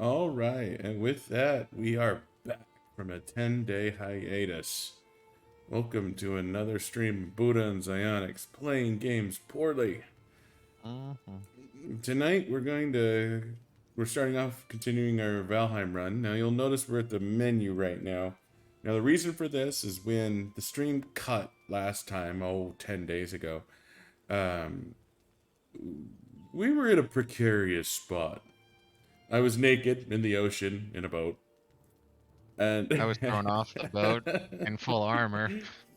All right, and with that, we are back from a 10-day hiatus. Welcome to another stream of Buddha and Zionics playing games poorly. Mhm. Tonight, we're starting off continuing our Valheim run. Now, you'll notice we're at the menu right now. Now, the reason for this is when the stream cut last time, 10 days ago, um, we were in a precarious spot. I was naked in the ocean in a boat. And I was thrown off the boat in full armor.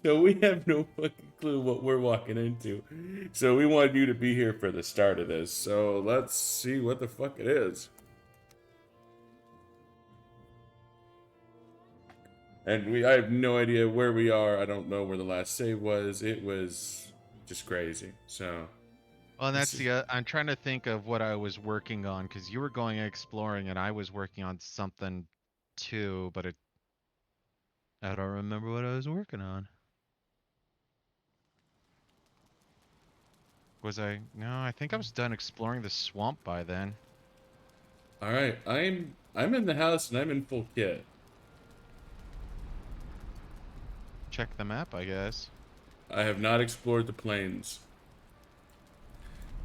so we have no fucking clue what we're walking into. So we wanted you to be here for the start of this. So let's see what the fuck it is. And I have no idea where we are. I don't know where the last save was. It was just crazy. So Well, and this that's is I'm trying to think of what I was working on because you were going exploring and I was working on something too, but I don't remember what I was working on. Was I? No, I think I was done exploring the swamp by then. all right. I'm in the house and I'm in full kit. Check the map, I guess. I have not explored the plains.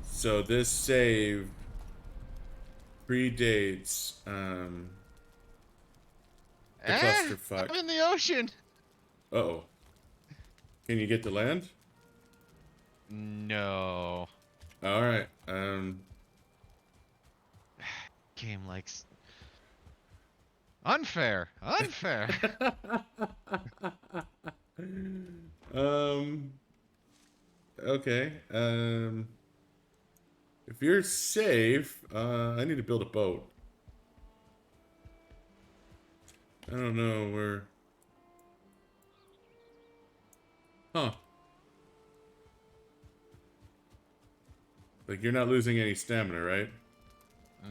So this save predates the I'm clusterfuck. in the ocean. Uh-oh. Can you get to land? No. All right. Game likes unfair. Unfair. um. Okay. If you're safe, I need to build a boat. I don't know where. Huh. Like you're not losing any stamina, right?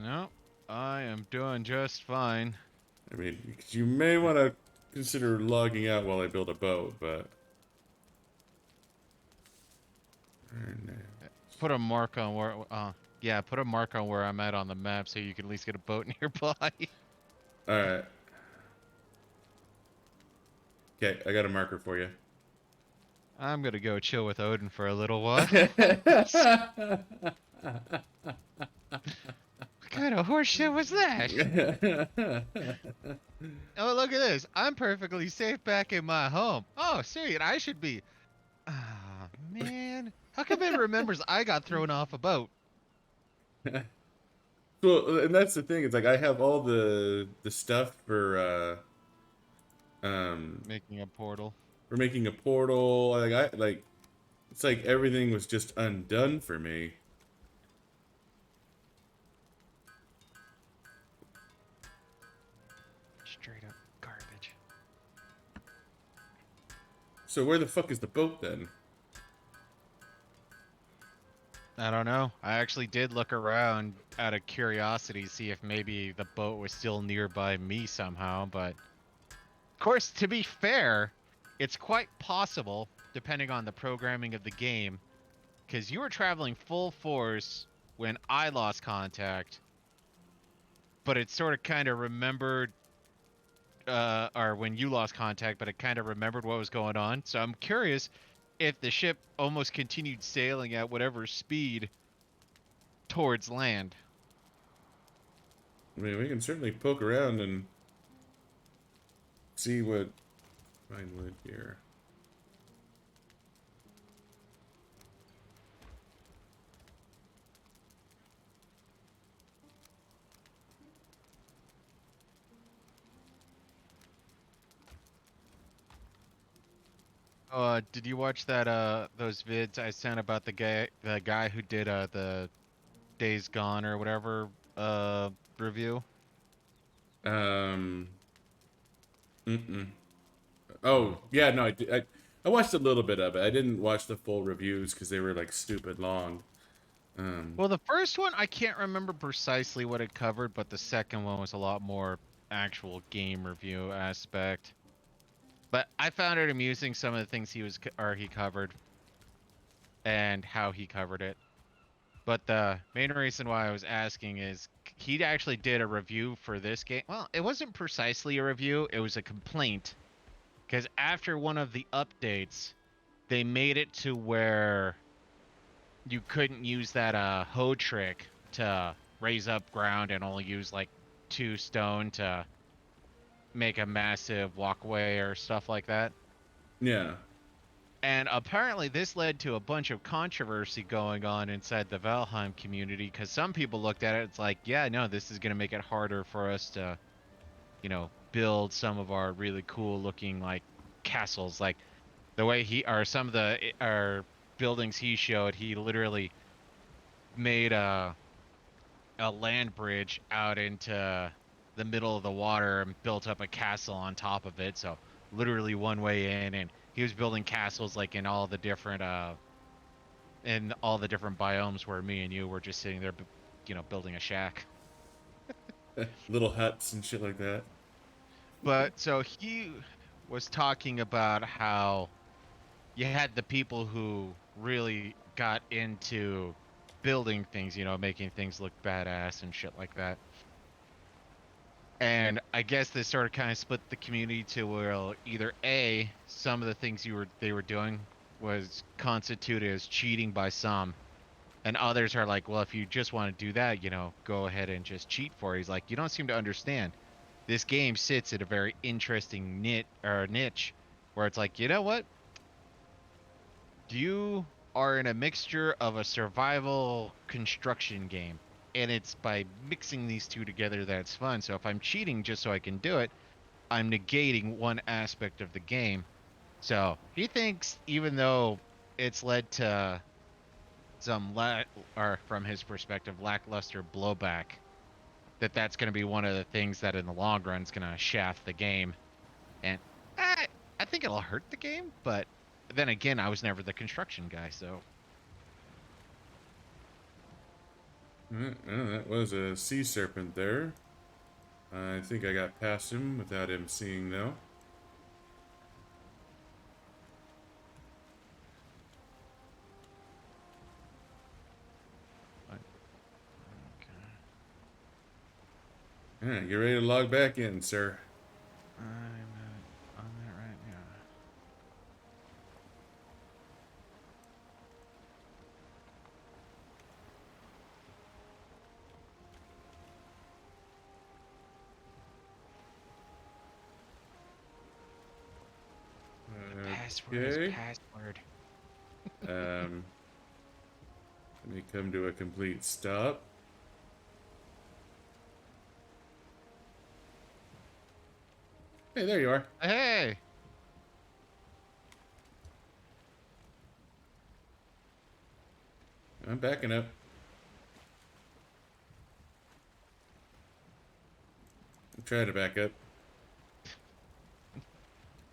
No, I am doing just fine. I mean, you may want to consider logging out while I build a boat, but. Put a mark on where. Yeah, put a mark on where I'm at on the map so you can at least get a boat nearby. All right. Okay, I got a marker for you. I'm gonna go chill with Odin for a little while. What kind of horseshit was that? Oh, look at this. I'm perfectly safe back in my home. Oh, sweet. I should be. Ah, man. How come it remembers I got thrown off a boat? Well, and that's the thing. It's like I have all the stuff um Making a portal. for making a portal. Like it's like everything was just undone for me. Straight up garbage. So where the fuck is the boat then? I don't know. I actually did look around out of curiosity, see if maybe the boat was still nearby me somehow, but of course, to be fair, it's quite possible, depending on the programming of the game, because you were traveling full force when I lost contact, but it sort of kind of remembered, or when you lost contact, but it kind of remembered what was going on. So I'm curious if the ship almost continued sailing at whatever speed towards land. I mean, we can certainly poke around and see what find wood here. Did you watch that those vids I sent about the guy who did the Days Gone or whatever review? Um. Mm-mm. Oh yeah, no, I watched a little bit of it. I didn't watch the full reviews because they were like stupid long. Well, the first one I can't remember precisely what it covered, but the second one was a lot more actual game review aspect. But I found it amusing some of the things he covered and how he covered it. But the main reason why I was asking is he actually did a review for this game. Well, it wasn't precisely a review, it was a complaint. Because after one of the updates, they made it to where you couldn't use that hoe trick to raise up ground and only use like 2 stone to make a massive walkway or stuff like that. Yeah. And apparently this led to a bunch of controversy going on inside the Valheim community because some people looked at it, it's like, yeah, no, this is going to make it harder for us to, build some of our really cool looking like castles. Like the way some of the our buildings he showed, he literally made a land bridge out into the middle of the water and built up a castle on top of it. So literally one way in, and he was building castles like in all the different biomes where me and you were just sitting there, building a shack. Little huts and shit like that. But so he was talking about how you had the people who really got into building things, making things look badass and shit like that. And I guess this sort of kind of split the community to where either A, some of the things they were doing was constituted as cheating by some, and others are like, well, if you just want to do that, go ahead and just cheat for it. He's like, you don't seem to understand. This game sits at a very interesting niche where it's like, you know what? You are in a mixture of a survival construction game, and it's by mixing these two together that's fun. So if I'm cheating just so I can do it, I'm negating one aspect of the game. So he thinks even though it's led to some or from his perspective lackluster blowback, that's going to be one of the things that in the long run is going to shaft the game. And I think it'll hurt the game, but then again, I was never the construction guy, so. That was a sea serpent there. I think I got past him without him seeing, though. Yeah, get ready to log back in, sir. I'm on that right now. Password is password. Let me come to a complete stop. Hey, there you are. Hey! I'm backing up. I'm trying to back up.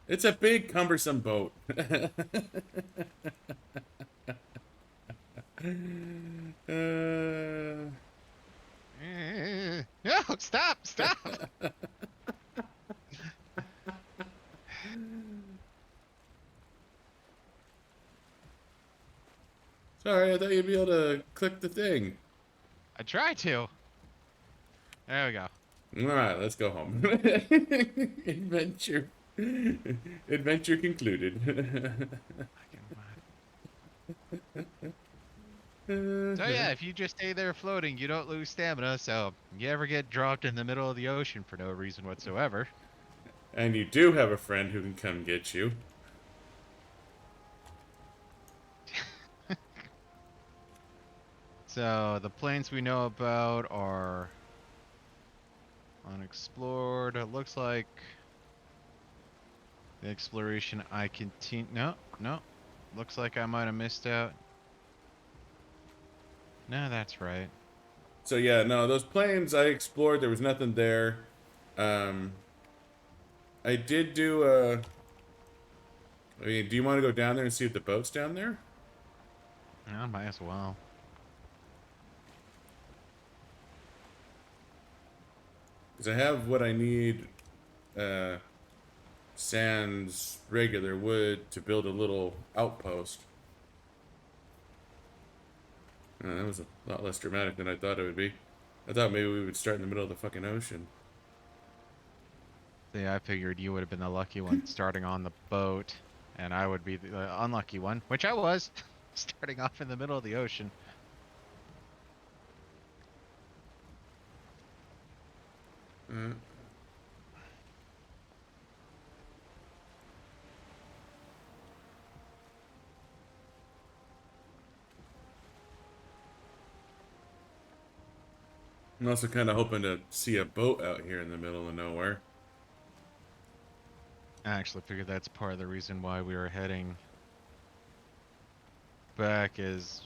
It's a big, cumbersome boat. No, stop! Sorry, I thought you'd be able to click the thing. I tried to. There we go. Alright, let's go home. Adventure. Adventure concluded. So yeah, if you just stay there floating, you don't lose stamina, so you ever get dropped in the middle of the ocean for no reason whatsoever. And you do have a friend who can come get you. So the planes we know about are unexplored. It looks like the exploration I continue. No. Looks like I might have missed out. No, that's right. So yeah, no, those plains I explored. There was nothing there. I did do a. I mean, do you want to go down there and see if the boat's down there? Yeah, might as well. Because I have what I need. Sans regular wood to build a little outpost. That was a lot less dramatic than I thought it would be. I thought maybe we would start in the middle of the fucking ocean. Yeah, I figured you would have been the lucky one starting on the boat, and I would be the unlucky one, which I was, starting off in the middle of the ocean. Uh, I'm also kind of hoping to see a boat out here in the middle of nowhere. I actually figured that's part of the reason why we were heading back is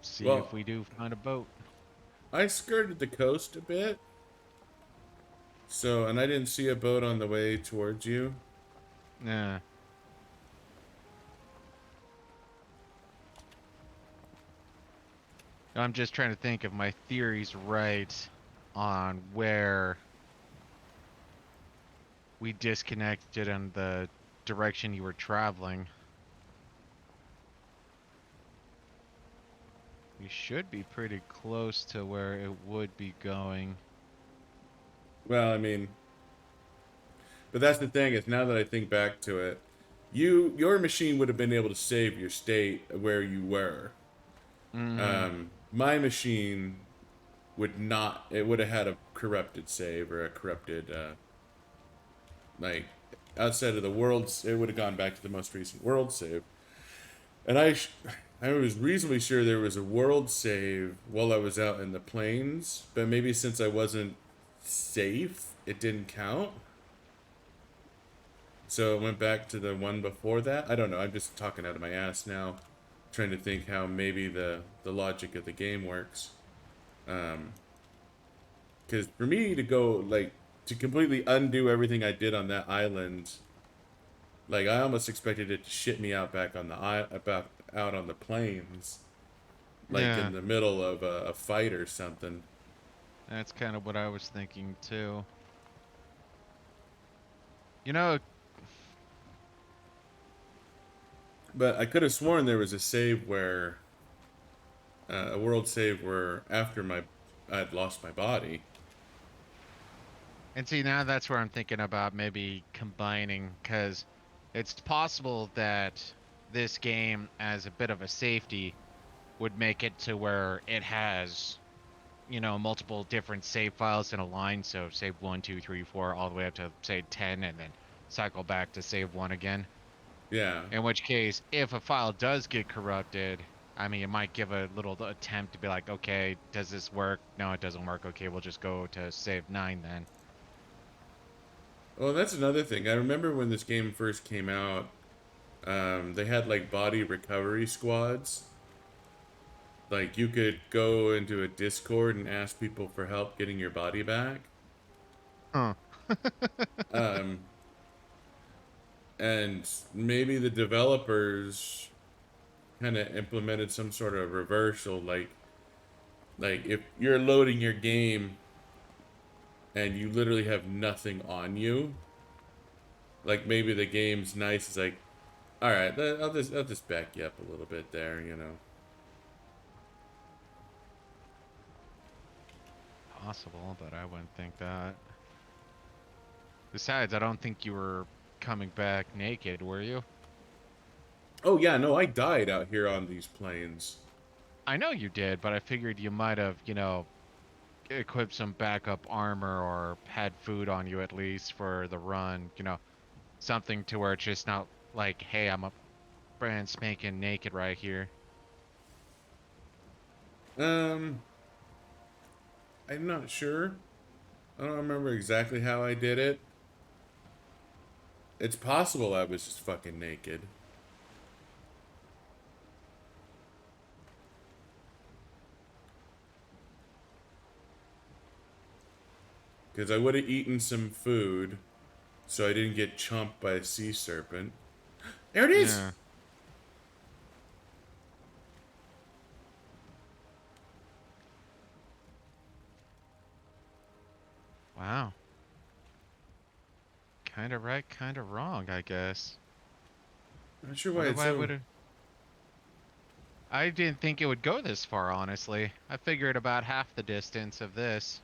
see if Well, we do find a boat. I skirted the coast a bit, so, and I didn't see a boat on the way towards you. Yeah. I'm just trying to think if my theory's right on where we disconnected and the direction you were traveling. We should be pretty close to where it would be going. Well, I mean, but that's the thing is now that I think back to it, your machine would have been able to save your state where you were. Mm-hmm. My machine would not. It would have had a corrupted save or a corrupted like outside of the worlds. It would have gone back to the most recent world save. And I was reasonably sure there was a world save while I was out in the plains, but maybe since I wasn't safe, it didn't count. So it went back to the one before that. I don't know. I'm just talking out of my ass now, trying to think how maybe the logic of the game works. Because for me to go like to completely undo everything I did on that island, like I almost expected it to shit me out back on the about out on the plains, like Yeah, in the middle of a fight or something. that's kind of what I was thinking too. You know, But I could have sworn there was a world save where after my I'd lost my body. and see, now that's where I'm thinking about maybe combining, because it's possible that this game, as a bit of a safety, would make it to where it has, multiple different save files in a line. So save 1, 2, 3, 4, all the way up to say 10, and then cycle back to save 1 again. Yeah. In which case, if a file does get corrupted, I mean, it might give a little attempt to be like, okay, does this work? No, it doesn't work. Okay, we'll just go to save 9 then. Well, that's another thing. I remember when this game first came out, they had like body recovery squads. Like you could go into a Discord and ask people for help getting your body back. Huh. Um, and maybe the developers kind of implemented some sort of reversal, like if you're loading your game and you literally have nothing on you, like maybe the game's nice. It's like, all right, I'll just back you up a little bit there, you know. Possible, but I wouldn't think that. Besides, I don't think you were coming back naked, were you? Oh yeah, no, I died out here on these plains. I know you did, but I figured you might have, equipped some backup armor or had food on you at least for the run, something to where it's just not like, hey, I'm a brand spanking naked right here. Um, I'm not sure. I don't remember exactly how I did it. It's possible I was just fucking naked. Because I would have eaten some food so I didn't get chomped by a sea serpent. There it is! Yeah. Wow. Kind of right, kind of wrong, I guess. Not sure why Wonder it's why I so. would have. I didn't think it would go this far, honestly. I figured about half the distance of this.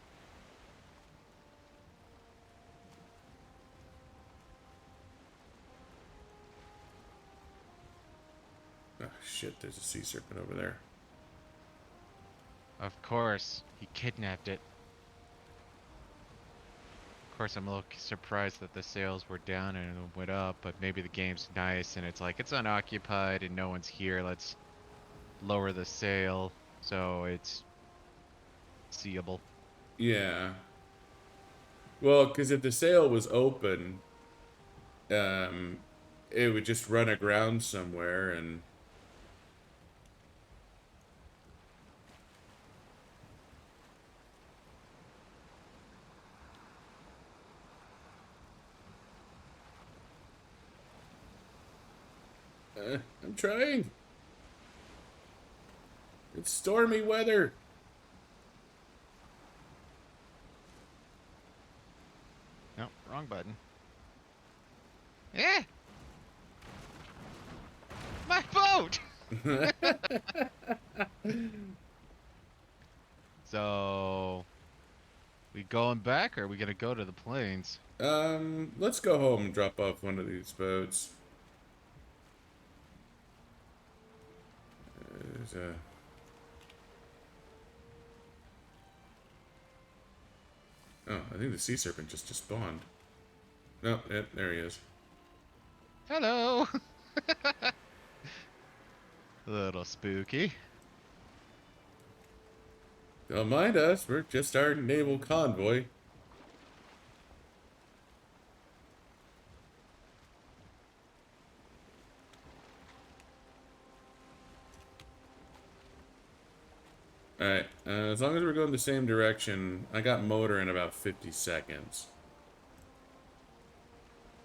Oh, shit, there's a sea serpent over there. Of course, he kidnapped it. Of course, I'm a little surprised that the sales were down and it went up, but maybe the game's nice and it's like, it's unoccupied and no one's here. Let's lower the sail so it's seeable. Yeah. Well, because if the sail was open, um, it would just run aground somewhere and... I'm trying. It's stormy weather. No, wrong button. Eh! My boat! So, we going back or are we gonna go to the plains? Let's go home and drop off one of these boats. There's a... Oh, I think the sea serpent just spawned. No, yep, there he is. Hello! A little spooky. Don't mind us, we're just our naval convoy. Alright, as long as we're going the same direction, I got motor in about 50 seconds.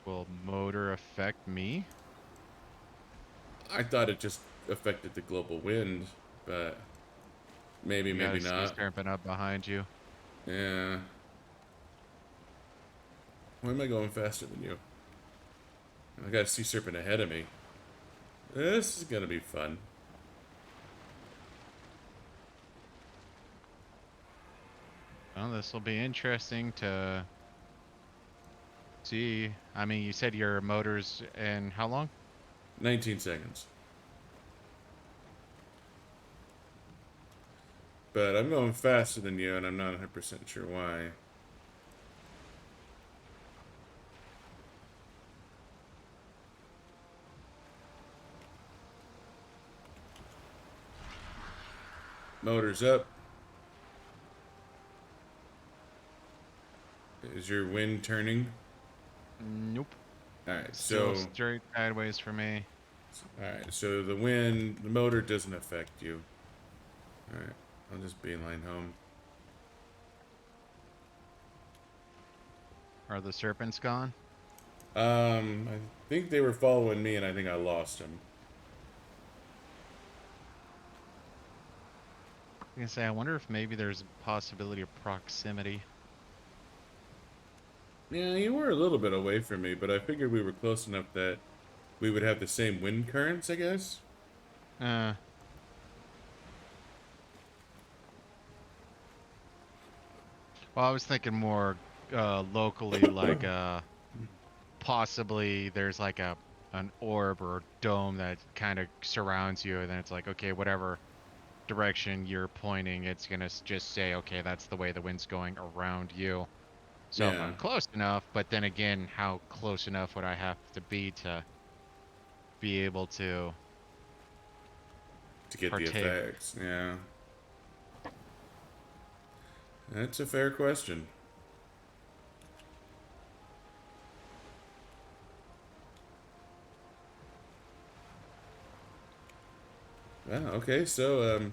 Will motor affect me? I thought it just affected the global wind, but maybe, You got maybe a sea not. serpent up behind you. Yeah. Why am I going faster than you? I got a sea serpent ahead of me. This is gonna be fun. Well, this will be interesting to see. I mean, you said your motor's in how long? 19 seconds. But I'm going faster than you, and I'm not 100% sure why. Motor's up. Is your wind turning? Nope. Alright, Still so... straight sideways for me. Alright, so the wind, the motor doesn't affect you. Alright, I'll just beeline home. Are the serpents gone? I think they were following me, and I think I lost them. I was gonna say, I wonder if maybe there's a possibility of proximity. Yeah, you were a little bit away from me, but I figured we were close enough that we would have the same wind currents, I guess? Uh. Well, I was thinking more locally, like possibly there's like an orb or dome that kind of surrounds you, and then it's like, okay, whatever direction you're pointing, it's gonna just say, okay, that's the way the wind's going around you. So if Yeah, I'm close enough, but then again, how close enough would I have to be able to to get the partake? effects, yeah. That's a fair question. Well, okay, so,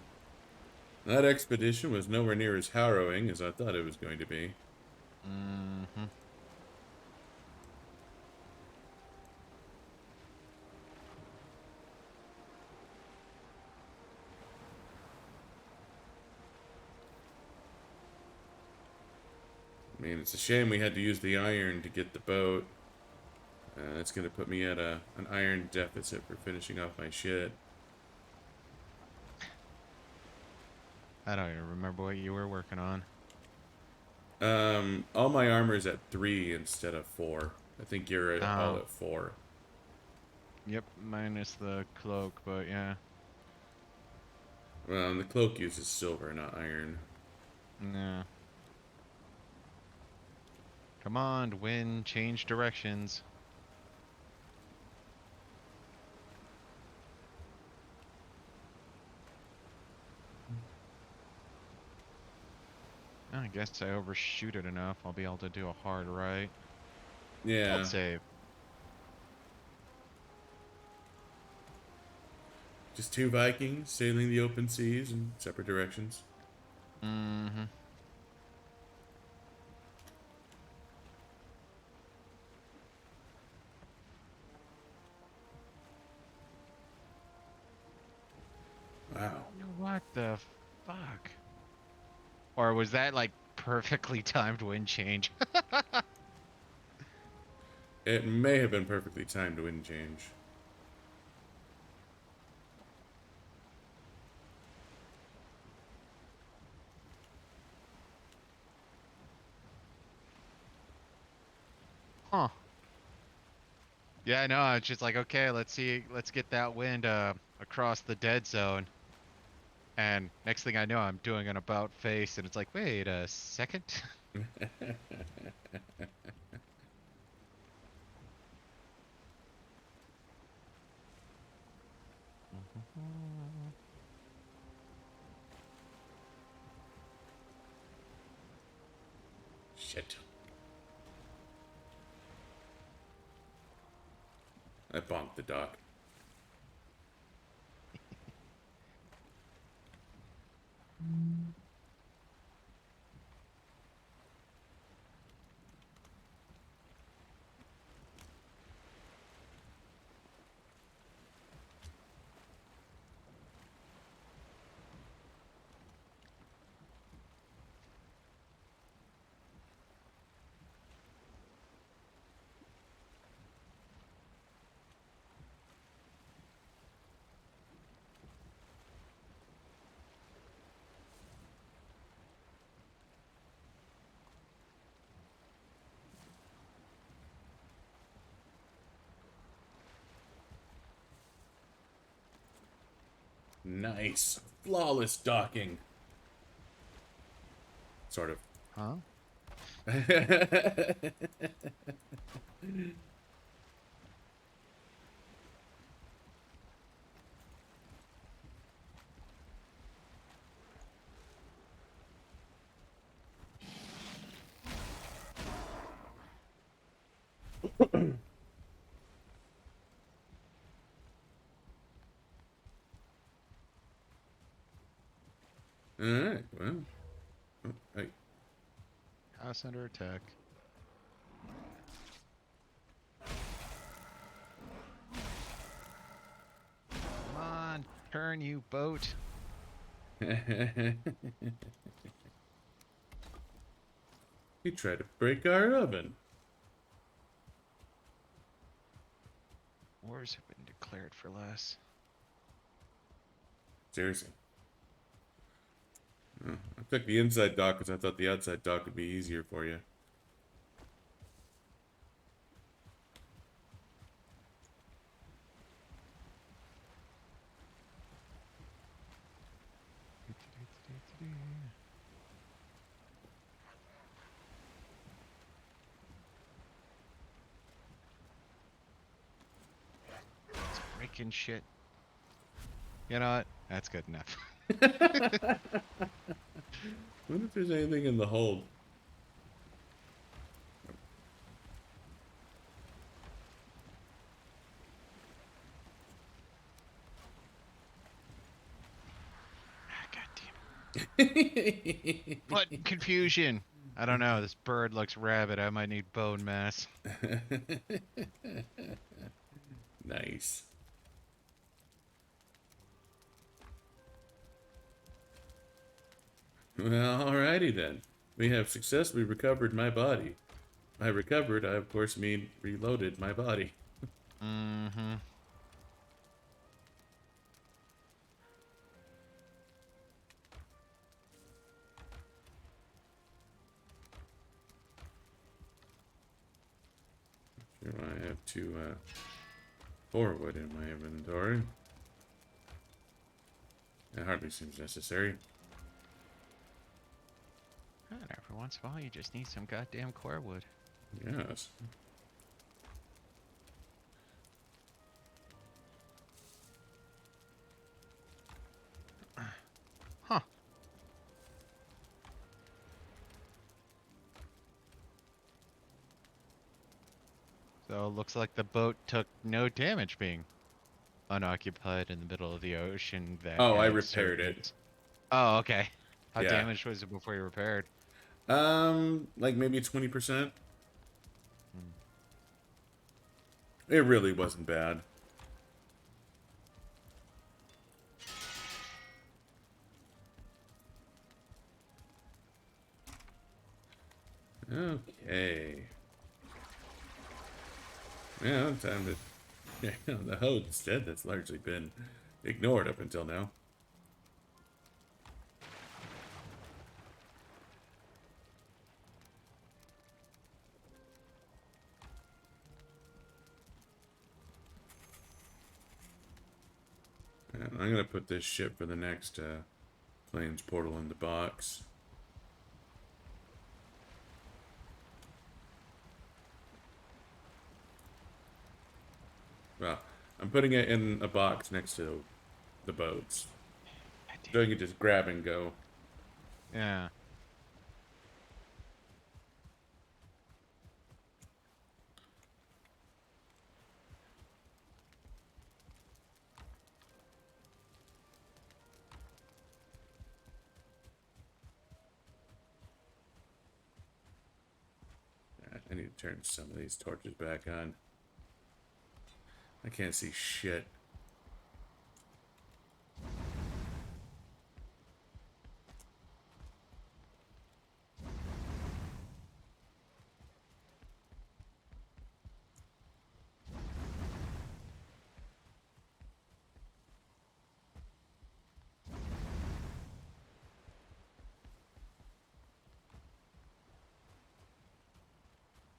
that expedition was nowhere near as harrowing as I thought it was going to be. Mm-hmm. I mean, it's a shame we had to use the iron to get the boat. That's going to put me at an iron deficit for finishing off my shit. I don't even remember what you were working on. All my armor is at 3 instead of 4. I think you're all Oh, at 4. yep, minus the cloak, but yeah. Well, and the cloak uses silver, not iron. Yeah. Come on, wind, change directions. I guess I overshoot it enough. I'll be able to do a hard right. Failed Yeah. save. Just 2 Vikings sailing the open seas in separate directions. Mm-hmm. Wow. What the fuck? Or was that like perfectly timed wind change? It may have been perfectly timed wind change. Huh. Yeah, I know. It's just like, okay, let's see, let's get that wind across the dead zone. And next thing I know, I'm doing an about face, and it's like, wait a second. Shit. I bonked the dock. Nice. Flawless docking. Sort of. Huh? Alright, well. Oh, hey. House under attack. Come on, turn, you boat. He tried to break our oven. Wars have been declared for less. Seriously. Oh, I took the inside dock because I thought the outside dock would be easier for you. It's breaking shit. You know what? That's good enough. Wonder if there's anything in the hold. God damn it. What confusion? I don't know. This bird looks rabid. I might need bone mass. Nice. Well, alrighty then. We have successfully recovered my body. By recovered, I of course mean reloaded my body. Mm-hmm. 4 wood in my inventory. It hardly seems necessary. And every once in a while, you just need some goddamn core wood. Yes. Huh. So it looks like the boat took no damage being unoccupied in the middle of the ocean that Oh, I had repaired certain... it. Oh, okay. How Yeah. damaged was it before you repaired? Like maybe 20%. Hmm. It really wasn't bad. Okay. Yeah, time to... Yeah, the homestead that's largely been ignored up until now. Yeah, I'm gonna put this ship for the next plains portal in the box. Well, I'm putting it in a box next to the boats. So you can just grab and go. Yeah. I need to turn some of these torches back on. I can't see shit.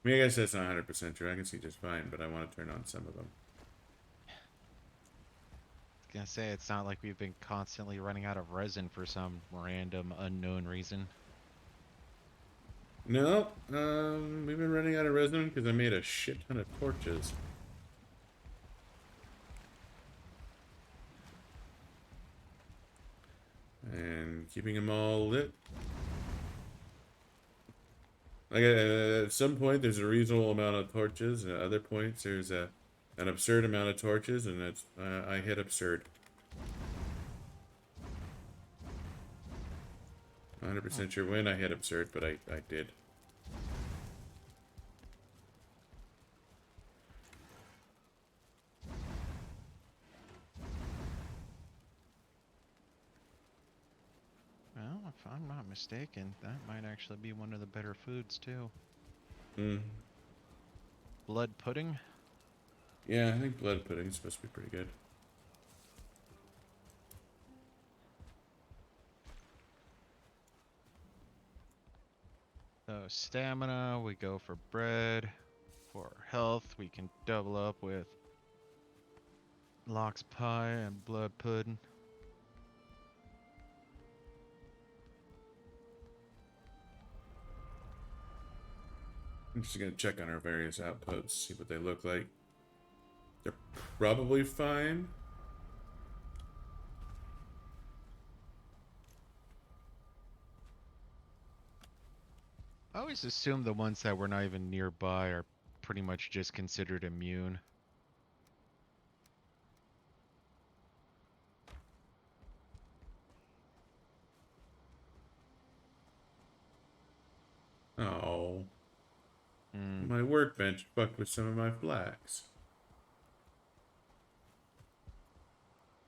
I mean, I guess that's not 100% true. I can see just fine, but I want to turn on some of them. I was gonna say, it's not like we've been constantly running out of resin for some random unknown reason. No, we've been running out of resin because I made a shit ton of torches. And keeping them all lit. Like at some point, there's a reasonable amount of torches, and at other points, there's an absurd amount of torches, and it's I hit absurd. 100% sure when I hit absurd, but I did. Well, if I'm not mistaken, that might actually be one of the better foods too. Mm. Blood pudding? Yeah, I think blood pudding is supposed to be pretty good. So stamina, we go for bread. For health, we can double up with lox pie and blood pudding. I'm just gonna check on our various outputs, see what they look like. They're probably fine. I always assume the ones that were not even nearby are pretty much just considered immune. Oh, Hmm. my workbench fucked with some of my flax.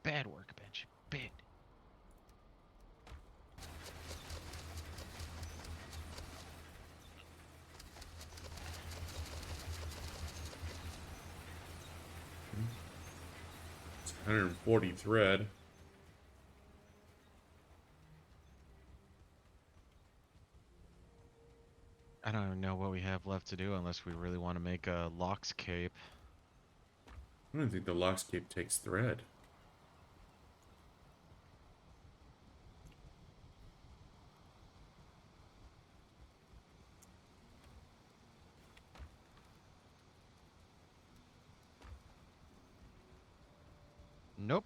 Bad workbench. Bad. It's 140 thread. I don't even know what we have left to do unless we really want to make a lox cape. I don't think the lock's cape takes thread. Nope.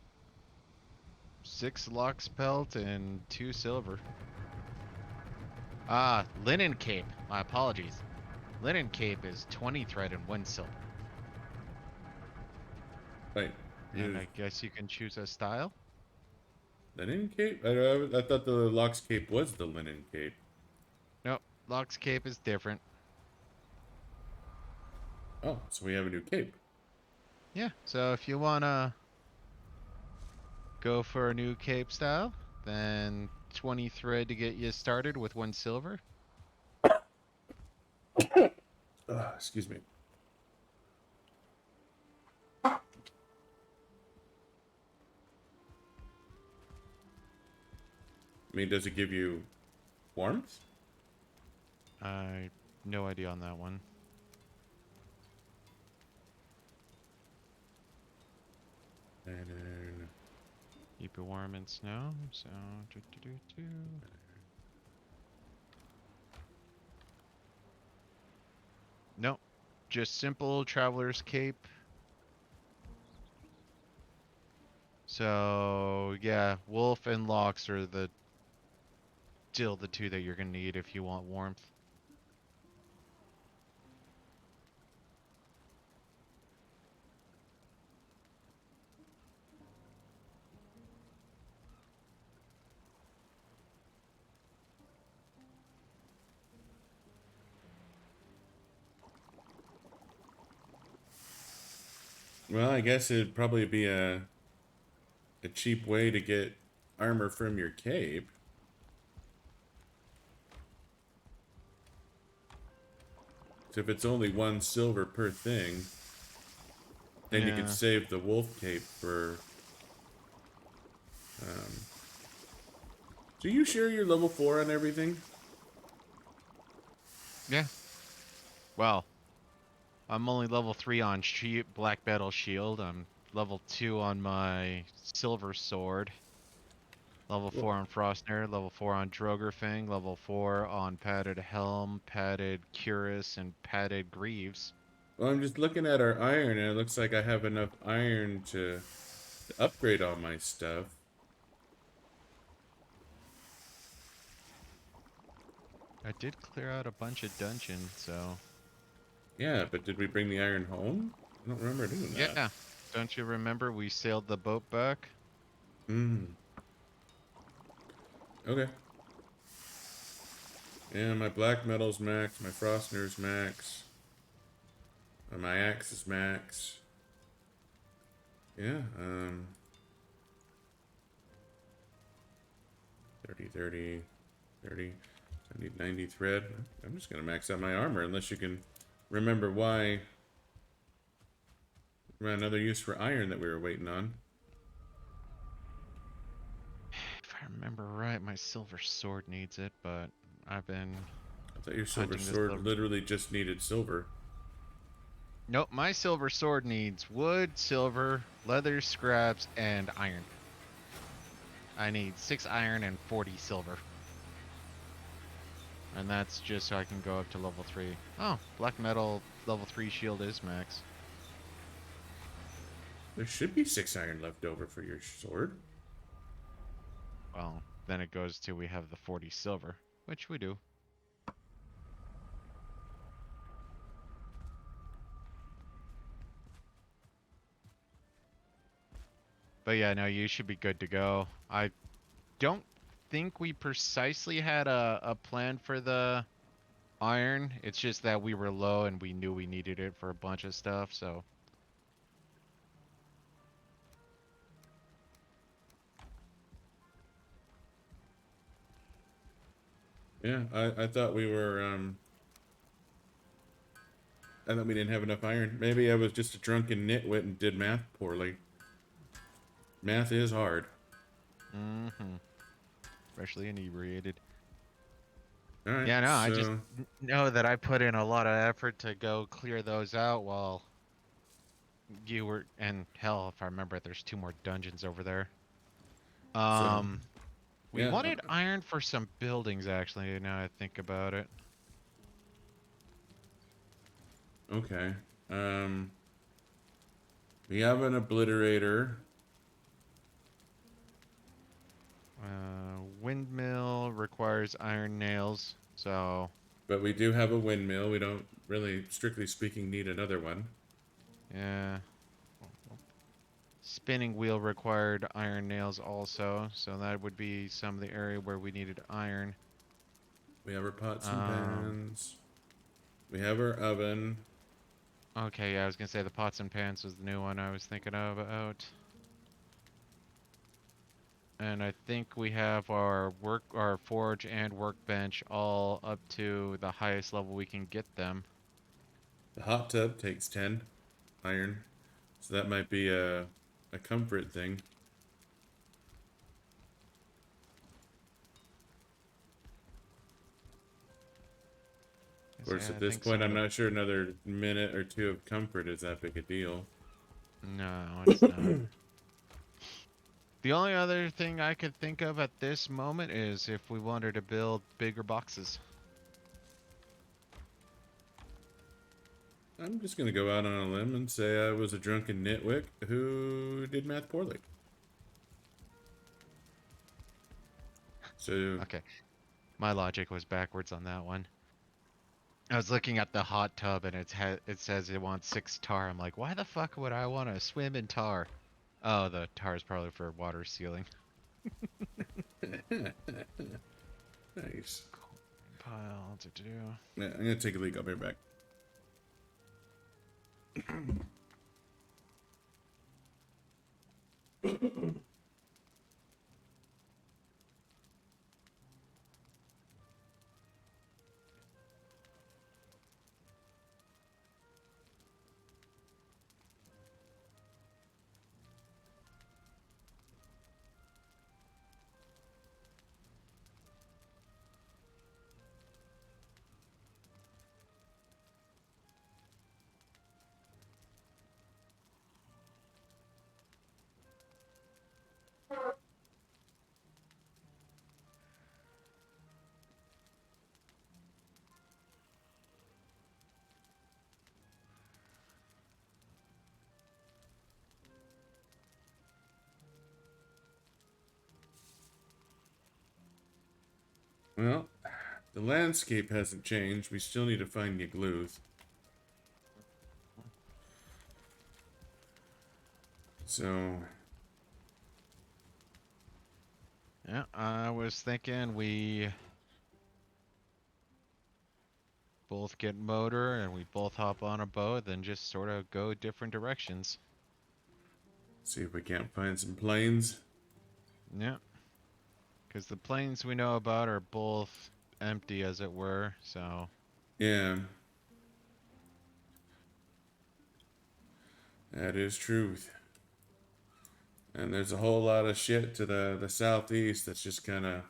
6 lox pelt and 2 silver. Ah, linen cape. My apologies. Linen cape is 20 thread and 1 silver. Wait, And I guess you can choose a style. linen cape? I thought the lock's cape was the linen cape. Nope. Lox cape is different. Oh, so we have a new cape. Yeah, so if you wanna go for a new cape style, then 20 thread to get you started with 1 silver. Excuse me. I mean, does it give you warmth? I no idea on that one. And then... Keep it warm in snow, so Nope. Just simple traveler's cape. So yeah, wolf and lox are still the 2 that you're gonna need if you want warmth. Well, I guess it'd probably be a cheap way to get armor from your cape. So if it's only 1 silver per thing, then you could Yeah. save the wolf cape for... Do you share your level 4 on everything? Yeah. Well, I'm only level 3 on black metal shield. I'm level 2 on my silver sword. Level Well, 4 on Frostner, level 4 on Drogerfang, level 4 on padded helm, padded cuirass, and padded greaves. well, I'm just looking at our iron, and it looks like I have enough iron to upgrade all my stuff. I did clear out a bunch of dungeons, so... Yeah, but did we bring the iron home? I don't remember doing that. Yeah. Don't you remember we sailed the boat back? Hmm. Okay. Yeah, my black metal's max, my Frostner's max, my axe is max. Yeah, 30, 30, 30. I need 90 thread. I'm just gonna max out my armor unless you can remember why. Another use for iron that we were waiting on. If I remember right, my silver sword needs it, but I've been I thought your silver hunting this sword silver... literally just needed silver. Nope, my silver sword needs wood, silver, leather, scraps, and iron. I need 6 iron and 40 silver. And that's just so I can go up to level 3. Oh, black metal level 3 shield is max. There should be 6 iron left over for your sword. Well, then it goes to we have the 40 silver, which we do. But yeah, no, you should be good to go. I don't think we precisely had a plan for the iron. It's just that we were low and we knew we needed it for a bunch of stuff, so... Yeah, I thought we were, I thought we didn't have enough iron. Maybe I was just a drunken nitwit and did math poorly. Math is hard. Mm-hmm. Especially inebriated. Alright, Yeah, no, I just so... know that I put in a lot of effort to go clear those out while you were, and hell, if I remember, there's 2 more dungeons over there. So, Um, we yeah. wanted iron for some buildings, actually. Now I think about it. Okay. Um, we have an obliterator. Windmill requires iron nails, so But we do have a windmill. We don't really, strictly speaking, need another one. yeah. Spinning wheel required iron nails also, so that would be some of the area where we needed iron. We have our pots and Um, pans. We have our oven. okay, yeah, I was gonna say the pots and pans was the new one I was thinking about. And I think we have our forge and workbench all up to the highest level we can get them. The hot tub takes 10 iron. So that might be a comfort thing. Of So course, yeah, at I this think point, some of I'm the not sure another minute or two of comfort is that big a deal. no, it's not. The only other thing I could think of at this moment is if we wanted to build bigger boxes. I'm just going to go out on a limb and say I was a drunken nitwick who did math poorly. So, Okay, my logic was backwards on that one. I was looking at the hot tub and it says it wants 6 tar. I'm like, why the fuck would I want to swim in tar? Oh, the tar is probably for water sealing. nice. Pile to do. Yeah, I'm going to take a leak. I'll be right back. Well, the landscape hasn't changed. We still need to find Yagluth. So, Yeah, I was thinking we both get motor and we both hop on a boat, then just sort of go different directions. see if we can't find some planes. Yeah, because the planes we know about are both empty, as it were. So Yeah, that is truth. And there's a whole lot of shit to the southeast that's just kind of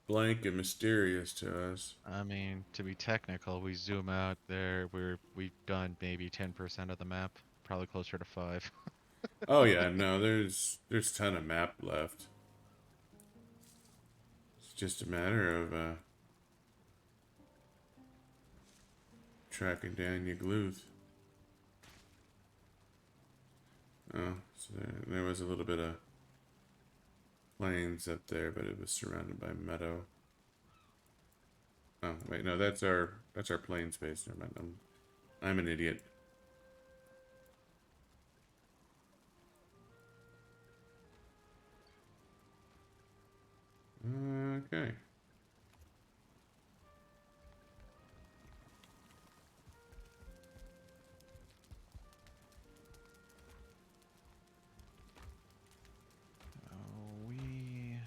blank and mysterious to us. I mean, to be technical, we zoom out there, we've done maybe 10% of the map, probably closer to 5. Oh yeah, no, there's a ton of map left. It's just a matter of tracking down Yagluth. Oh, so there was a little bit of plains up there, but it was surrounded by meadow. Oh wait, no, that's our plain space. Never mind. I'm an idiot. Okay. Oh, we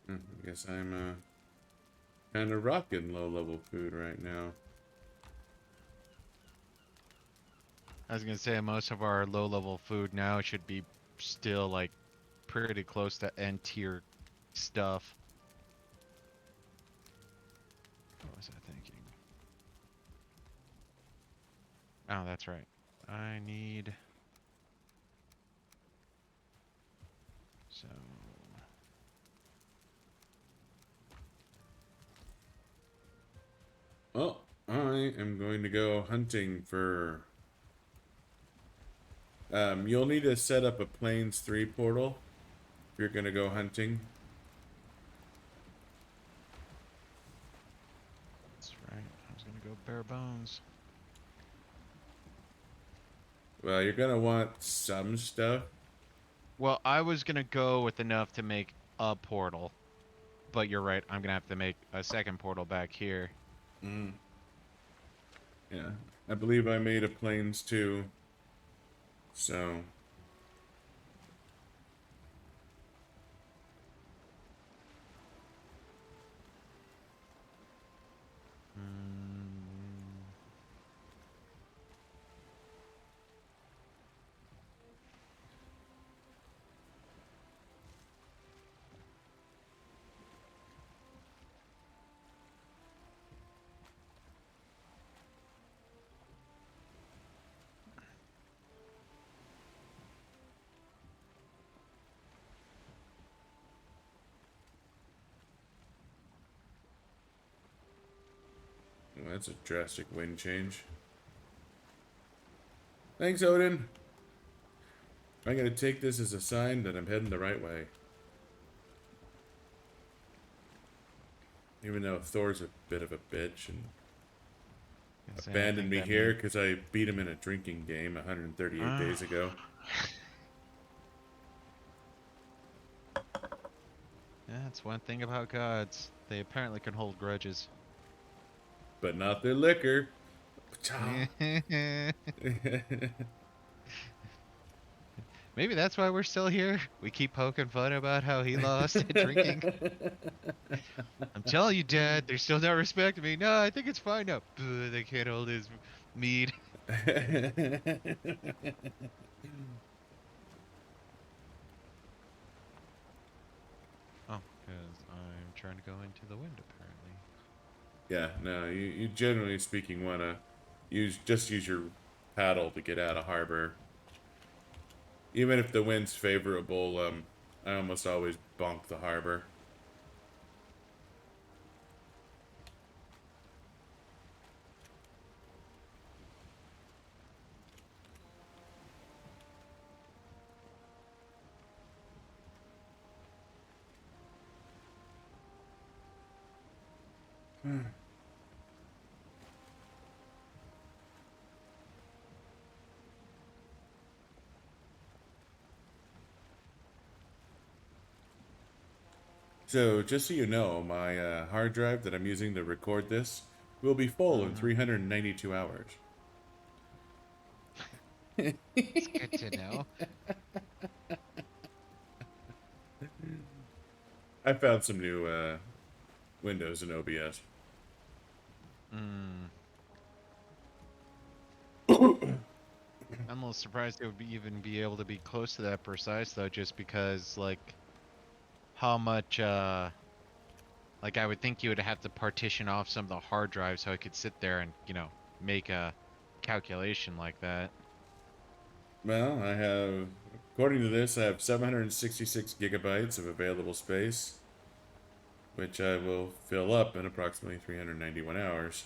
I guess I'm kind of rocking low-level food right now. I was gonna say most of our low-level food now should be still like pretty close to end tier stuff. What was I thinking? Oh, that's right. I need... So... Well, I am going to go hunting for... you'll need to set up a Plains 3 portal if you're going to go hunting. That's right. I was gonna go bare bones. Well, you're going to want some stuff. Well, I was gonna go with enough to make a portal. But you're right, I'm gonna have to make a second portal back here. Mm. Yeah, I believe I made a Plains 2. So... Mm. Oh, that's a drastic wind change. Thanks, Odin. I'm going to take this as a sign that I'm heading the right way. Even though Thor's a bit of a bitch and abandoned me here because I beat him in a drinking game 138 days ago. Yeah, that's one thing about gods. They apparently can hold grudges. But not their liquor. Maybe that's why we're still here. We keep poking fun about how he lost at drinking. I'm telling you, Dad, they're still not respecting me. No, I think it's fine now. They can't hold his mead. Oh, because I'm trying to go into the wind, apparently. Yeah, no, you generally speaking want to use your paddle to get out of harbor. Even if the wind's favorable, I almost always bonk the harbor. So, just so you know, my hard drive that I'm using to record this will be full in 392 hours. It's good to know. I found some new windows in OBS. I'm a little surprised it would even be able to be close to that precise, though, just because, like, how much, like, I would think you would have to partition off some of the hard drives so I could sit there and, make a calculation like that. Well, I have, according to this, I have 766 gigabytes of available space, which I will fill up in approximately 391 hours.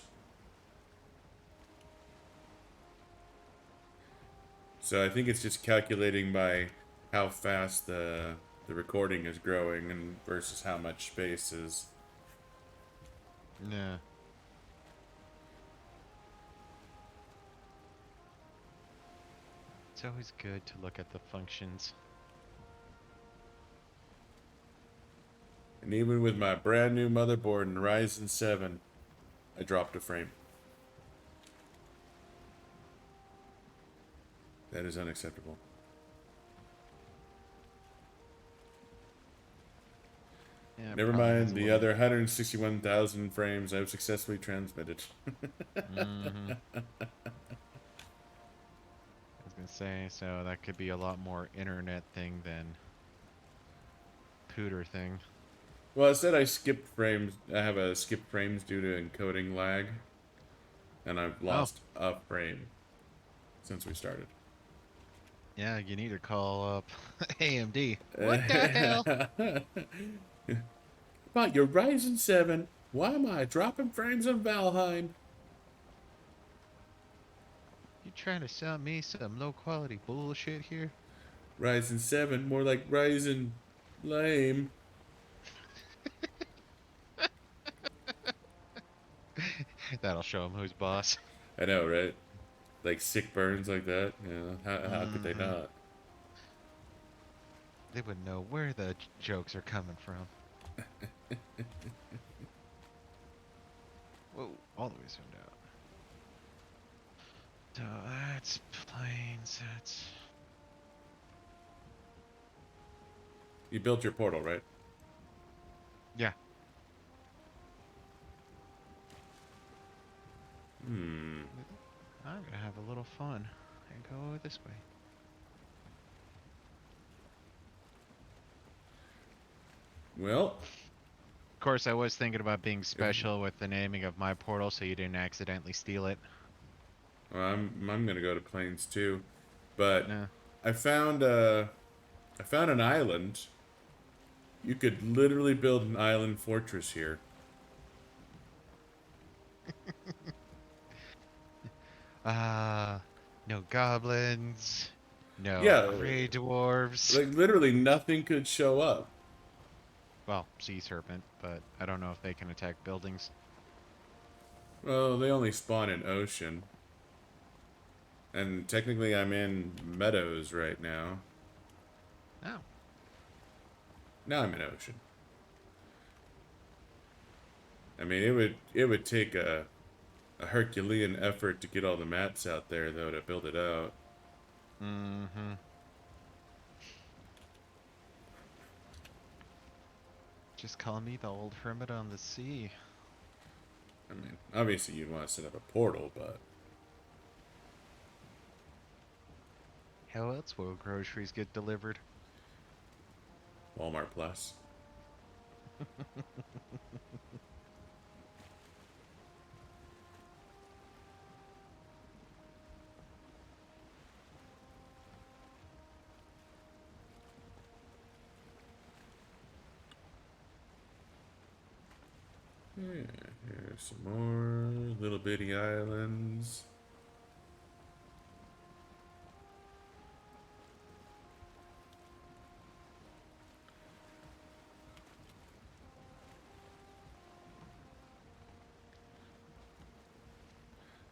So I think it's just calculating by how fast the recording is growing and versus how much space is. Yeah. It's always good to look at the functions. And even with my brand new motherboard and Ryzen 7, I dropped a frame. That is unacceptable. Yeah, Never mind the other 161,000 frames I've successfully transmitted. I was gonna say, so that could be a lot more internet thing than pooter thing. Well, it said I skipped frames. I have a skip frames due to encoding lag, and I've Oh, lost a frame since we started. yeah, you need to call up AMD. What the hell? About your Ryzen 7, why am I dropping frames on Valheim? You trying to sell me some low quality bullshit here? Ryzen 7, more like Ryzen lame. That'll show him who's boss. I know, right? Like sick burns like that. How could they Hmm. not? They wouldn't know where the jokes are coming from. Whoa, all the way zoomed out. So that's planes, that's... You built your portal, right? Yeah. Hmm. I'm gonna have a little fun and go this way. Well, Of course, I was thinking about being special with the naming of my portal so you didn't accidentally steal it. I'm gonna go to plains too, but No. I found an island. You could literally build an island fortress here. No goblins, no Yeah, gray dwarves. like literally nothing could show up. Well, sea serpent, but I don't know if they can attack buildings. Well, they only spawn in ocean. And technically I'm in meadows right now. Oh. Now I'm in ocean. I mean, it would take a Herculean effort to get all the mats out there though to build it out. Mm-hmm. Just call me the old hermit on the sea. I mean, obviously you'd want to set up a portal, but How else will groceries get delivered? Walmart Plus. Yeah, here's some more little bitty islands.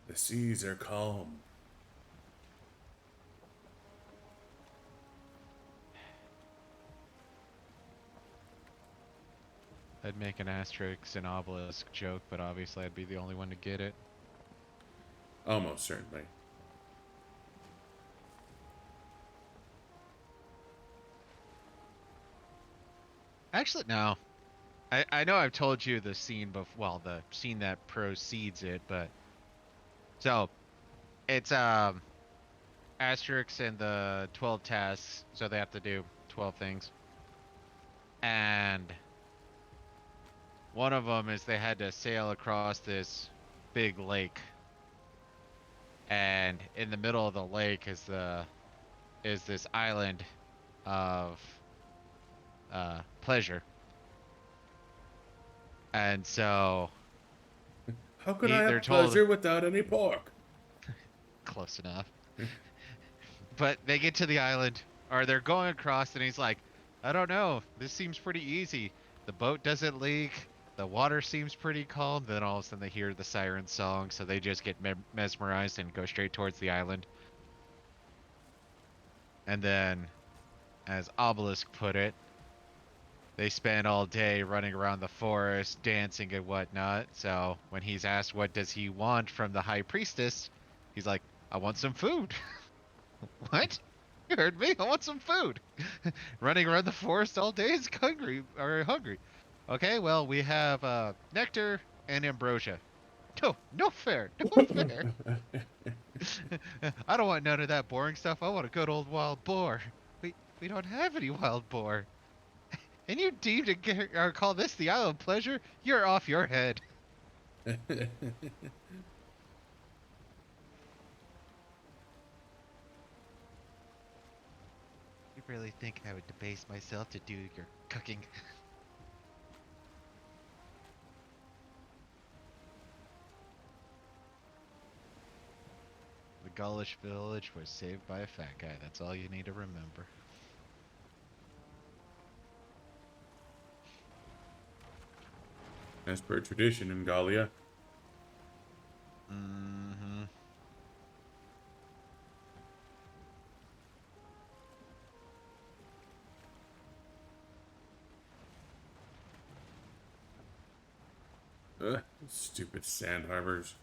The seas are calm. I'd make an asterisk and obelisk joke, but obviously I'd be the only one to get it. Almost certainly. Actually, no. I know I've told you the scene well, the scene that precedes it, but so it's asterisks and the 12 tasks, so they have to do 12 things. And one of them is they had to sail across this big lake. And in the middle of the lake is this island of pleasure. And so How could I they're have told pleasure without any pork? close enough. But they get to the island, or they're going across, and he's like, I don't know, this seems pretty easy. The boat doesn't leak, the water seems pretty calm. Then all of a sudden they hear the siren song, so they just get mesmerized and go straight towards the island. And then, as Obelisk put it, they spend all day running around the forest, dancing and whatnot. So when he's asked what does he want from the High Priestess, he's like, I want some food. What? You heard me. I want some food. Running around the forest all day is hungry. Okay, well, we have nectar and ambrosia. No, no fair. No fair. I don't want none of that boring stuff. I want a good old wild boar. We don't have any wild boar. And you deem to call this the Isle of Pleasure? You're off your head. You really think I would debase myself to do your cooking? The Gaulish village was saved by a fat guy. That's all you need to remember. As per tradition in Gallia. Mm-hmm. Ugh, stupid sand harbors.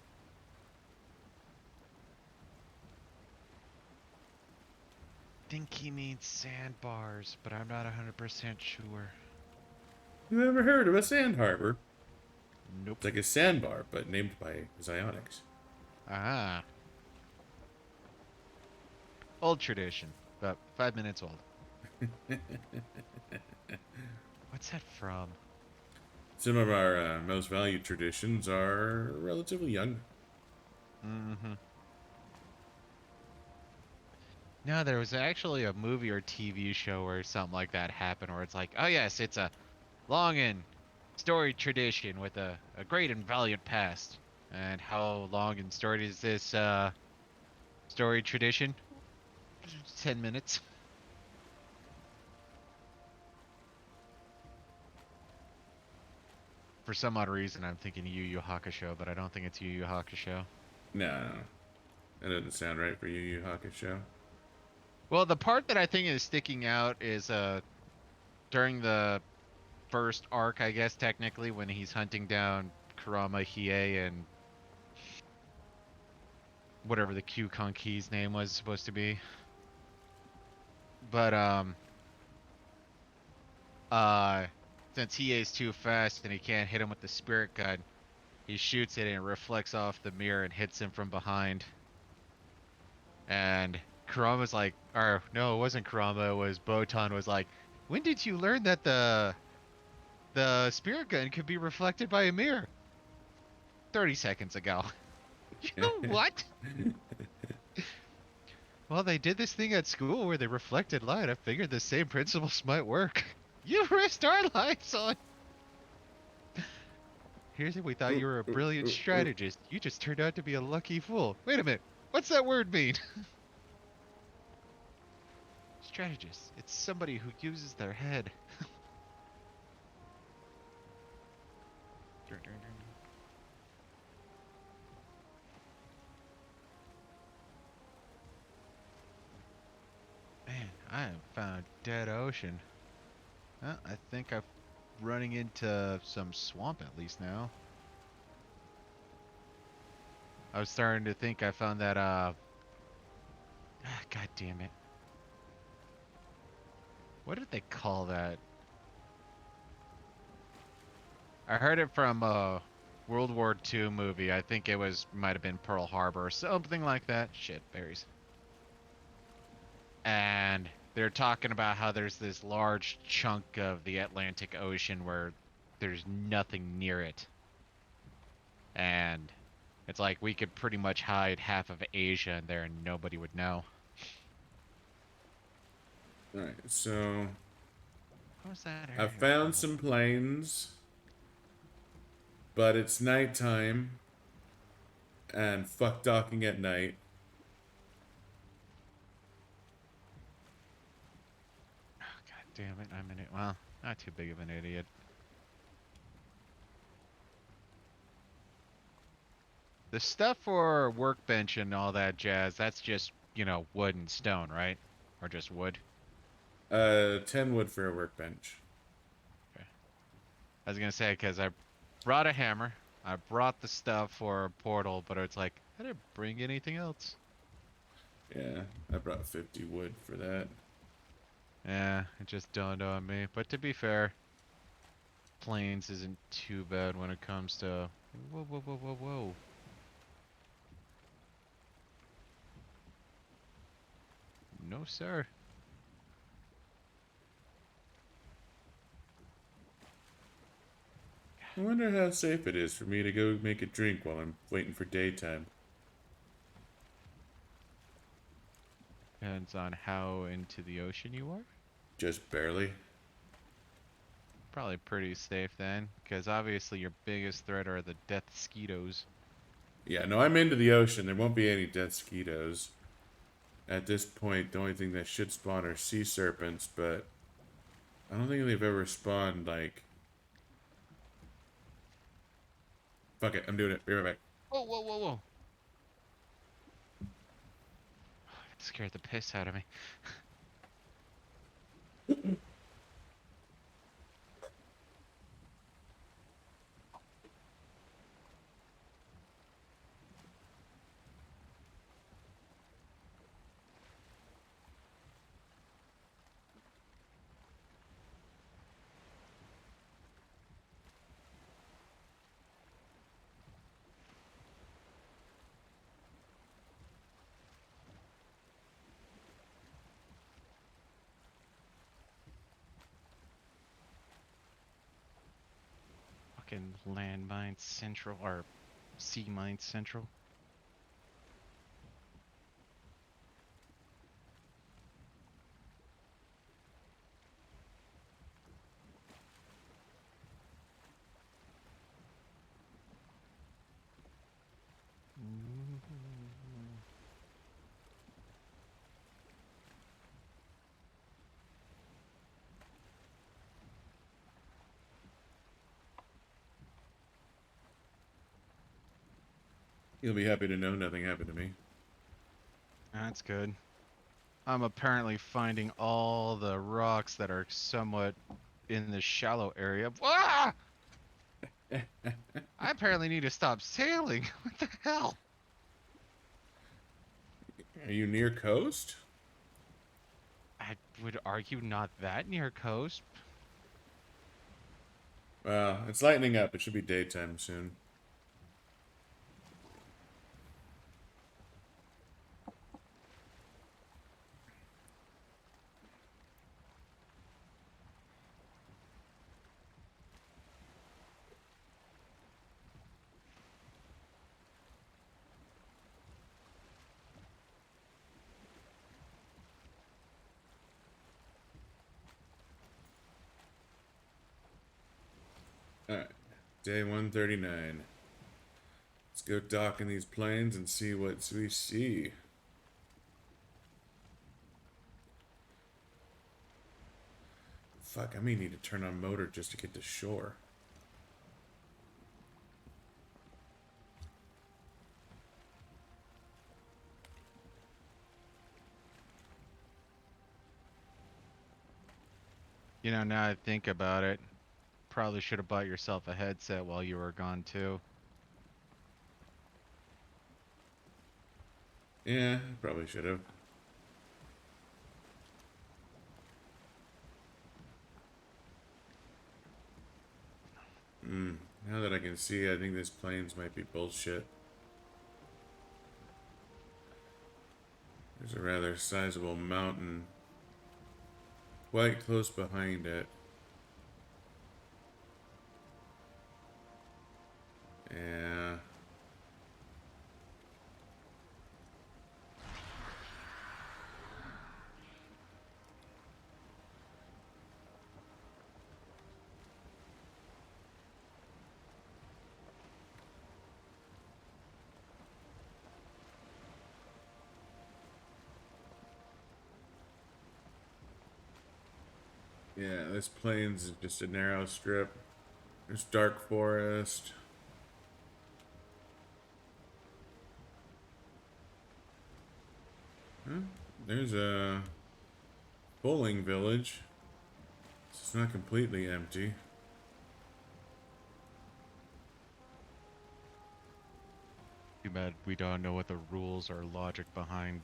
Think he means sandbars, but I'm not 100% sure. You ever heard of a sand harbor? Nope. It's like a sandbar, but named by Zionics. Ah. Old tradition. About 5 minutes old. What's that from? Some of our most valued traditions are relatively young. Mm-hmm. No, there was actually a movie or TV show where something like that happened, where it's like, oh yes, it's a long and storied tradition with a great and valiant past. And how long and storied is this storied tradition? 10 minutes. For some odd reason, I'm thinking Yu Yu Hakusho, but I don't think it's Yu Yu Hakusho. No, that doesn't sound right for you, Yu Hakusho. Well, the part that I think is sticking out is during the first arc, I guess technically, when he's hunting down Kurama Hiei and whatever the Q Konki's name was supposed to be. But uh since Hiei's too fast and he can't hit him with the spirit gun, he shoots it and it reflects off the mirror and hits him from behind. And Kurama's like, or no, it wasn't Kurama, it was Botan was like, when did you learn that the spirit gun could be reflected by a mirror? 30 seconds ago. You what? Well, they did this thing at school where they reflected light. I figured the same principles might work. You risked our lives on. Here's it. We thought you were a brilliant strategist. You just turned out to be a lucky fool. Wait a minute. What's that word mean? Strategist. It's somebody who uses their head. Man, I have found dead ocean. Well, I think I'm running into some swamp at least now. I was starting to think I found that, God damn it. What did they call that? I heard it from a World War II movie. I think it might have been Pearl Harbor or something like that. Shit, berries. And they're talking about how there's this large chunk of the Atlantic Ocean where there's nothing near it. And it's like we could pretty much hide half of Asia in there and nobody would know. Alright, so What was that? I found some planes, but it's nighttime and fuck docking at night. Oh, God damn it, I'm in it. Well, not too big of an idiot. The stuff for workbench and all that jazz, that's just, wood and stone, right? Or just wood? 10 wood for a workbench. Okay. I was gonna say, because I brought a hammer, I brought the stuff for a portal, but it's like, I didn't bring anything else. Yeah, I brought 50 wood for that. Yeah, it just dawned on me. But to be fair, plains isn't too bad when it comes to... Whoa, whoa, whoa, whoa, whoa. No, sir. I wonder how safe it is for me to go make a drink while I'm waiting for daytime. Depends on how into the ocean you are. Just barely. Probably pretty safe then, because obviously your biggest threat are the death mosquitoes. Yeah, no, I'm into the ocean. There won't be any dead mosquitoes. At this point, the only thing that should spawn are sea serpents, but I don't think they've ever spawned, like... Fuck it, I'm doing it. Be right back. Whoa, whoa, whoa, whoa! That scared the piss out of me. Fucking landmine central, or sea mine central. You'll be happy to know nothing happened to me. That's good. I'm apparently finding all the rocks that are somewhat in the shallow area. Ah! I apparently need to stop sailing. What the hell? Are you near coast? I would argue not that near coast. Well, it's lightening up. It should be daytime soon. Alright, day 139. Let's go dock in these planes and see what we see. Fuck, I may need to turn on motor just to get to shore. You know, now I think about it, probably should have bought yourself a headset while you were gone too. Yeah, probably should have. Now that I can see, I think this planes might be bullshit. There's a rather sizable mountain quite close behind it. Yeah. Yeah, this plains just a narrow strip. There's dark forest. Huh? There's a bowling village. It's not completely empty. Too bad we don't know what the rules or logic behind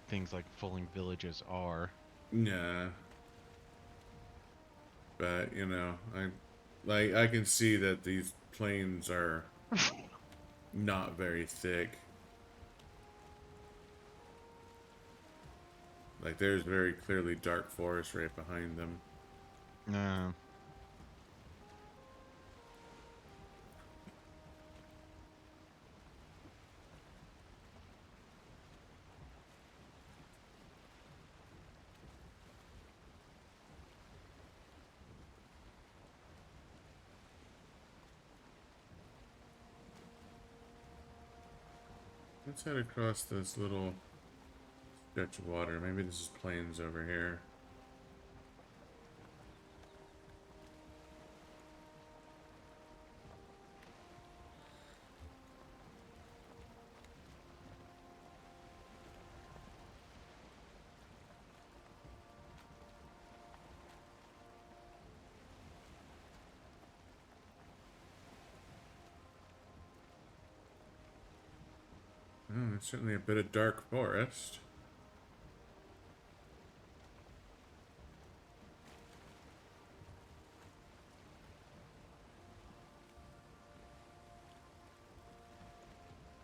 things like fulling villages are. Nah. But, you know, I can see that these plains are not very thick. Like, there's very clearly dark forest right behind them. No. Let's head across this little stretch of water. Maybe this is plains over here. Oh, it's certainly a bit of dark forest.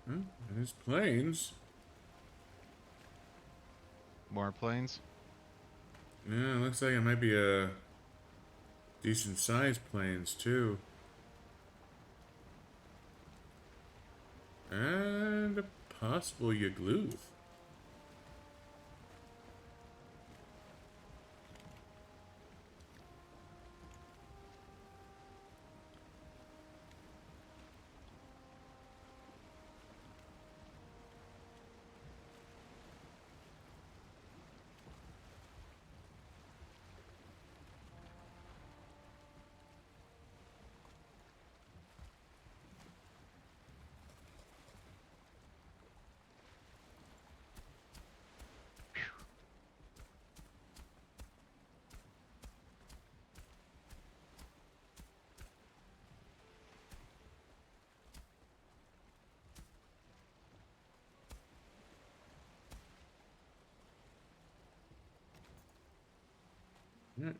Oh, there's plains. More planes? Yeah, looks like it might be a decent sized plains too. And a possible Yagluth. Yeah.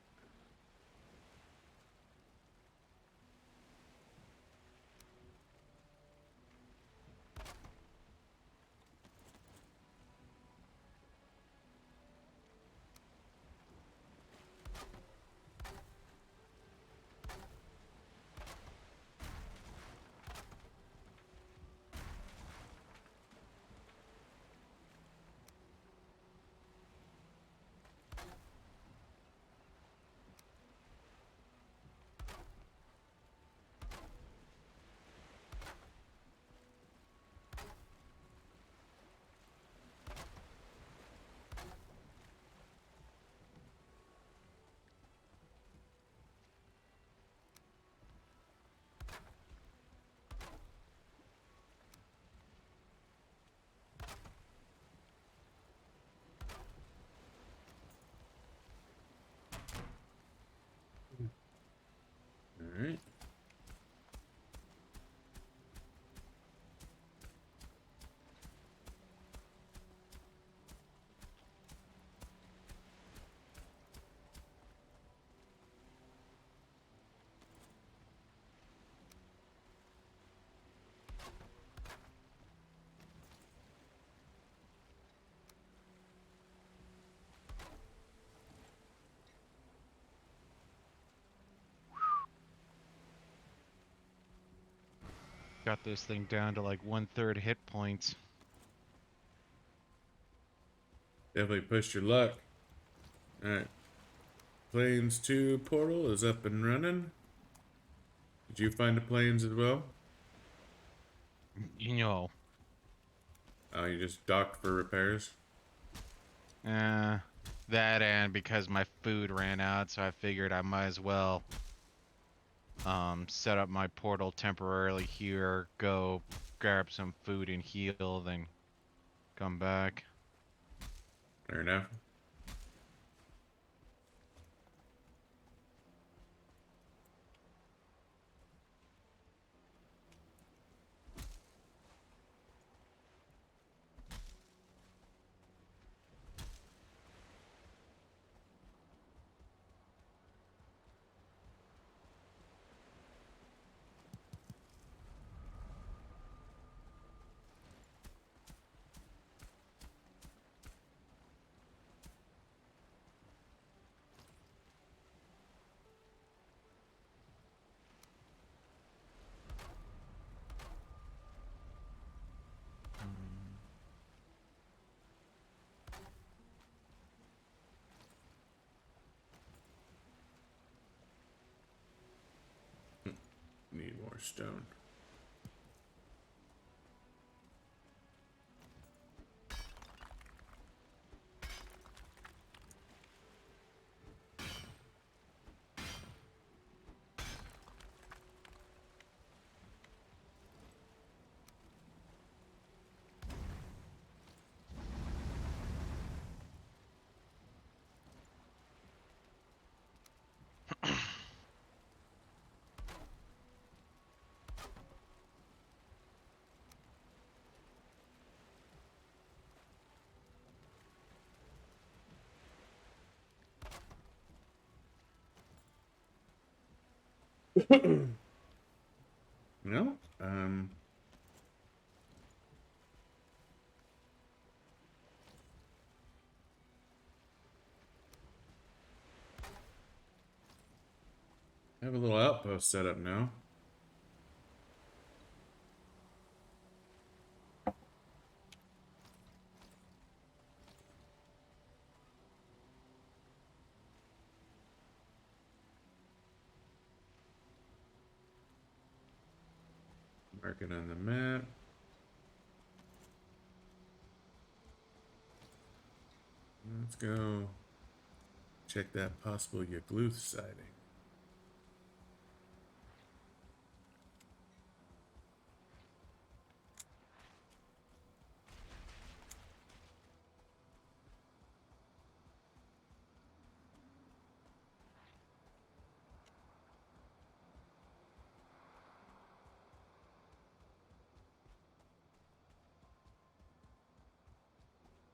All right. Got this thing down to like 1/3 hit points. Definitely pushed your luck. All right. Plains 2 portal is up and running. Did you find the plains as well? You know, Oh, you just docked for repairs? uh, that and because my food ran out, so I figured I might as well set up my portal temporarily here, go grab some food and heal, then come back. Fair enough. Need more stone. No. I have a little outpost set up now. Mark it on the map. Let's go check that possible Yagluth sighting.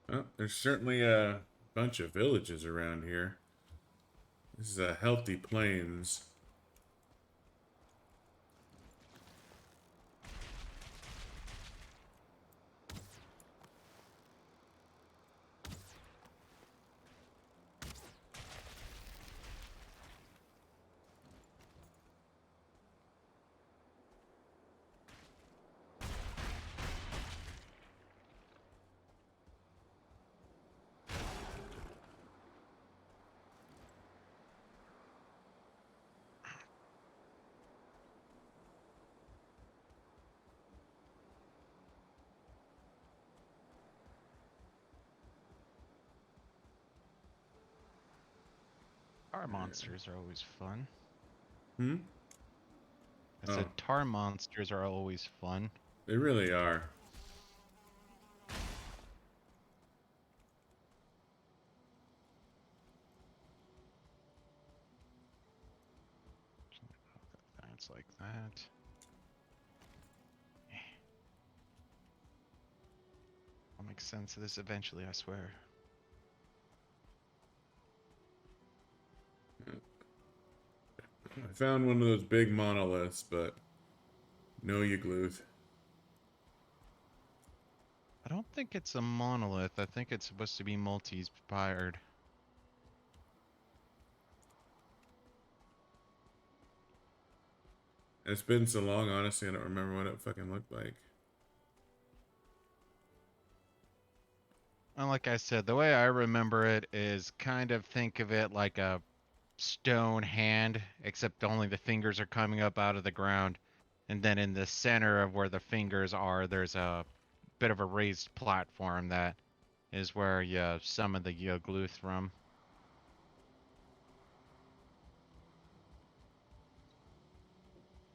Well, there's certainly a bunch of villages around here. This is a healthy plains. Tar monsters are always fun. Hmm? I said tar monsters are always fun. They really are. That's like that. I'll make sense of this eventually, I swear. I found one of those big monoliths, but no Yagluth. I don't think it's a monolith. I think it's supposed to be multi-spired. It's been so long, honestly, I don't remember what it fucking looked like. And like I said, the way I remember it is kind of think of it like a stone hand, except only the fingers are coming up out of the ground. And then in the center of where the fingers are, there's a bit of a raised platform that is where you summon the Yagluth from.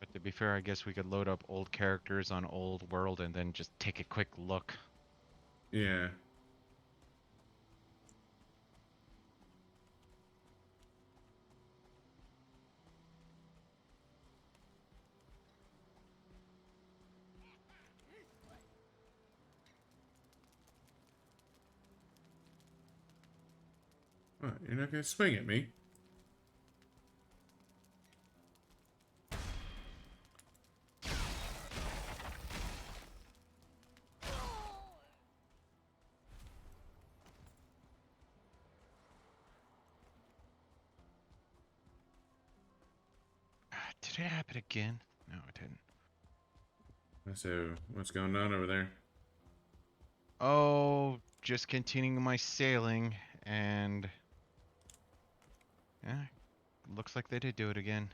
But to be fair, I guess we could load up old characters on old world and then just take a quick look. Yeah. What, you're not gonna swing at me? Did it happen again? No, it didn't. So, what's going on over there? Oh, just continuing my sailing, and yeah, looks like they did do it again.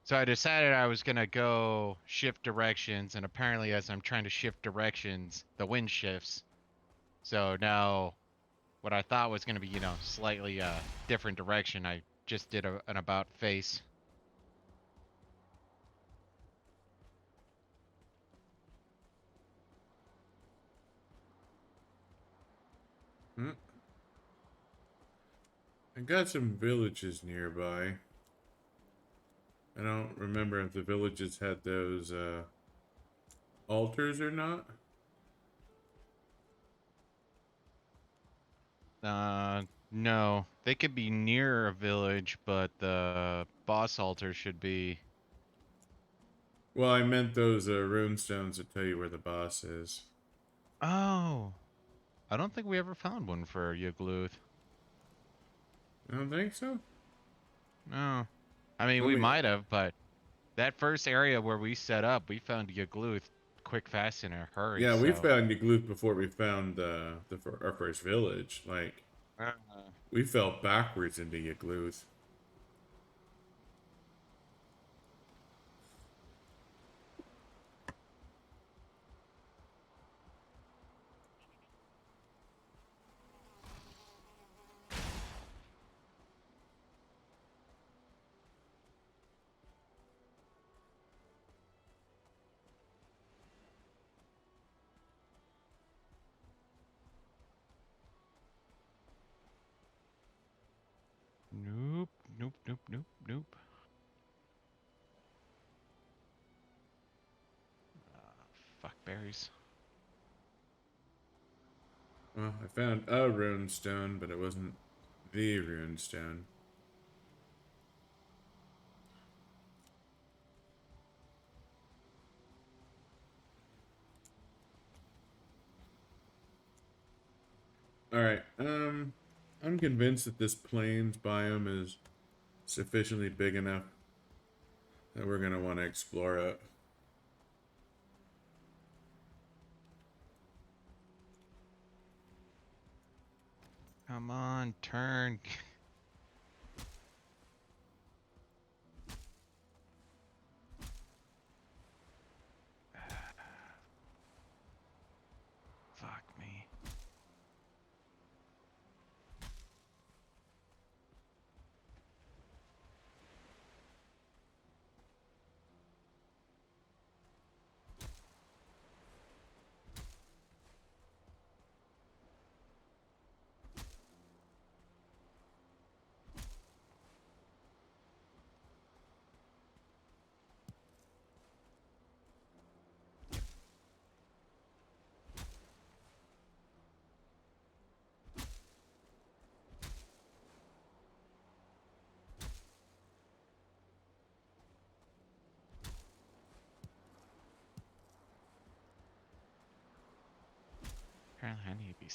So I decided I was gonna go shift directions, and apparently as I'm trying to shift directions, the wind shifts. So now what I thought was gonna be, slightly different direction, I just did an about face. Hmm? I got some villages nearby. I don't remember if the villages had those altars or not. No, they could be near a village, but the boss altar should be. Well, I meant those rune stones that tell you where the boss is. Oh, I don't think we ever found one for Yagluth. I don't think so. No, I mean Let we me. might have, but that first area where we set up, we found Yagluth quick, fast, in a hurry. Yeah, we So. found Yagluth before we found our first village. Like we fell backwards into Yagluth. Nope, nope, nope, nope, nope. Fuck berries. Well, I found a rune stone, but it wasn't the rune stone. All right. I'm convinced that this plains biome is sufficiently big enough that we're gonna want to explore it. Come on, turn. Fuck me. Apparently, I need to be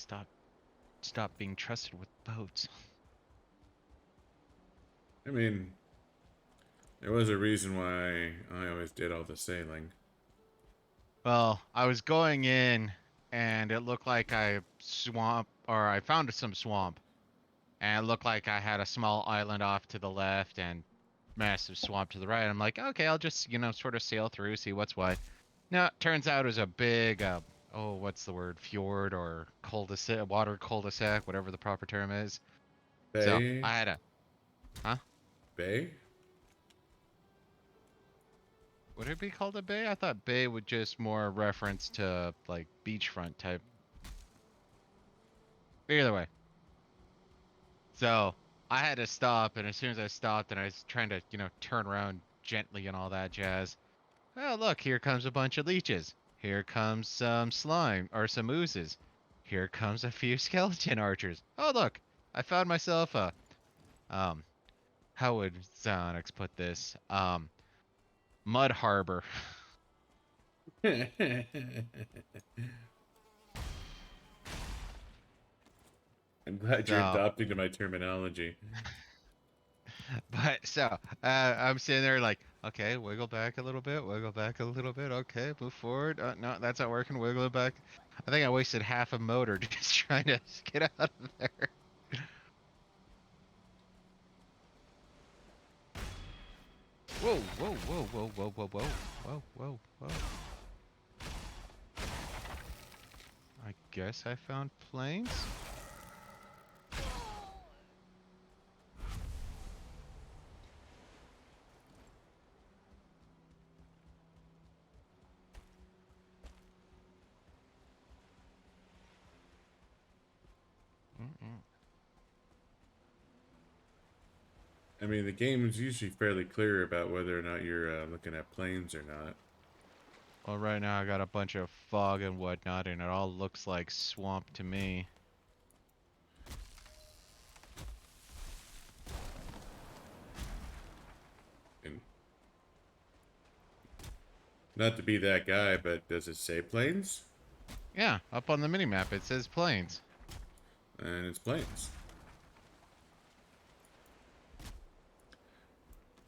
stop being trusted with boats. I mean, there was a reason why I always did all the sailing. Well, I was going in, and it looked like I found some swamp, and it looked like I had a small island off to the left and massive swamp to the right. I'm like, okay, I'll just sort of sail through, see what's what. No, it turns out it was a big, what's the word, fjord or cul-de-sac, water cul-de-sac, whatever the proper term is. So Bay? I had a, huh? Bay? Would it be called a bay? I thought bay would just more reference to like beachfront type. Either way. So I had to stop, and as soon as I stopped and I was trying to, turn around gently and all that jazz. Oh, look, here comes a bunch of leeches. Here comes some slime or some oozes. Here comes a few skeleton archers. Oh, look, I found myself a, um, how would Xanax put this? Mud harbor. I'm glad you're So, adopting to my terminology. but so I'm sitting there like, okay, wiggle back a little bit, wiggle back a little bit. Okay, move forward. No, that's not working. Wiggle it back. I think I wasted half a motor just trying to get out of there. Whoa, whoa, whoa, whoa, whoa, whoa, whoa, whoa, whoa, whoa. I guess I found planes. Mm-mm. I mean, the game is usually fairly clear about whether or not you're looking at planes or not. Well, right now I got a bunch of fog and whatnot, and it all looks like swamp to me. Not to be that guy, but does it say planes? Yeah, up on the minimap it says planes. And it's planes.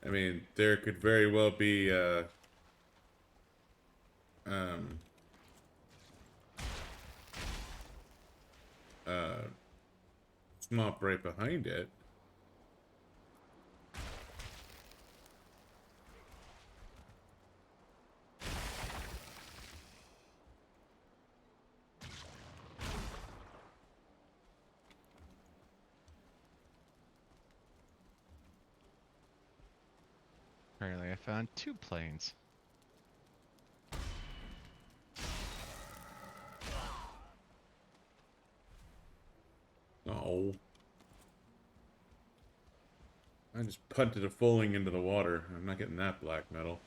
I mean, there could very well be um, swamp right behind it. Apparently I found 2 planes. Oh. I just punted a fulling into the water. I'm not getting that black metal.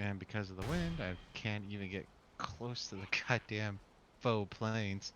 And because of the wind, I can't even get close to the goddamn faux planes.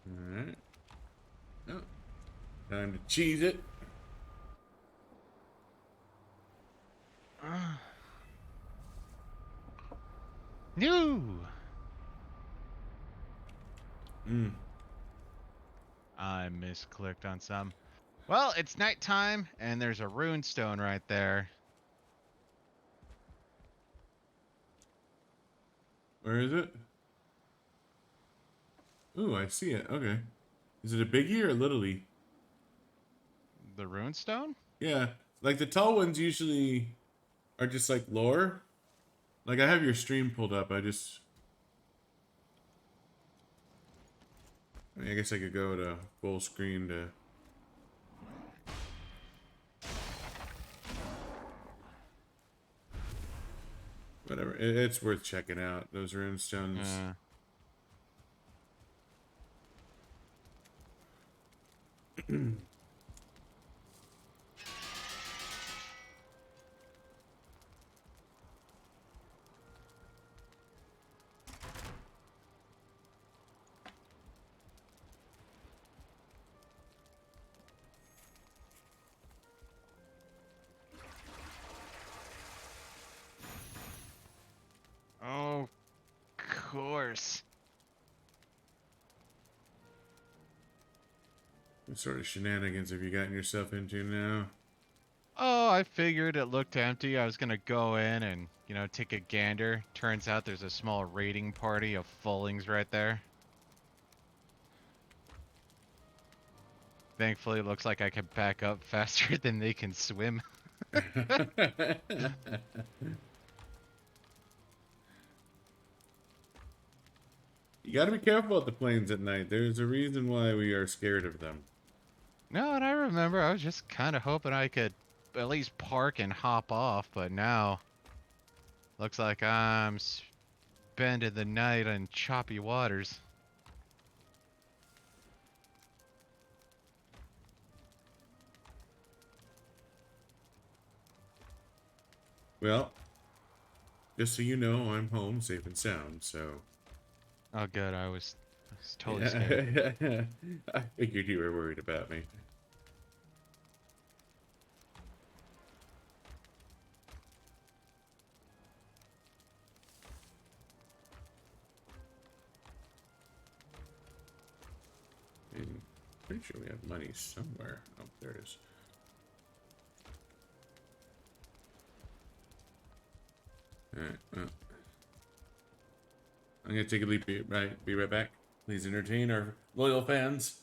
Alright. Oh, time to cheese it. No! Mm. I misclicked on some. Well, it's nighttime, and there's a rune stone right there. Where is it? Ooh, I see it. Okay. Is it a biggie or a littly? The rune stone? Yeah. Like the tall ones usually are just like lore. Like I have your stream pulled up. I guess I could go to full screen to. Whatever. It's worth checking out. Those runestones. Uh, oh, of course. What sort of shenanigans have you gotten yourself into now? Oh, I figured it looked empty. I was gonna go in and, take a gander. Turns out there's a small raiding party of fullings right there. Thankfully, it looks like I can back up faster than they can swim. You gotta be careful at the planes at night. There's a reason why we are scared of them. No, and I remember I was just kind of hoping I could at least park and hop off, but now looks like I'm spending the night in choppy waters. Well, just so you know, I'm home, safe and sound, so... Oh, good. I was totally scared. Yeah. I figured you were worried about me. I'm pretty sure we have money somewhere. Oh, there it is. Alright, well. I'm gonna take a leap. Be right back. Please entertain our loyal fans.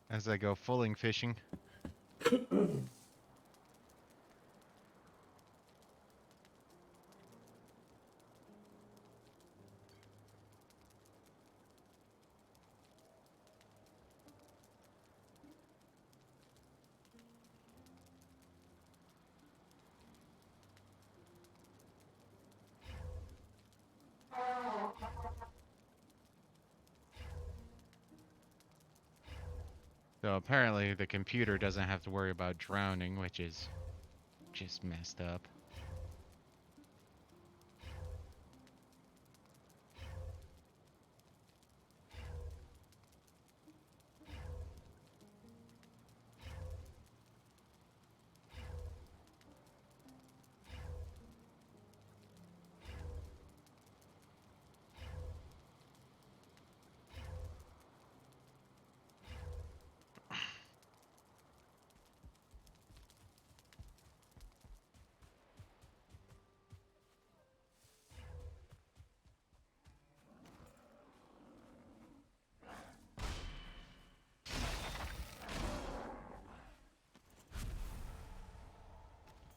As I go fulling fishing. So apparently the computer doesn't have to worry about drowning, which is just messed up.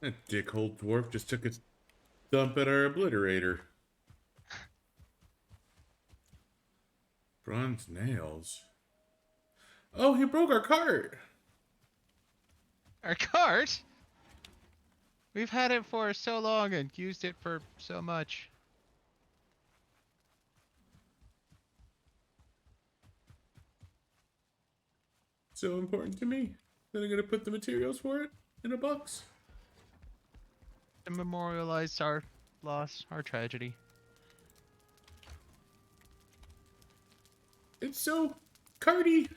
That dickhole dwarf just took a dump at our obliterator. Bronze nails. Oh, he broke our cart. Our cart? We've had it for so long and used it for so much. So important to me that I'm gonna put the materials for it in a box. To memorialize our loss, our tragedy. It's so carty.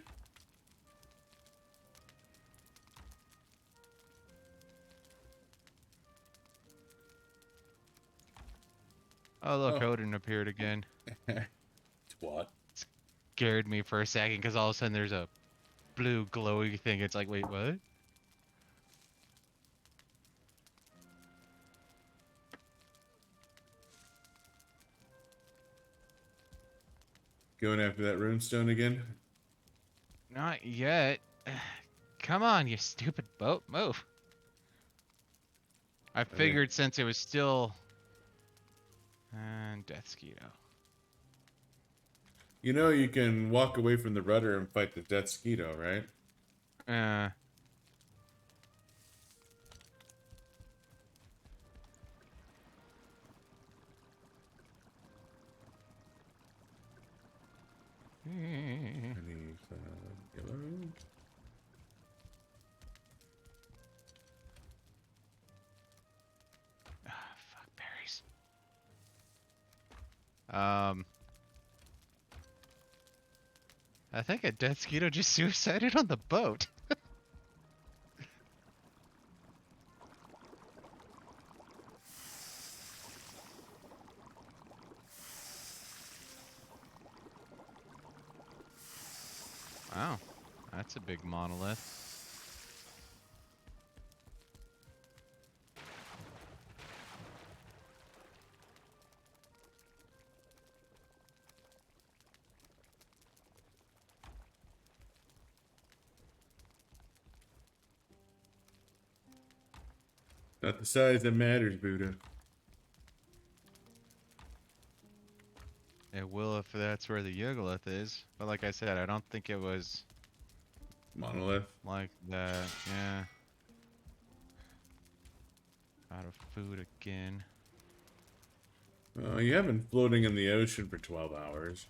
Oh look, Oh. Odin appeared again. What? Scared me for a second because all of a sudden there's a blue glowy thing. It's like, wait, what? Going after that runestone again? Not yet. Come on, you stupid boat, move. I figured since it was still... And Death Skeeto. You know you can walk away from the rudder and fight the Death Skeeto, right? Honey, yellow. Fuck berries. I think a Death Skeeto just suicided on the boat. Wow, that's a big monolith. Not the size that matters, Buddah. It will if that's where the Yagluth is. But like I said, I don't think it was Monolith. like that. Yeah. Out of food again. You have been floating in the ocean for 12 hours.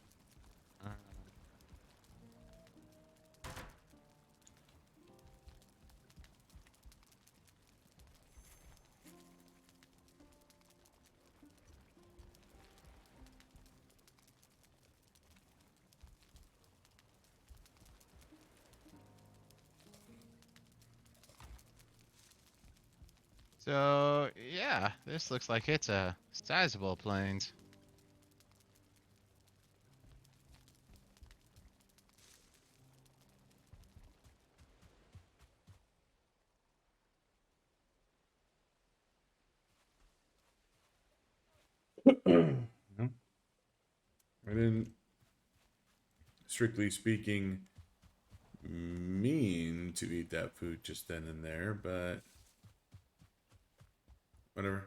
So, yeah, this looks like it's a sizable plains. No, I didn't, strictly speaking, mean to eat that food just then and there, but whatever.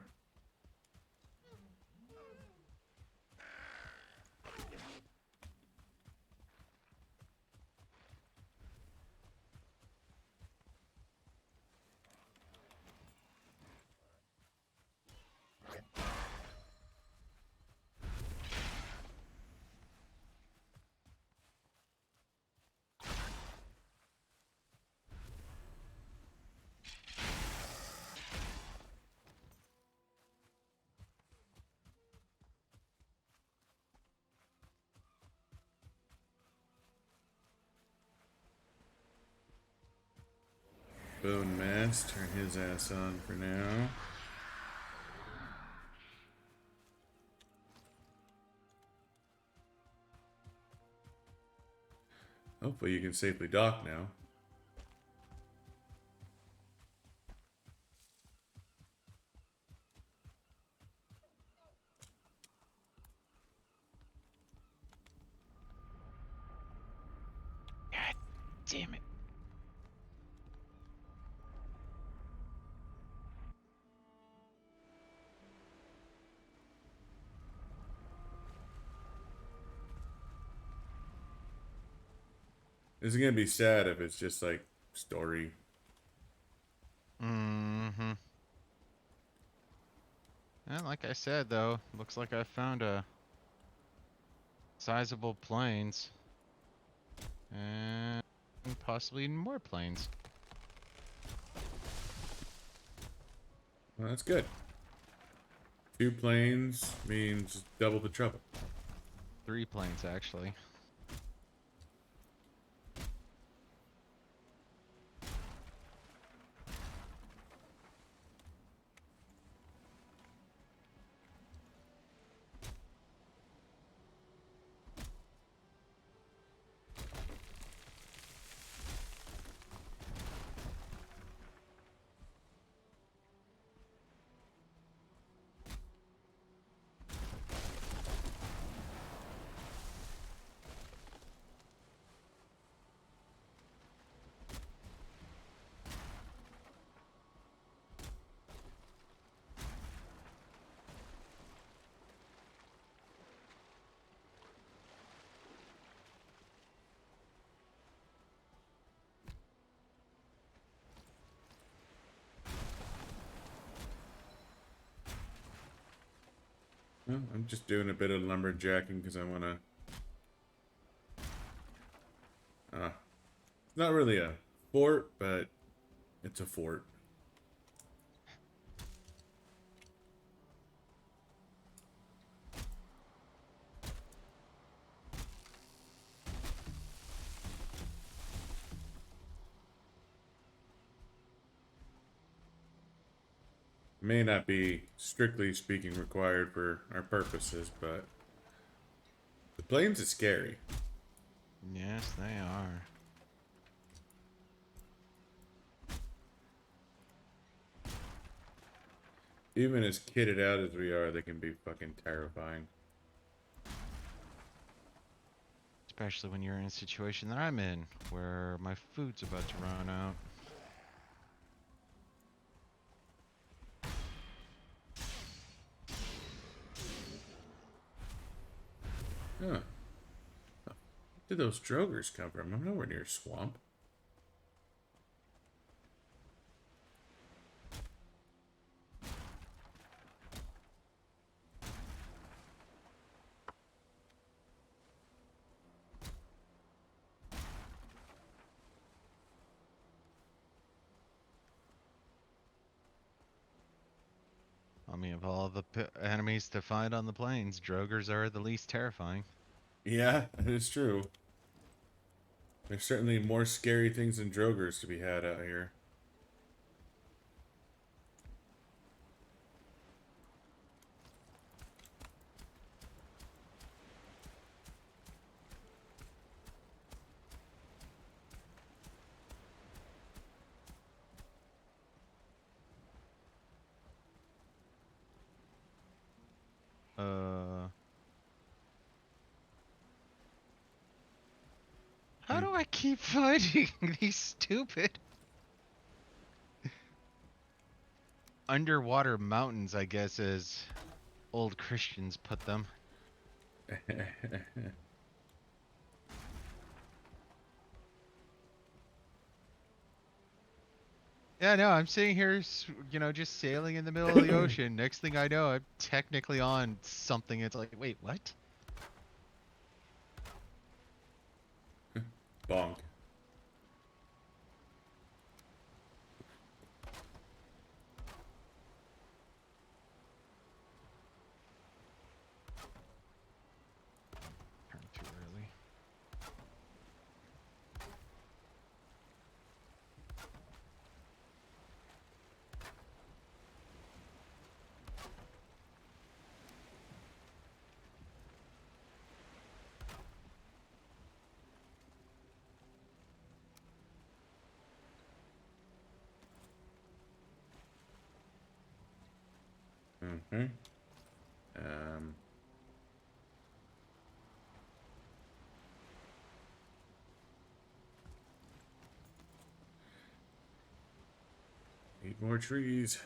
Bone Mass, turn his ass on for now. Hopefully you can safely dock now. God damn it. This is gonna be sad if it's just like story. Mm-hmm. And like I said, though, looks like I found a sizable plains. And possibly more plains. Well, that's good. 2 planes means double the trouble. 3 plains, actually. Well, I'm just doing a bit of lumberjacking because I want to. It's not really a fort, but it's a fort. May not be strictly speaking required for our purposes, but the plains is scary. Yes, they are. Even as kitted out as we are, they can be fucking terrifying. Especially when you're in a situation that I'm in, where my food's about to run out. Huh. Where did those drogers come from? I'm nowhere near a swamp. I mean, of all the enemies to find on the plains, Drogers are the least terrifying. Yeah, that is true. There's certainly more scary things than drogers to be had out here. How do I keep finding these stupid underwater mountains, I guess, as old Christians put them? Yeah, no, I'm sitting here, just sailing in the middle of the ocean. Next thing I know, I'm technically on something. It's like, wait, what? Bonk. Turn too early. Mm-hmm. Um... Need more trees.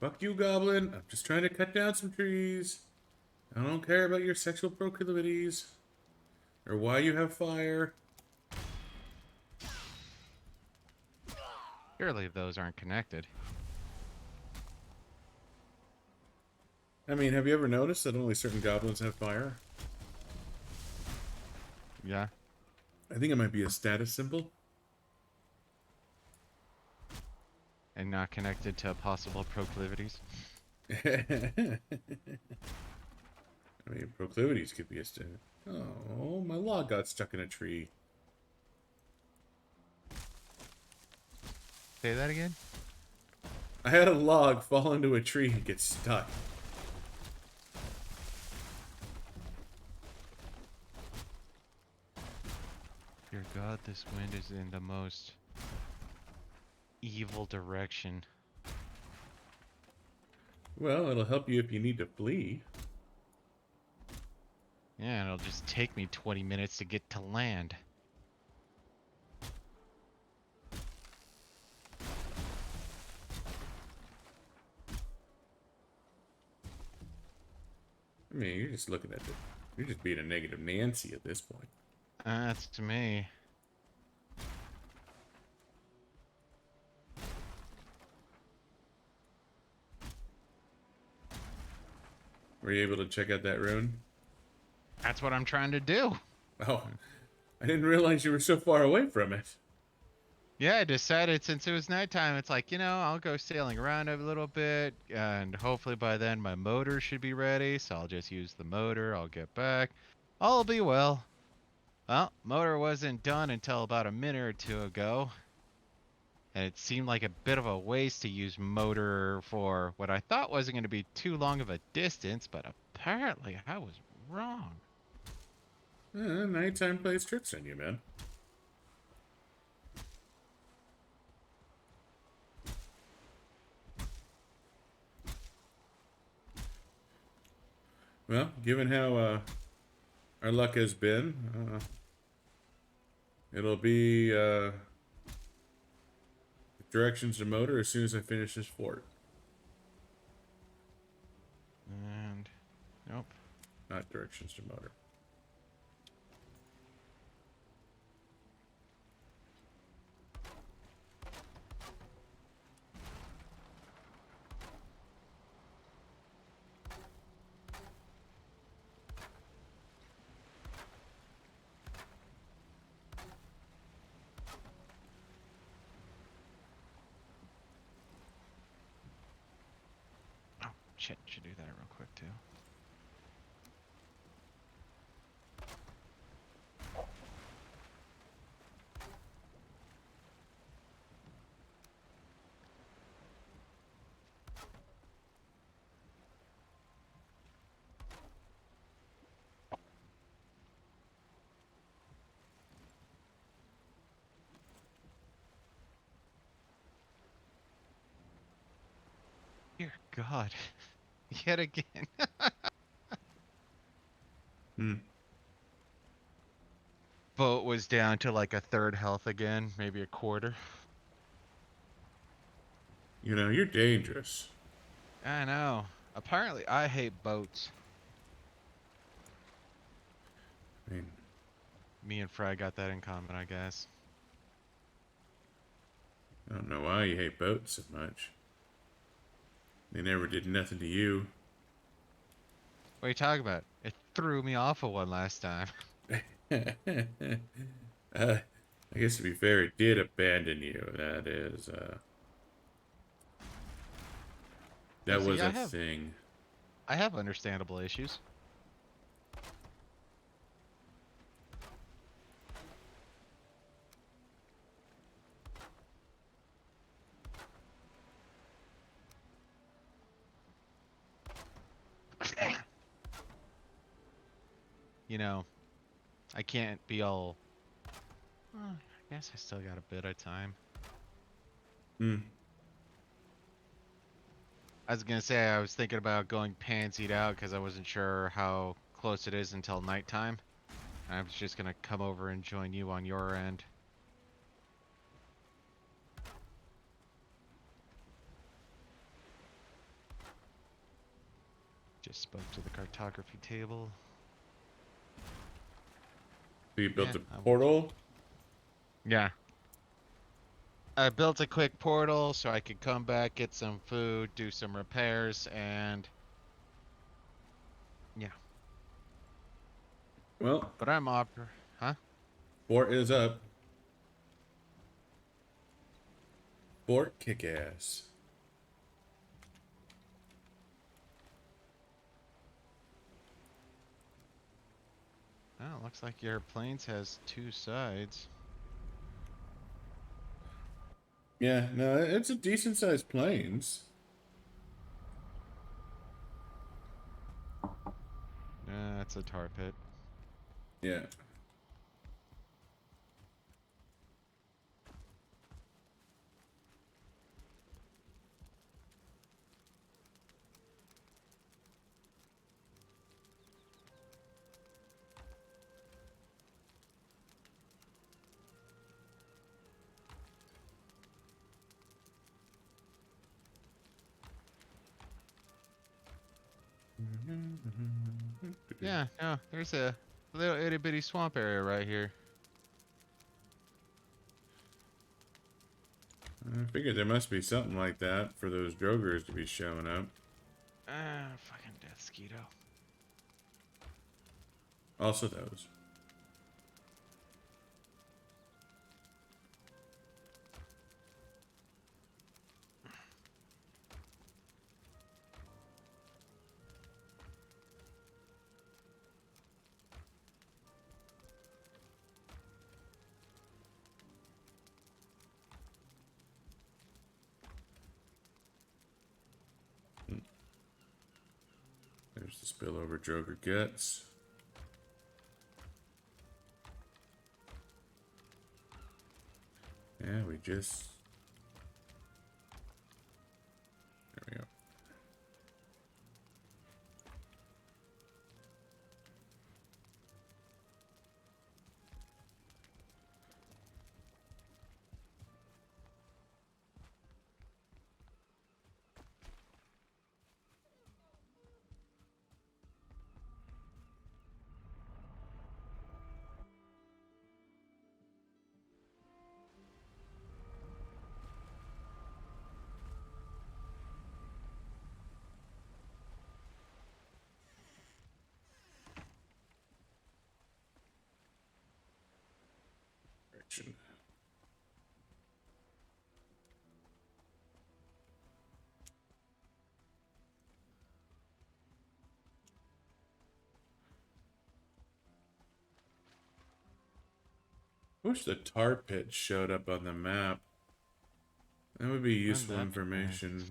Fuck you, goblin. I'm just trying to cut down some trees. I don't care about your sexual proclivities. Or why you have fire. Surely those aren't connected. I mean, have you ever noticed that only certain goblins have fire? Yeah. I think it might be a status symbol. And not connected to possible proclivities. I mean, proclivities could be a status. Oh, my log got stuck in a tree. Say that again? I had a log fall into a tree and get stuck. Dear God, this wind is in the most evil direction. Well, it'll help you if you need to flee. Yeah, it'll just take me 20 minutes to get to land. I mean, you're just looking at it. You're just being a negative Nancy at this point. That's to me. Were you able to check out that rune? That's what I'm trying to do. Oh, I didn't realize you were so far away from it. Yeah, I decided since it was nighttime, it's like, I'll go sailing around a little bit, and hopefully by then my motor should be ready, so I'll just use the motor, I'll get back. All will be well. Well, motor wasn't done until about a minute or two ago, and it seemed like a bit of a waste to use motor for what I thought wasn't going to be too long of a distance, but apparently I was wrong. Nighttime plays tricks on you, man. Well, given how our luck has been, it'll be directions to motor as soon as I finish this fort. And nope. Not directions to motor. Oh shit! Should do that real quick too. Dear God, yet again. Hmm. Boat was down to like a third health again, maybe a quarter. You know, you're dangerous. I know. Apparently, I hate boats. I mean, Me and Fry got that in common, I guess. I don't know why you hate boats so much. They never did nothing to you. What are you talking about? It threw me off of one last time. I guess to be fair, it did abandon you. That See, was a thing. I have understandable issues. You know, I can't be all. Well, I guess I still got a bit of time. Hmm. I was gonna say I was thinking about going pansied out because I wasn't sure how close it is until nighttime. I was just gonna come over and join you on your end. Just spoke to the cartography table. So you built Yeah, a portal? yeah. I built a quick portal so I could come back, get some food, do some repairs, and yeah. Well, But I'm huh? fort is up. Fort kick-ass. Oh, looks like your plains has two sides. Yeah, no, it's a decent-sized plains. That's a tar pit. Yeah. Yeah, no, there's a little itty bitty swamp area right here. I figured there must be something like that for those Drogers to be showing up. Ah, fucking death skeeto. Also those. There's the spillover Droger guts. Yeah, we just... There we go. Action. I wish the tar pit showed up on the map. That would be Wouldn't useful that be nice? information.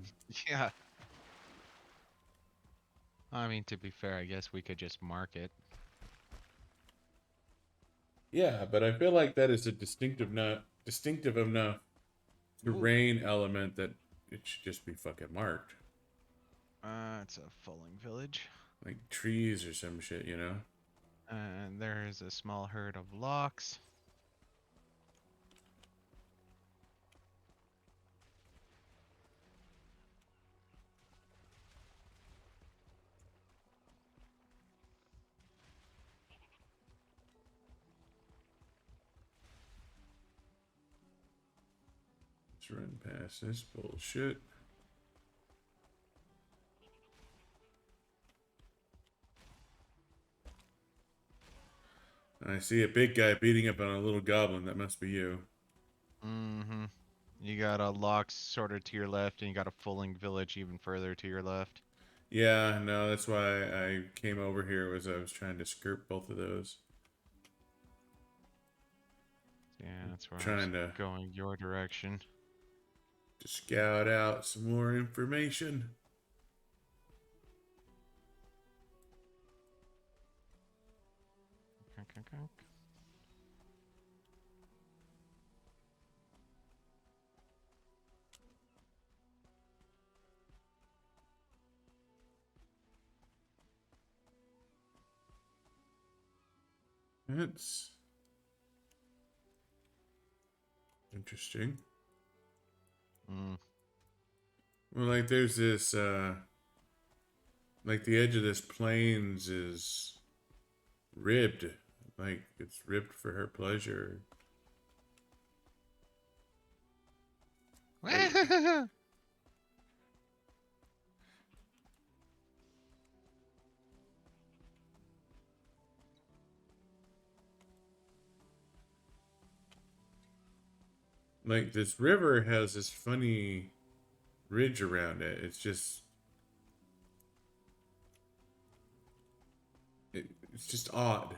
Yeah. I mean, to be fair, I guess we could just mark it. Yeah, but I feel like that is a distinctive enough Ooh. terrain element that it should just be fucking marked. It's a falling village. Like trees or some shit, you know? And there's a small herd of locks. Let's run past this bullshit. I see a big guy beating up on a little goblin. That must be you. Mm-hmm. You got a lock sort of to your left, and you got a falling village even further to your left. Yeah, no, that's why I came over here. Was I was trying to skirt both of those. Yeah, that's where I was Trying to going your direction. scout out some more information. Conk, conk, conk. That's interesting. Mm. Well, like there's this, like the edge of this plains is ribbed. Like it's ribbed for her pleasure. Like, like this river has this funny ridge around it. It's just odd.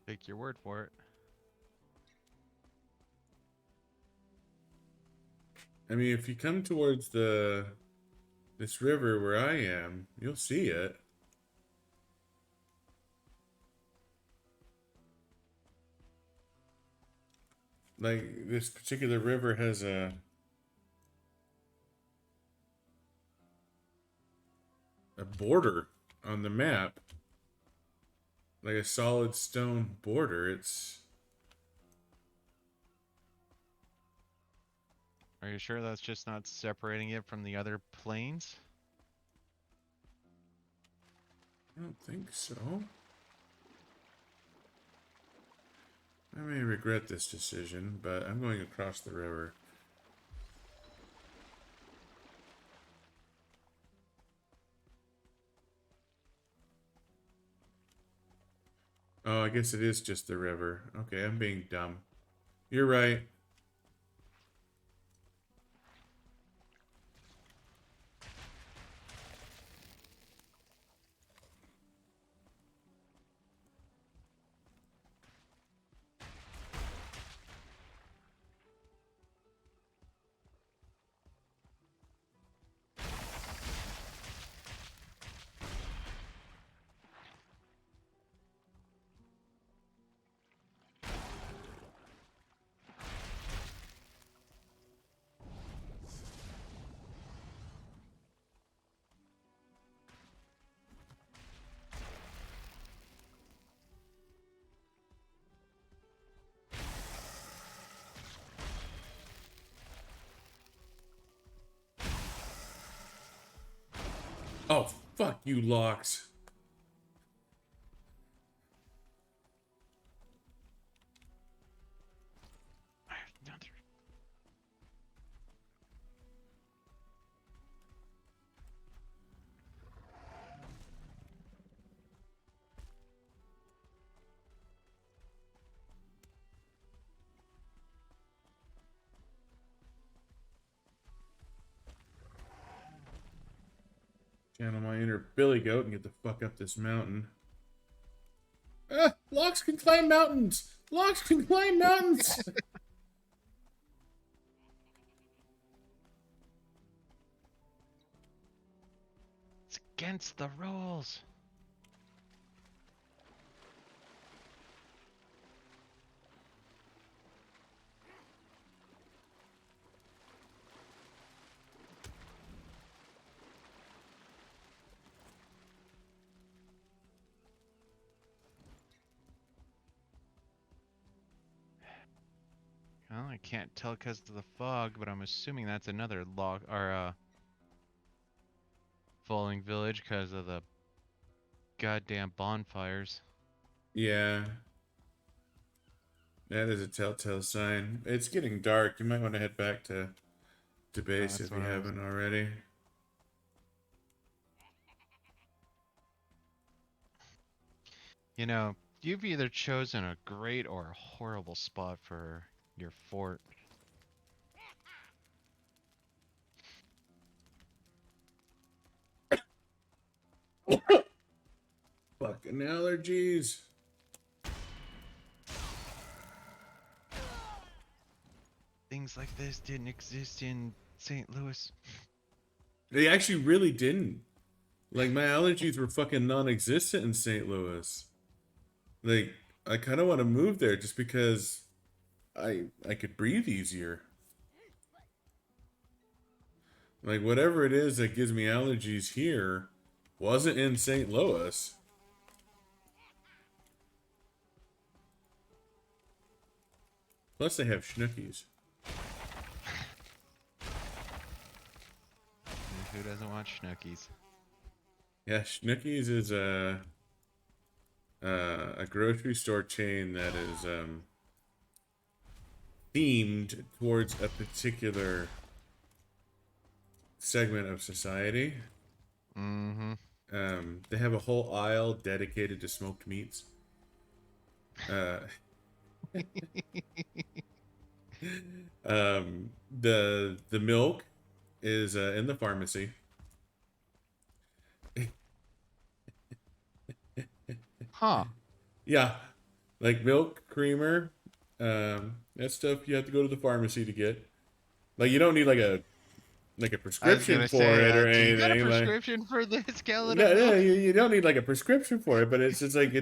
Take your word for it. I mean, if you come towards this river where I am, you'll see it. Like this particular river has a border on the map, like a solid stone border. It's Are you sure that's just not separating it from the other planes? I don't think so. I may regret this decision, but I'm going across the river. Oh, I guess it is just the river. Okay, I'm being dumb. You're right. Oh, fuck you, Locks. I have another. Channel my inner Billy Goat and get the fuck up this mountain. Ah, Locks can climb mountains! Locks can climb mountains! It's against the rules. Well, I can't tell because of the fog, but I'm assuming that's another log or falling village because of the goddamn bonfires. Yeah. That is a telltale sign. It's getting dark. You might want to head back to base That's if you what I was. haven't already. You know, you've either chosen a great or a horrible spot for your fort. Fucking allergies. Things like this didn't exist in St. Louis. They actually really didn't. Like, my allergies were fucking non-existent in St. Louis. Like, I kind of want to move there just because I could breathe easier. Like, whatever it is that gives me allergies here wasn't in St. Louis. Plus, they have schnookies. And who doesn't want schnookies? Yeah, Schnookies is a grocery store chain that is themed towards a particular segment of society. Mm-hmm. They have a whole aisle dedicated to smoked meats. The milk is in the pharmacy. Huh. Yeah, like milk, creamer, that stuff you have to go to the pharmacy to get. Like, you don't need like a I was prescription gonna for say, it or do you got a anything. Like, prescription for this gallon of no, milk? you don't need like a prescription for it, but it's just like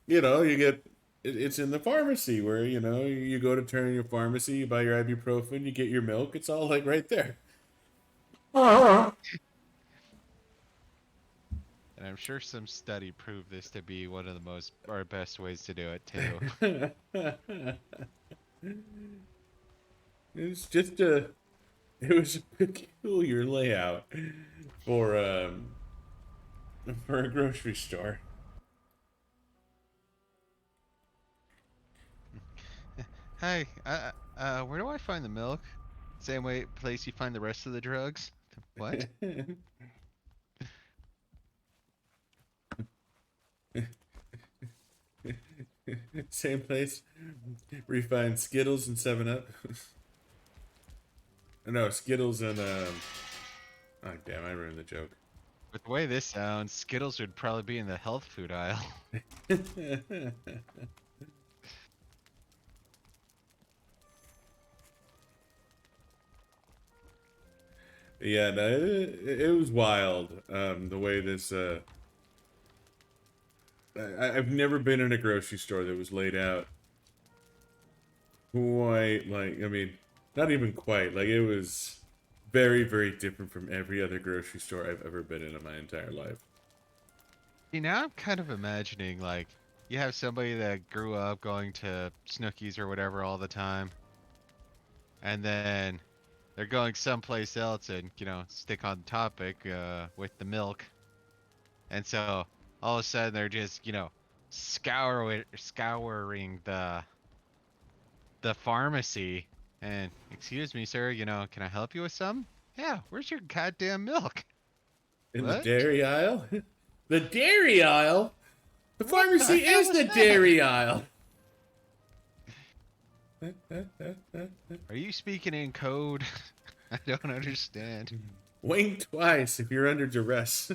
you know, you get it's in the pharmacy where, you know, you go to turn in your pharmacy, you buy your ibuprofen, you get your milk. It's all like right there. And I'm sure some study proved this to be one of the most or best ways to do it too. It's just it was a peculiar layout for a grocery store. Hey, where do I find the milk? Same place you find the rest of the drugs? What? Same place where you find Skittles and 7-Up. No, Skittles and oh damn, I ruined the joke. With the way this sounds, Skittles would probably be in the health food aisle. Yeah, no, it was wild. The way this I've never been in a grocery store that was laid out quite like, I mean, not even quite. Like, it was very, very different from every other grocery store I've ever been in my entire life. See, now I'm kind of imagining, like, you have somebody that grew up going to Snookies or whatever all the time, and then they're going someplace else and, you know, stick on topic with the milk. And so all of a sudden they're just, you know, scouring the pharmacy and, excuse me, sir, you know, can I help you with some? Yeah, where's your goddamn milk? In the What? dairy aisle? The dairy aisle? The What the pharmacy hell is was the that? dairy aisle. Are you speaking in code? I don't understand. Wink twice if you're under duress.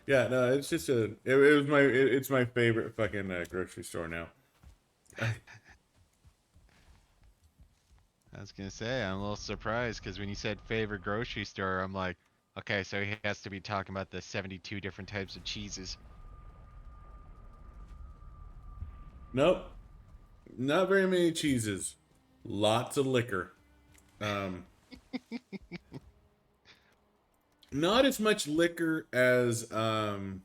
Yeah, no, it's just it's my favorite fucking grocery store now. I was gonna say, I'm a little surprised because when you said favorite grocery store, I'm like, okay, so he has to be talking about the 72 different types of cheeses. Nope, not very many cheeses, lots of liquor. Um, not as much liquor as the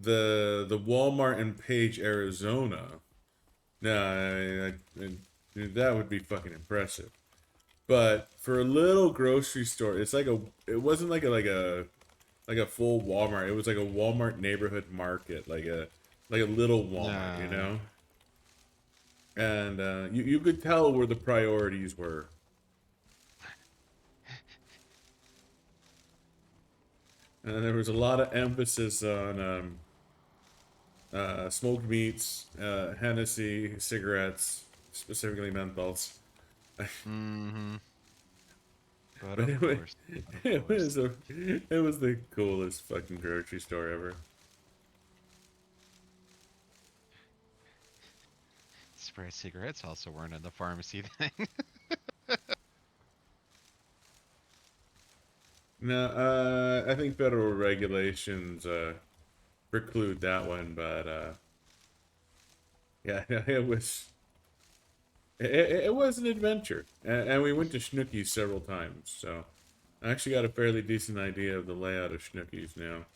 Walmart in Page, Arizona. No, that would be fucking impressive. But for a little grocery store, it wasn't like a full Walmart. It was like a Walmart neighborhood market, like a little Walmart, you Nah. know. And you could tell where the priorities were. And there was a lot of emphasis on smoked meats, Hennessy, cigarettes, specifically menthols. Mm-hmm. But But of course, of course. it was the coolest fucking grocery store ever. Spray cigarettes also weren't in the pharmacy thing. No, I think federal regulations preclude that one, but yeah, it was an adventure, and we went to Schnookies several times, so I actually got a fairly decent idea of the layout of Schnookies now.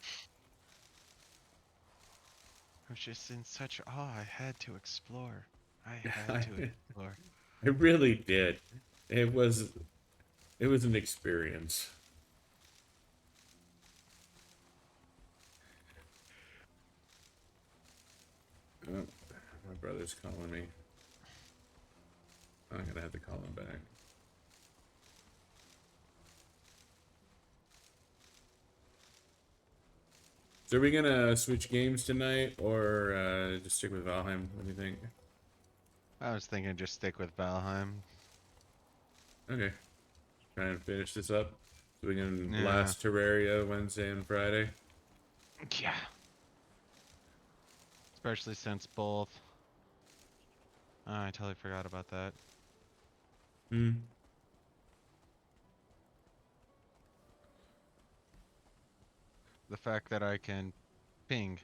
I was just in such awe. I had to explore. I had I, to explore. I really did. It was it was an experience. Oh, my brother's calling me. I'm gonna have to call him back. So are we gonna switch games tonight, or just stick with Valheim? What do you think? I was thinking just stick with Bellheim. Okay, try and finish this up so we can Yeah. blast Terraria Wednesday and Friday. Yeah. Especially since both. Oh, I totally forgot about that. Hmm. The fact that I can ping.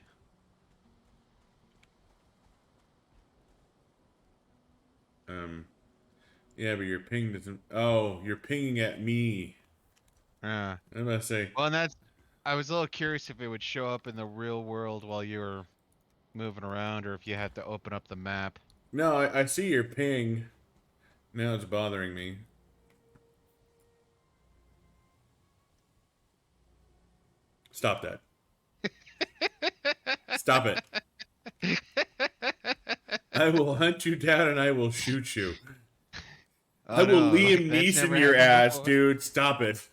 Um. Yeah, but your ping doesn't. Oh, you're pinging at me. Yeah. I'm about to say. Well, and that's. I was a little curious if it would show up in the real world while you were moving around or if you had to open up the map. No, I see your ping. Now it's bothering me. Stop that. Stop it. I will hunt you down and I will shoot you. I Oh will no, like Liam that's Neeson never your happened ass, before. dude. Stop it.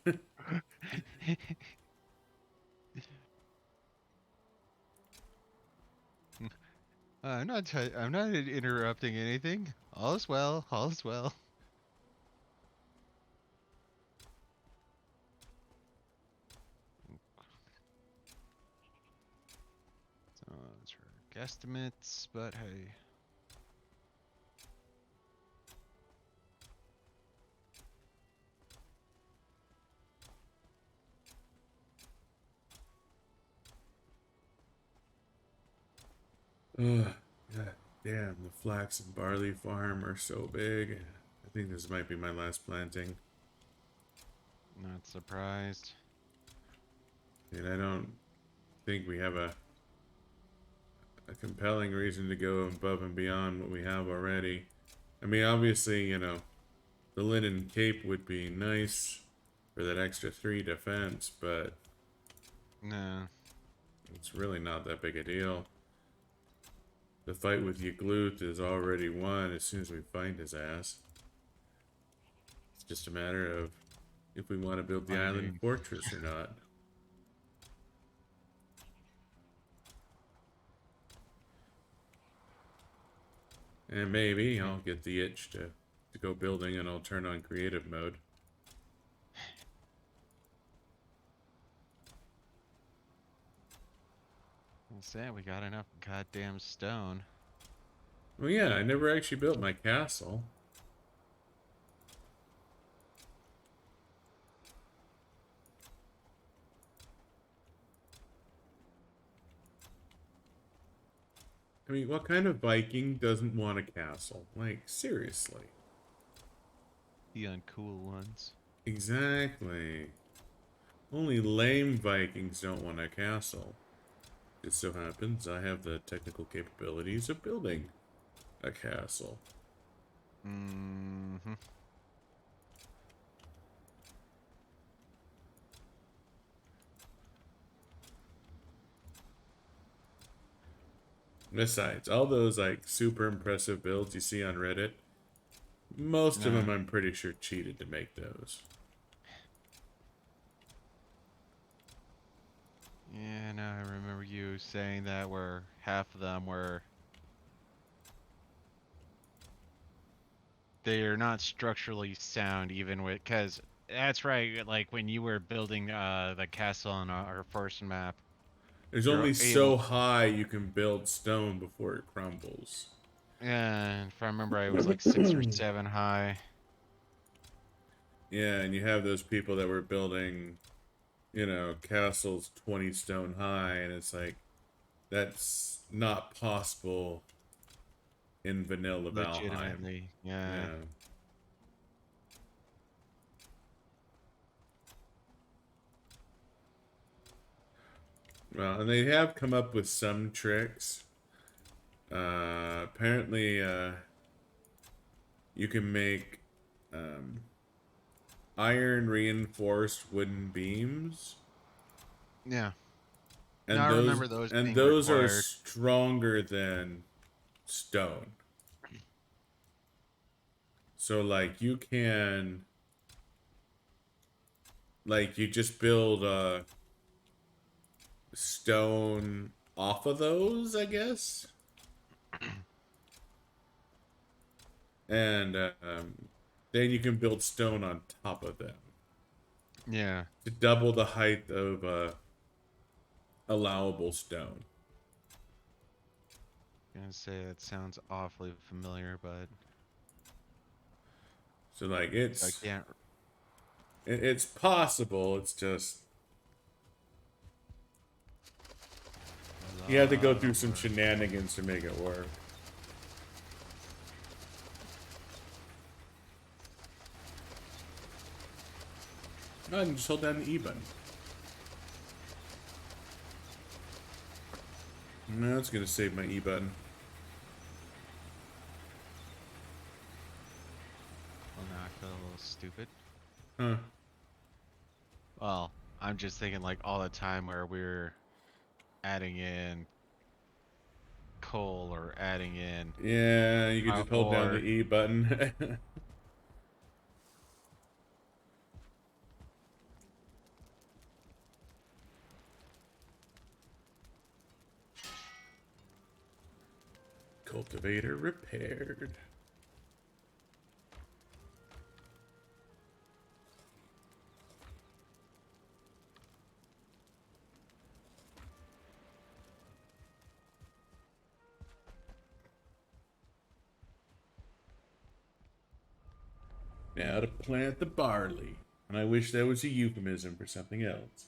I'm not interrupting anything. All is well. All is well. So those are guesstimates, but hey. Ugh, God damn, the flax and barley farm are so big. I think this might be my last planting. Not surprised. And I don't think we have a compelling reason to go above and beyond what we have already. I mean, obviously, you know, the linen cape would be nice for that extra 3 defense, but No. it's really not that big a deal. The fight with Yagluth is already won as soon as we find his ass. It's just a matter of if we want to build the island Finding. fortress or not. And maybe I'll get the itch to go building and I'll turn on creative mode. I'm saying we got enough goddamn stone. Well, yeah, I never actually built my castle. I mean, what kind of Viking doesn't want a castle? Like, seriously. The uncool ones. Exactly. Only lame Vikings don't want a castle. It so happens I have the technical capabilities of building a castle. Mm-hmm. Besides, all those like super impressive builds you see on Reddit, most of them I'm pretty sure cheated to make those. Yeah, now I remember you saying that where half of them were they're not structurally sound even with because that's right, like when you were building the castle on our first map, There's you're only able, so high you can build stone before it crumbles. and if I remember it was like 6 or 7 high. Yeah, and you have those people that were building, you know, castles 20 stone high, and it's like, that's not possible in vanilla Valheim. Legitimately, yeah. Yeah. Well, and they have come up with some tricks. Apparently, you can make iron reinforced wooden beams, Yeah. No, and I those remember those and being those are required. stronger than stone. So like you can like you just build stone off of those, I guess. And then you can build stone on top of them Yeah. to double the height of allowable stone. Gonna say that sounds awfully familiar, but So like I can't. it's possible. It's just you have to go through some shenanigans to make it work. No, I can just hold down the E button. No, that's gonna save my E button. Well, now I feel a little stupid. Huh. Well, I'm just thinking like all the time where we're adding in coal or adding in Yeah, you can just hold down the ore. E button. Cultivator repaired. Now to plant the barley. And I wish that was a euphemism for something else.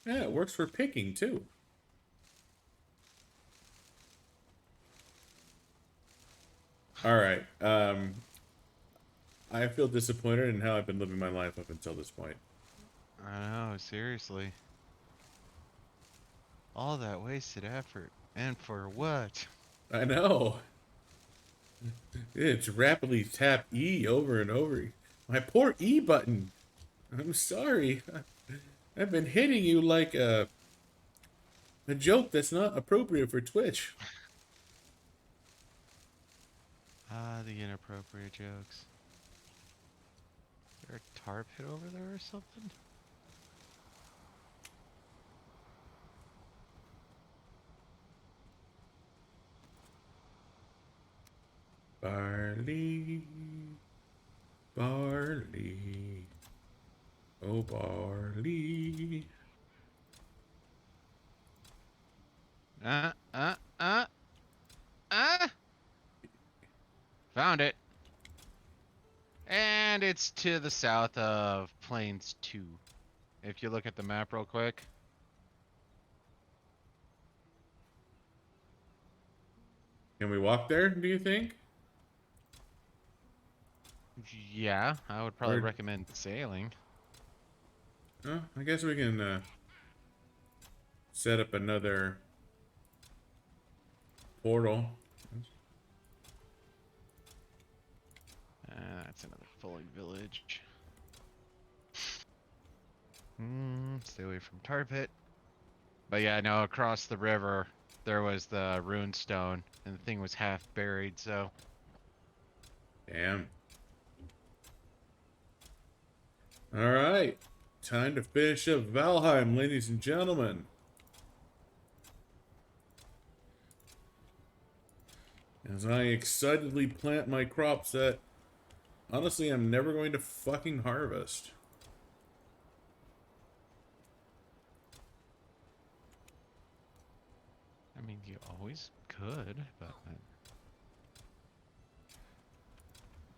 Yeah, it works for picking too. All right. I feel disappointed in how I've been living my life up until this point. I know, seriously. All that wasted effort. And for what? I know. It's rapidly tap E over and over. My poor E button. I'm sorry. I've been hitting you like a joke that's not appropriate for Twitch. Ah, the inappropriate jokes. there a tar pit over there or something? Barley, barley, oh barley. Uh, uh, uh, uh! Found it. And it's to the south of Plains 2. If you look at the map real quick. Can we walk there, do you think? Yeah, I would probably Or, recommend sailing. oh, I guess we can set up another portal. That's another fulling village. Stay away from tar pit. But yeah, no, across the river there was the rune stone, and the thing was half buried, so. Damn. Alright. Time to finish up Valheim, ladies and gentlemen. As I excitedly plant my crops that, honestly, I'm never going to fucking harvest. I mean, you always could, but.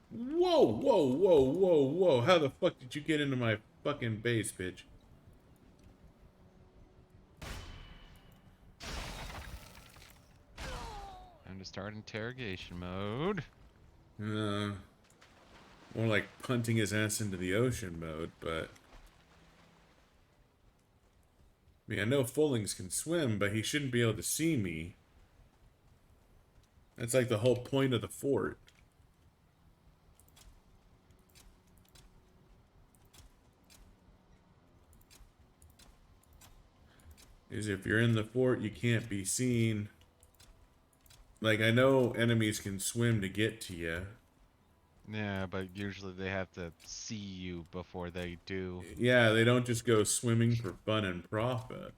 Whoa, whoa, whoa, whoa, whoa. How the fuck did you get into my fucking base, bitch? Time to start interrogation mode. More like punting his ass into the ocean mode, but... I mean, I know Fullings can swim, but he shouldn't be able to see me. That's like the whole point of the fort. Is if you're in the fort, you can't be seen. Like, I know enemies can swim to get to you. Yeah, but usually they have to see you before they do. Yeah, they don't just go swimming for fun and profit.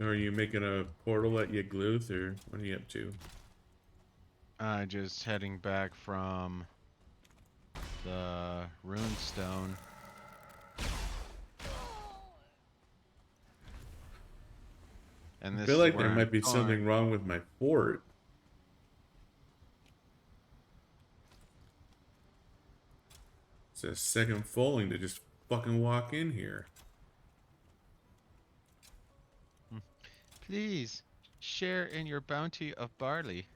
Are you making a portal at Yagluth, or what are you up to? Just heading back from the rune stone. And I this feel is like where there I'm might be going. something wrong with my fort. It's a second Fulling to just fucking walk in here. Please share in your bounty of barley.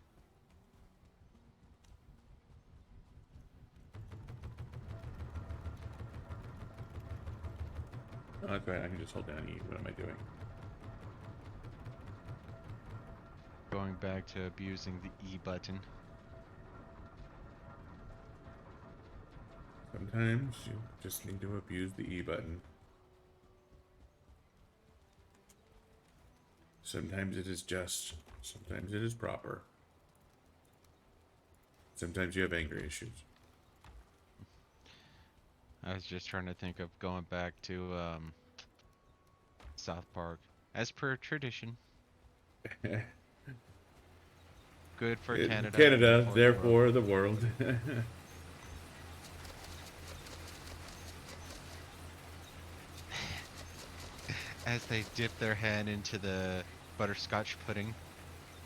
Oh, that's right, I can just hold down E. What am I doing? Going back to abusing the E button. Sometimes you just need to abuse the E button. Sometimes it is just. Sometimes it is proper. Sometimes you have anger issues. I was just trying to think of going back to South Park, as per tradition. Good for Canada. Canada, Therefore therefore the world. as they dip their hand into the butterscotch pudding,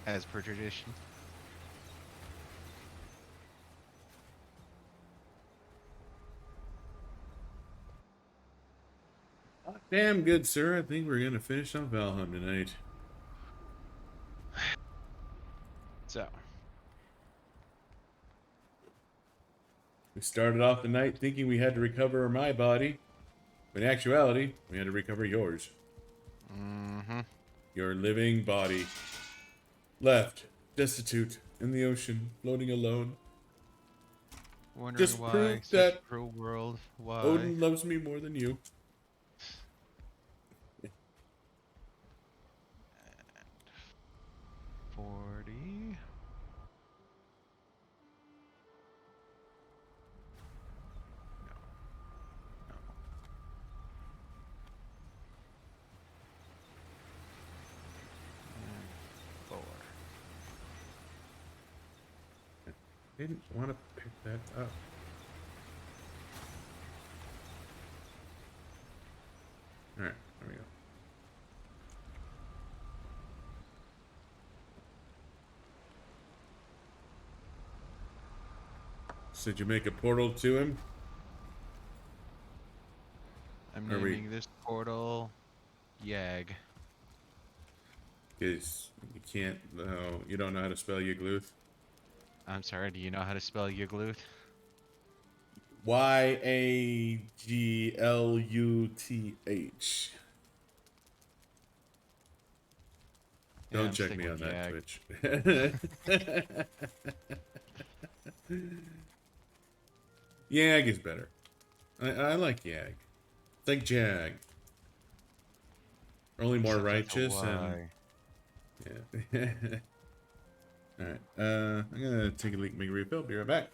as per tradition. Damn good, sir. I think we're gonna finish on Valheim tonight. So, We started off the night thinking we had to recover my body, but in actuality, we had to recover yours. Mm-hmm. Your living body. Left, destitute, in the ocean, floating alone. Wondering Just why prove such a that cruel world. Why? Odin loves me more than you. 40. No, no. 4. I didn't want to pick that up. Alright, there we go. So did you make a portal to him? I'm Are we? naming this portal Yag. Because you can't. No, you don't know how to spell Yagluth. I'm sorry, do you know how to spell Yagluth? Yagluth. Yeah, Don't I'm check sticking me on with that Yag. Twitch. Yag is better. I like Yag. It's like Jag. Only more Except that's a righteous and Y. yeah. Alright. I'm gonna take a leak, make a refill, be right back.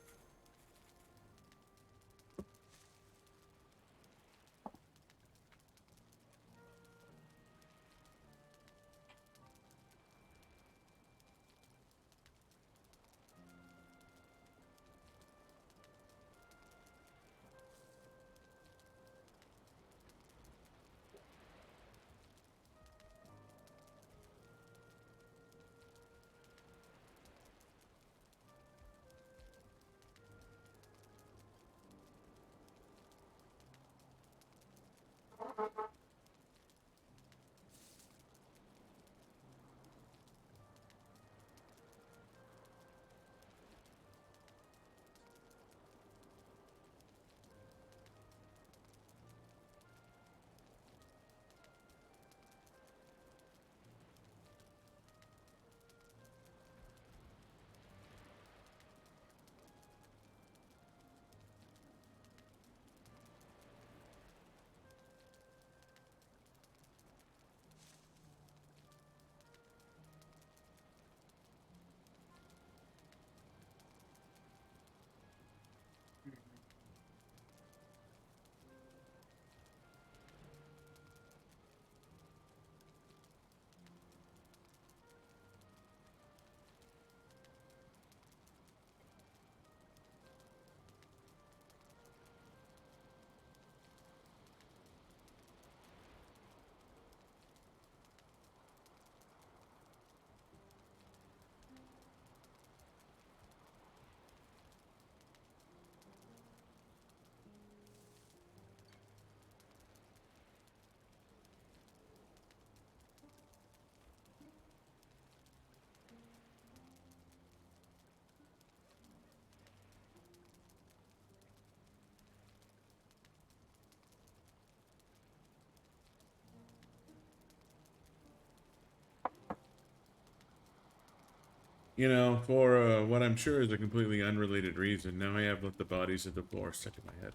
You know, for what I'm sure is a completely unrelated reason, now I have let the bodies of the floor stuck in my head.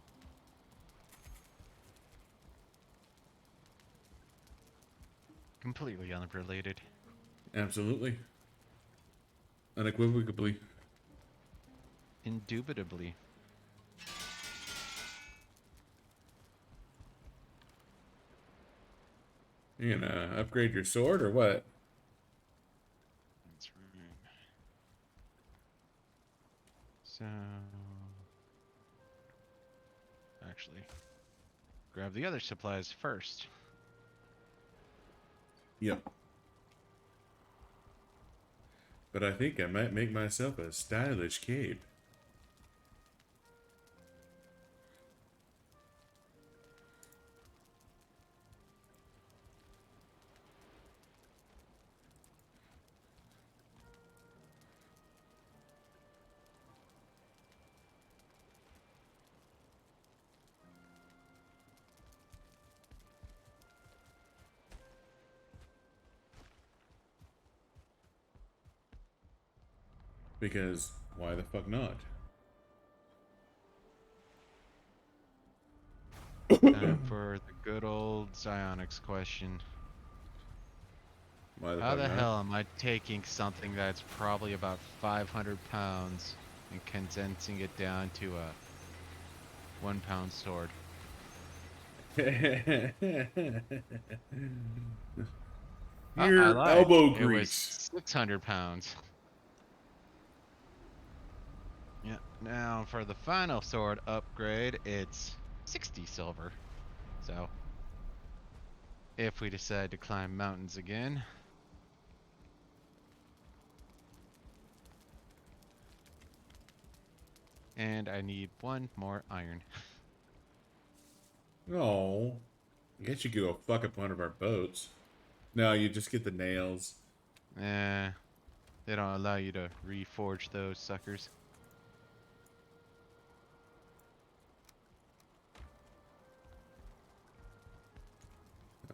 Completely unrelated. Absolutely. Unequivocally. Indubitably. You gonna upgrade your sword or what? That's right. So... Actually, grab the other supplies first. Yep. But I think I might make myself a stylish cape. Because why the fuck not? Time for the good old Psionics question. Why the How fuck the not? hell am I taking something that's probably about 500 pounds and condensing it down to a 1 pound sword? Oh, I Your lied. elbow It was grease. 600 pounds. Yeah. Now for the final sword upgrade, it's 60 silver. So, if we decide to climb mountains again. And I need one more iron. Oh, I guess you could go fuck up one of our boats. No, you just get the nails. Eh, they don't allow you to reforge those suckers.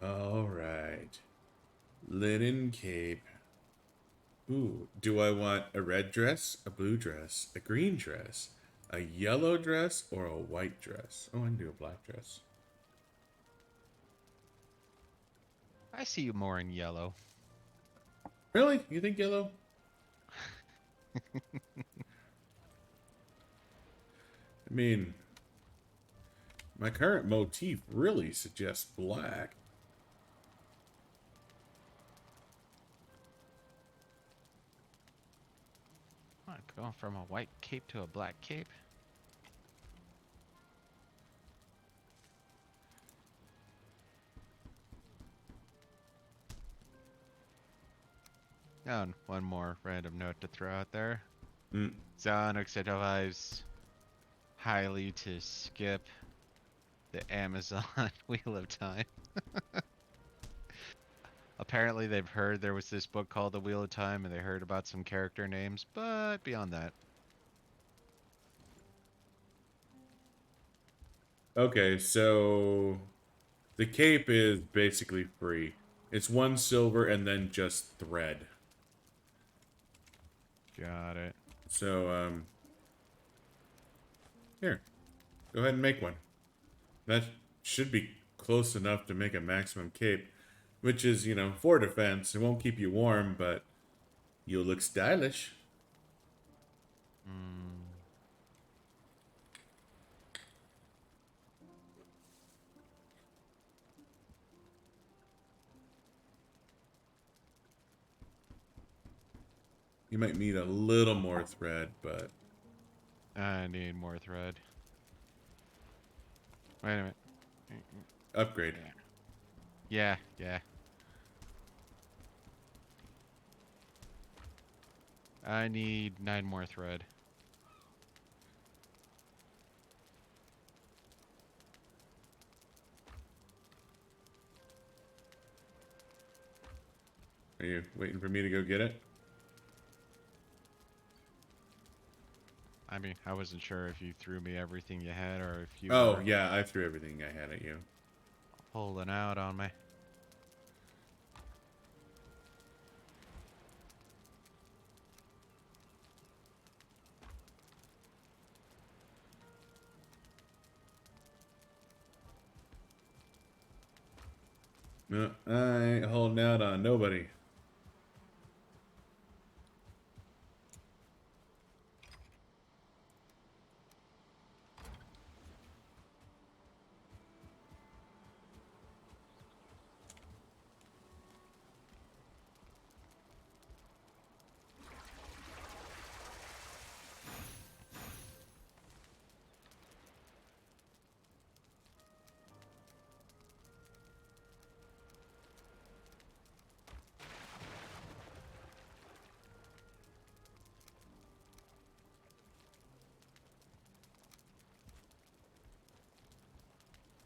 All right. Linen cape. Ooh, do I want a red dress, a blue dress, a green dress, a yellow dress, or a white dress? Oh, I can do a black dress. I see you more in yellow. Really? You think yellow? I mean, my current motif really suggests black. What, going from a white cape to a black cape? Oh, and one more random note to throw out there. Mm. Xanax advised highly to skip the Amazon Wheel of Time. Apparently they've heard there was this book called The Wheel of Time and they heard about some character names, but beyond that. Okay, so the cape is basically free. It's 1 silver and then just thread. Got it. So, here, go ahead and make one. That should be close enough to make a maximum cape, which is, you know, for defense. It won't keep you warm, but you'll look stylish. Hmm. You might need a little more thread, but I need more thread. Wait a minute. upgrade. Yeah, yeah. I need 9 more thread. Are you waiting for me to go get it? I mean, I wasn't sure if you threw me everything you had or if you Oh, were yeah, I threw everything I had at you. holding out on me. No, I ain't holding out on nobody.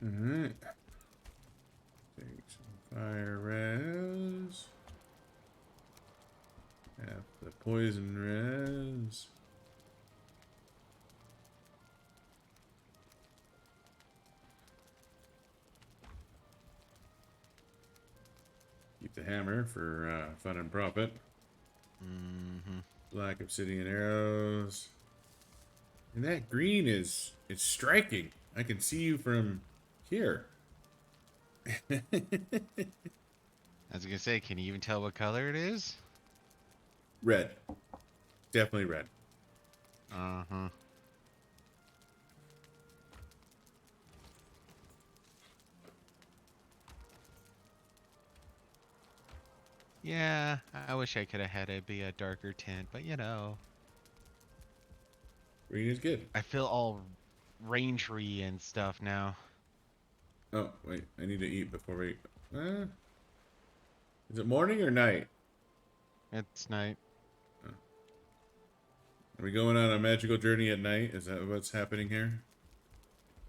Alright. Take some fire res. Have the poison res. Keep the hammer for fun and profit. Mm-hmm. Black obsidian arrows. And that green is it's striking. I can see you from here. I was gonna say, can you even tell what color it is? Red. Definitely red. Uh-huh. Yeah, I wish I could have had it be a darker tint, but you know, Green is good. I feel all rangery and stuff now. Oh, wait. I need to eat before we... is it morning or night? It's night. Are we going on a magical journey at night? Is that what's happening here?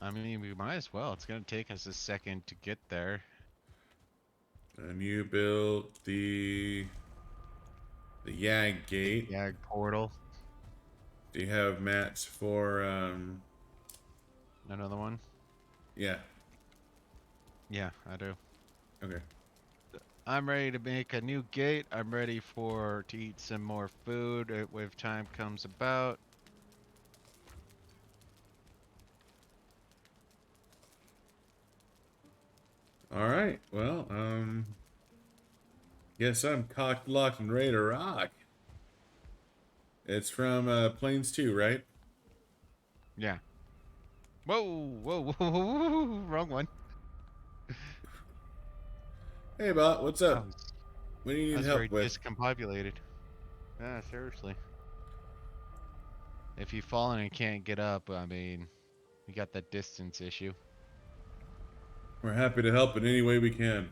I mean, we might as well. It's gonna take us a second to get there. And you built the Yag gate. Yag portal. Do you have mats for Another one? yeah. Yeah, I do. Okay. I'm ready to make a new gate. I'm ready to eat some more food if time comes about. Alright, well, guess I'm cocked, locked, and ready to rock. It's from Plains 2, right? Yeah. Whoa, whoa, whoa, whoa, whoa, whoa, wrong one. Hey, Bot, what's That up? was, What do you that need was help very with? discombobulated. Yeah, seriously. If you've fallen and can't get up, I mean, you got that distance issue. We're happy to help in any way we can.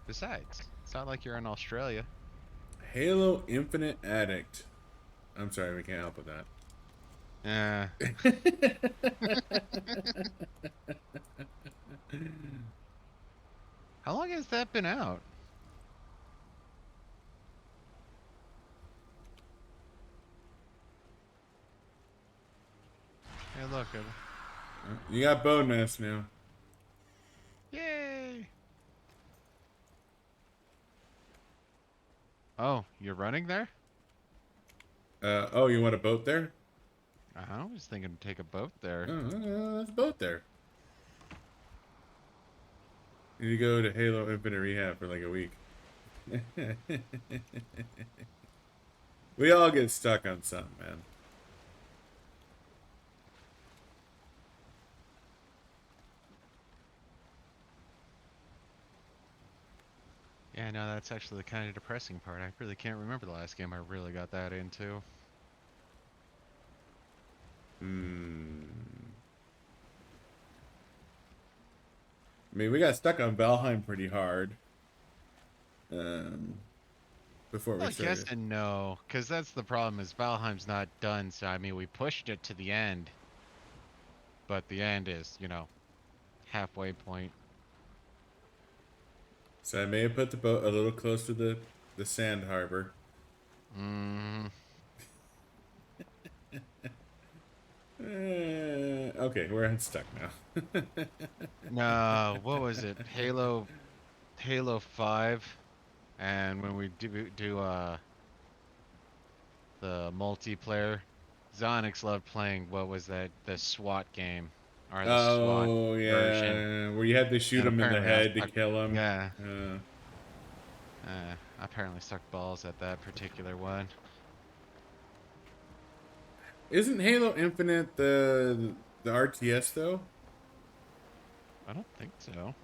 Besides, it's not like you're in Australia. Halo Infinite Addict. I'm sorry, we can't help with that. How long has that been out? Hey, look. You got bone mass now. Yay! Oh, you're running there? Oh, you want a boat there? I was thinking to take a boat there. There's a boat there. You need to go to Halo Infinite Rehab for like a week. We all get stuck on something, man. Yeah, no, that's actually the kind of depressing part. I really can't remember the last game I really got that into. I mean, we got stuck on Valheim pretty hard. Before we Well, yes started. and no, because that's the problem is Valheim's not done, so I mean, we pushed it to the end. But the end is, you know, halfway point. So I may have put the boat a little close to the sand harbor. Okay, we're unstuck now. No, what was it? Halo 5, and when we do the multiplayer, Zonix loved playing, what was that, the SWAT game, or the SWAT Oh version. yeah, where you had to shoot And him in the apparently I head to sucked, kill him. yeah, I apparently sucked balls at that particular one. Isn't Halo Infinite the RTS though? I don't think so.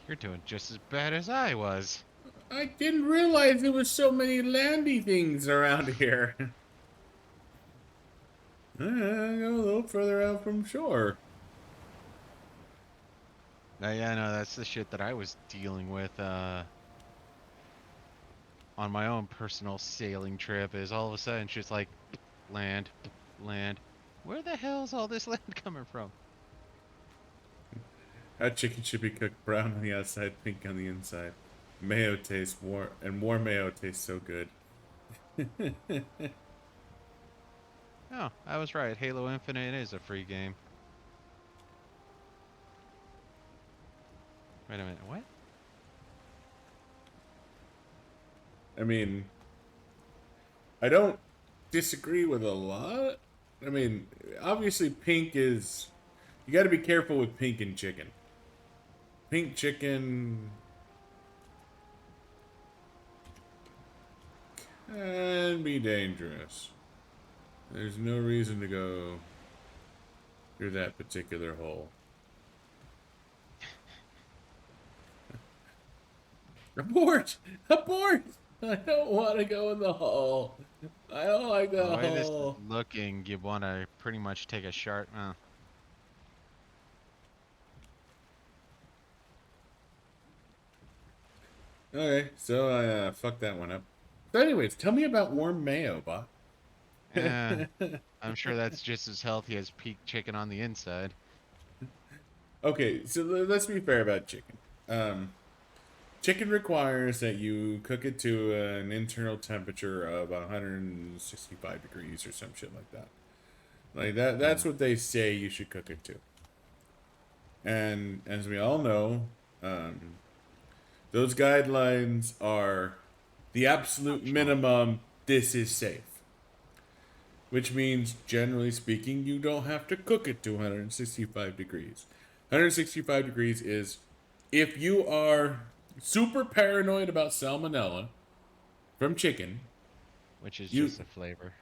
You're doing just as bad as I was. I didn't realize there was so many landy things around here. Go a little further out from shore. Yeah, no, that's the shit that I was dealing with on my own personal sailing trip. Is all of a sudden just like land, land. Where the hell's all this land coming from? Hot chicken should be cooked brown on the outside, pink on the inside. Mayo tastes warm, and warm mayo tastes so good. Oh, I was right. Halo Infinite is a free game. Wait a minute. What? I mean, I don't disagree with a lot. I mean, obviously, pink is. You got to be careful with pink and chicken. Pink chicken can be dangerous. There's no reason to go through that particular hole. Abort! Abort! I don't want to go in the hole. I don't like The the way this is hole. looking, you want to pretty much take a shot. Okay, so I fucked that one up. So, anyways, tell me about warm mayo, Bot. I'm sure that's just as healthy as peak chicken on the inside. Okay, so let's be fair about chicken. Chicken requires that you cook it to an internal temperature of 165 degrees or some shit like that. Like that's Yeah. what they say you should cook it to. And as we all know, um, those guidelines are the absolute Optional. minimum. This is safe. Which means, generally speaking, you don't have to cook it to 165 degrees. 165 degrees is if you are super paranoid about salmonella from chicken, Which is you just a flavor.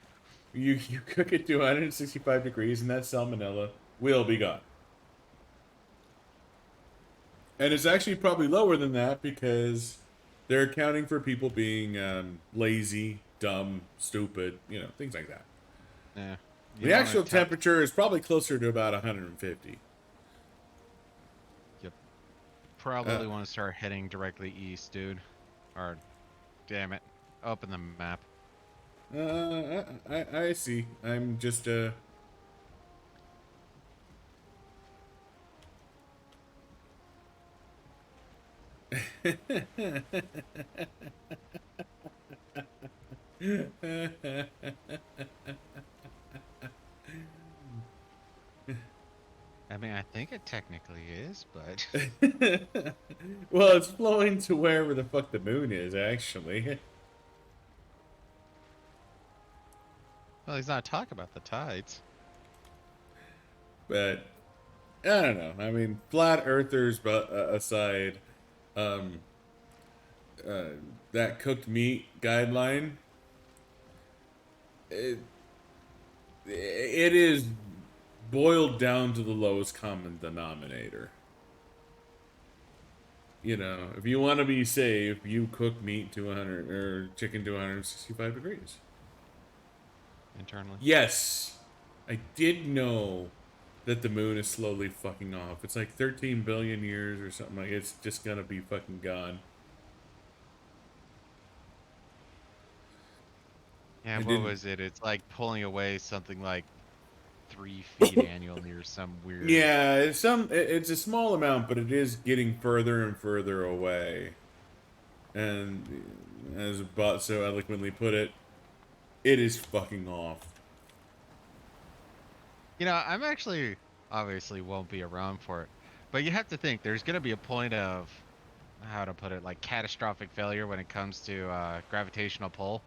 you cook it to 165 degrees and that salmonella will be gone. And it's actually probably lower than that because they're accounting for people being lazy, dumb, stupid, things like that. Yeah. You The want to actual tell. temperature is probably closer to about 150. You Uh, probably want to start heading directly east, dude. Or, damn it, open the map. I see. I'm just I mean, I think it technically is, but well, it's flowing to wherever the fuck the moon is, actually. well, he's not talking about the tides. But I don't know. I mean, flat earthers, but aside, um, uh, that cooked meat guideline, it, it is boiled down to the lowest common denominator. If you want to be safe, you cook meat to 100 or chicken to 165 degrees. Internally. Yes, I did know that the moon is slowly fucking off. It's like 13 billion years or something. Like it's just gonna be fucking gone. Yeah, I what didn't. was it? It's like pulling away something like 3 feet annually or some weird. Yeah, it's a small amount, but it is getting further and further away. And as Bot so eloquently put it, it is fucking off. I'm actually obviously won't be around for it, but you have to think there's gonna be a point of how to put it, like catastrophic failure when it comes to gravitational pull.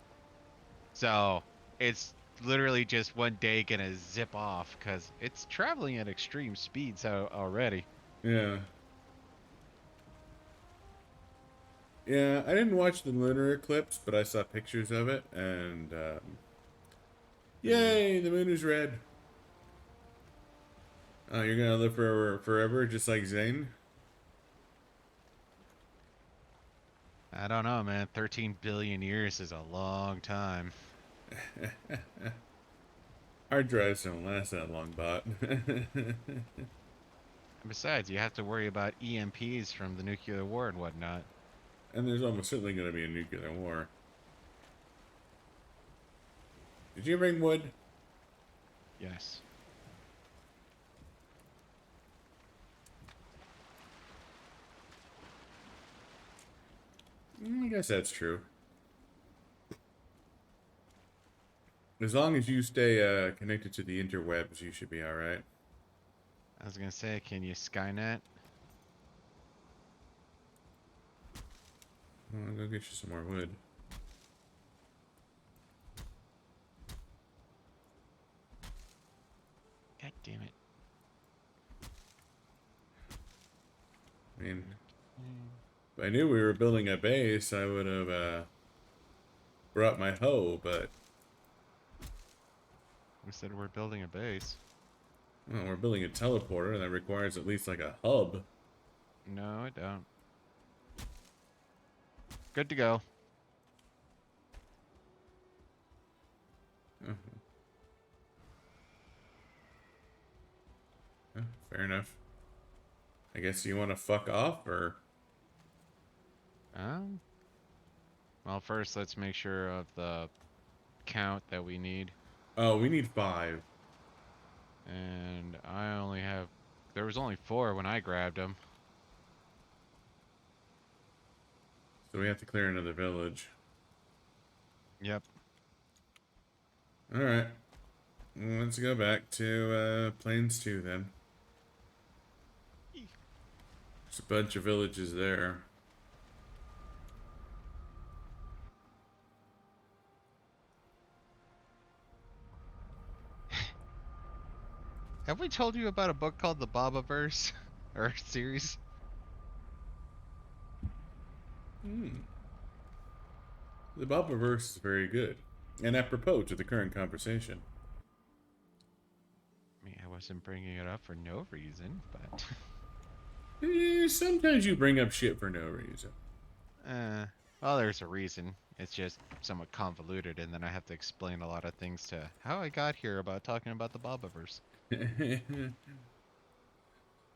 So it's literally just one day gonna zip off because it's traveling at extreme speeds already. Yeah. Yeah, I didn't watch the lunar eclipse, but I saw pictures of it, and Pretty. yay, the moon is red. Oh, you're gonna live forever, just like Zane? I don't know, man. 13 billion years is a long time. Hard drives don't last that long, Bot. And besides, you have to worry about EMPs from the nuclear war and whatnot. And there's almost certainly gonna be a nuclear war. Did you bring wood? Yes. I guess that's true. As long as you stay connected to the interwebs, you should be all right. I was gonna say, can you Skynet? I'll go get you some more wood. God damn it. I mean, if I knew we were building a base, I would have brought my hoe, but We said we're building a base. well, we're building a teleporter that requires at least like a hub. No, I don't. Good to go. Oh. Oh, fair enough. I guess you want to fuck off, or? Um. Well, first let's make sure of the count that we need. Oh, we need 5. And I only have. There was only 4 when I grabbed them. So we have to clear another village. Yep. Alright. Let's go back to Plains 2 then. There's a bunch of villages there. Have we told you about a book called the Bobaverse? Or series? Hmm. The Bobberverse is very good. And apropos to the current conversation. I mean, I wasn't bringing it up for no reason, but... Sometimes you bring up shit for no reason. Well, there's a reason. It's just somewhat convoluted, and then I have to explain a lot of things to how I got here about talking about the Bobaverse.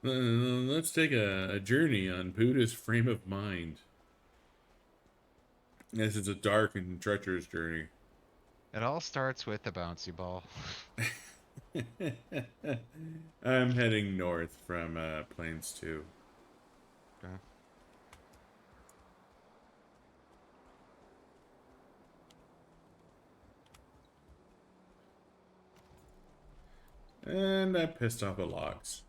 Let's take a journey on Buddha's frame of mind. This is a dark and treacherous journey. It all starts with a bouncy ball. I'm heading north from Plains 2. Okay. And I pissed off the logs.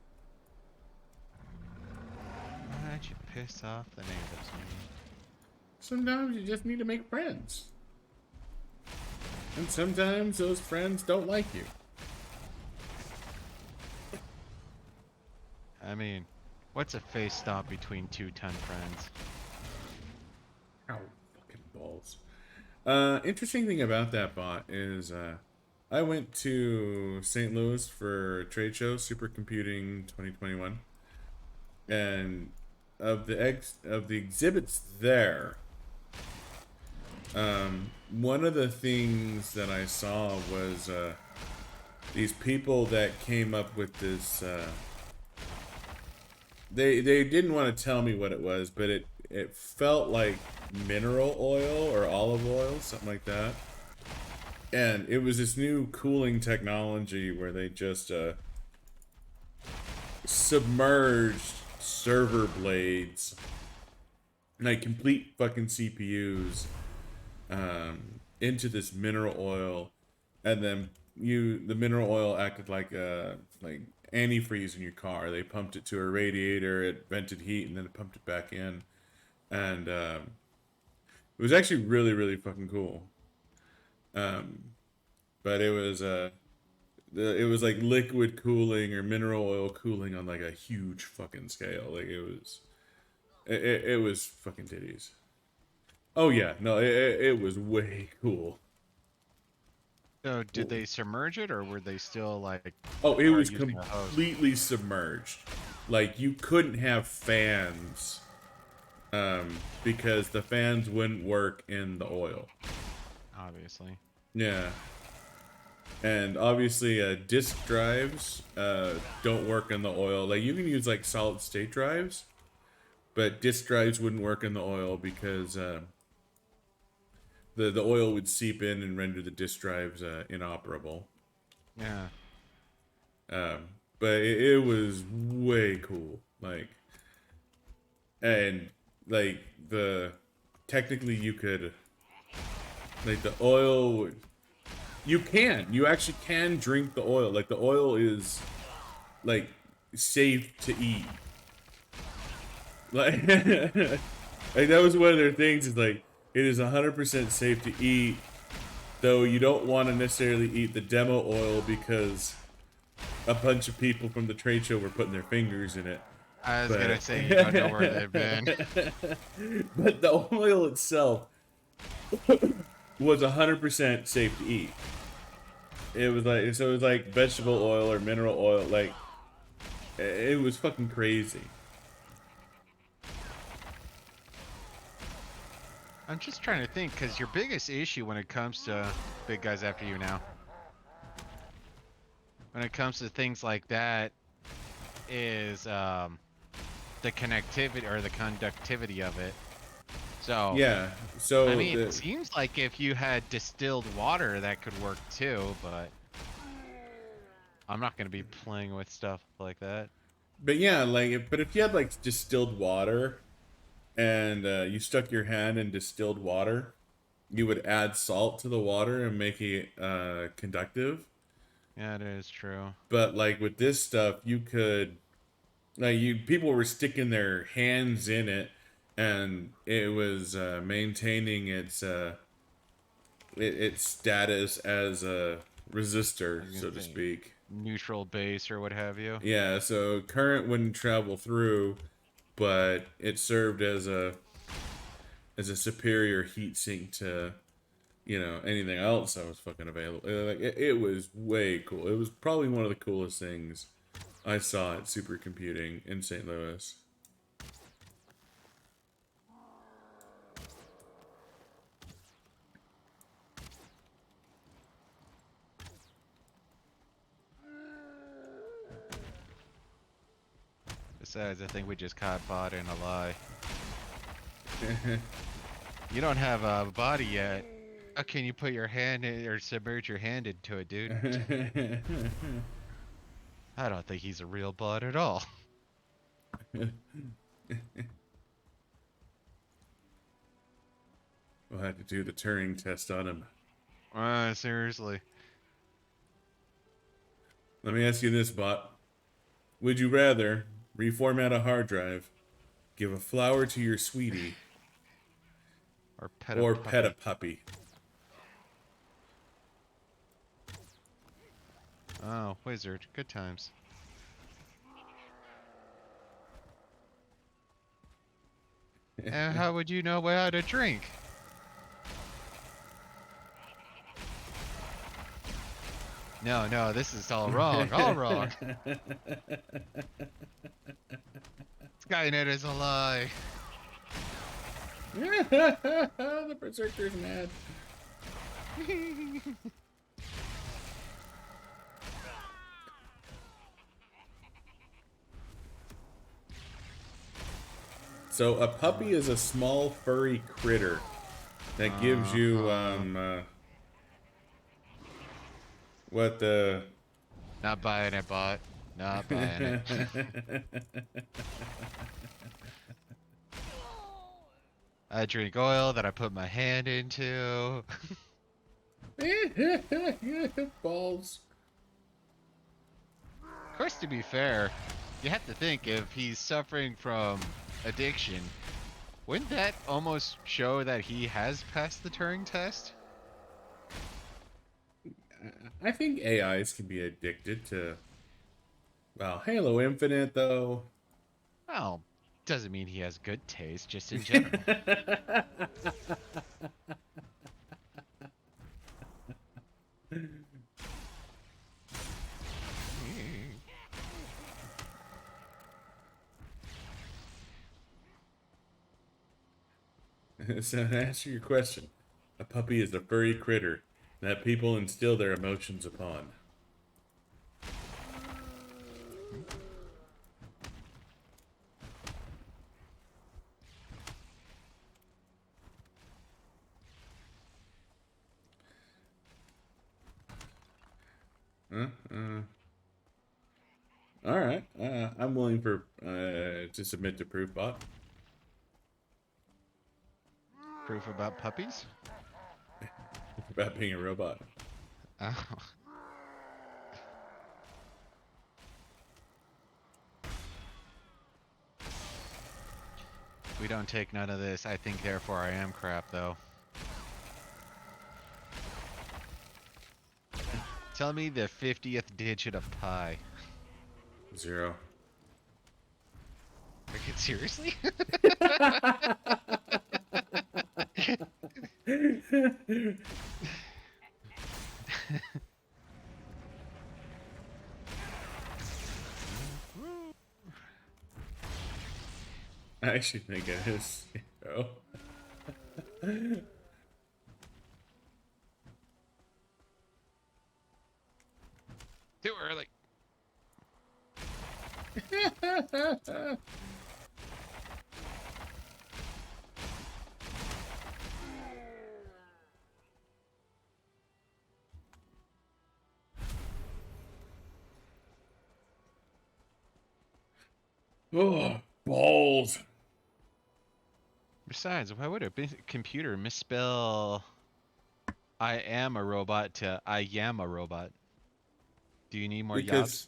Why'd you piss off the natives, man? Sometimes you just need to make friends. And sometimes those friends don't like you. I mean, what's a face stop between 2-ton friends? Ow, fucking balls. Interesting thing about that bot is I went to St. Louis for a trade show, Supercomputing 2021, and of the exhibits there, one of the things that I saw was these people that came up with this. They didn't want to tell me what it was, but it felt like mineral oil or olive oil, something like that. And it was this new cooling technology where they just submerged server blades, like complete fucking CPUs, into this mineral oil, and then the mineral oil acted like antifreeze in your car. They pumped it to a radiator, it vented heat, and then it pumped it back in, and it was actually really, really fucking cool. But it was like liquid cooling or mineral oil cooling on like a huge fucking scale. Like it was fucking titties. Oh yeah, no, it was way cool. So, did they submerge it, or were they still like? Oh, it was using a hose? completely submerged. Like you couldn't have fans, because the fans wouldn't work in the oil. Obviously. Yeah. And obviously, disk drives don't work in the oil. Like you can use like solid state drives, but disk drives wouldn't work in the oil because the oil would seep in and render the disk drives inoperable. Yeah. But it was way cool. Like, and like technically you could, like the oil would, You actually can drink the oil. Like, the oil is, like, safe to eat. Like, like that was one of their things, is like, it is 100% safe to eat, though you don't want to necessarily eat the demo oil because a bunch of people from the trade show were putting their fingers in it. I was gonna But say you don't know where they've been. but the oil itself was 100% safe to eat. It was like vegetable oil or mineral oil. Like, it was fucking crazy. I'm just trying to think, because your biggest issue when it comes to big guys after you now, when it comes to things like that, is the connectivity or the conductivity of it. So Yeah. So I mean, it seems like if you had distilled water, that could work too, but I'm not gonna be playing with stuff like that. but yeah, like, but if you had like distilled water and you stuck your hand in distilled water, you would add salt to the water and make it conductive. Yeah, it is true. But like with this stuff, you could, like, you people were sticking their hands in it, and it was maintaining its status as a resistor, so to speak. Neutral base or what have you. Yeah, so current wouldn't travel through, but it served as a superior heat sink to, anything else that was fucking available. Like, it was way cool. It was probably one of the coolest things I saw at supercomputing in St. Louis. Besides, I think we just caught Bot in a lie. You don't have a body yet. How can you put your hand in, or submerge your hand into it, dude? I don't think he's a real bot at all. We'll have to do the Turing test on him. Seriously. Let me ask you this, bot. Would you rather reformat a hard drive, give a flower to your sweetie, Or pet or a puppy. pet a puppy? Oh, wizard. Good times. And how would you know how to drink? No, this is all wrong. All wrong. Skynet is a lie. The berserker's mad. So a puppy is a small furry critter that gives you what the Not buying it, bot. Not buying it. I drink oil that I put my hand into. balls. Of course, to be fair, you have to think if he's suffering from addiction, wouldn't that almost show that he has passed the Turing test? I think AIs can be addicted to, well, Halo Infinite though. Well, doesn't mean he has good taste, just in general. So to answer your question, a puppy is a furry critter that people instill their emotions upon. All right. I'm willing to submit to proof, bot. Proof about puppies? About being a robot. Oh. We don't take none of this. I think therefore I am crap, though. Tell me the 50th digit of pi. 0. Like, seriously? I actually think it is 0. Too early. Oh, balls. Besides, why would a computer misspell I am a robot to I am a robot? Do you need more yobs?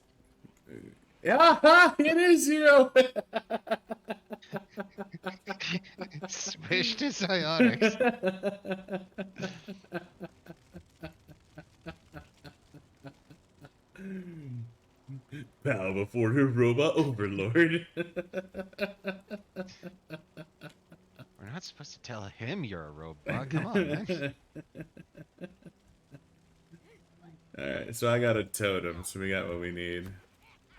Because yeah, it is 0. Switch to psionics. Bow before her robot overlord. We're not supposed to tell him you're a robot. Come on, man. Alright, so I got a totem, so we got what we need.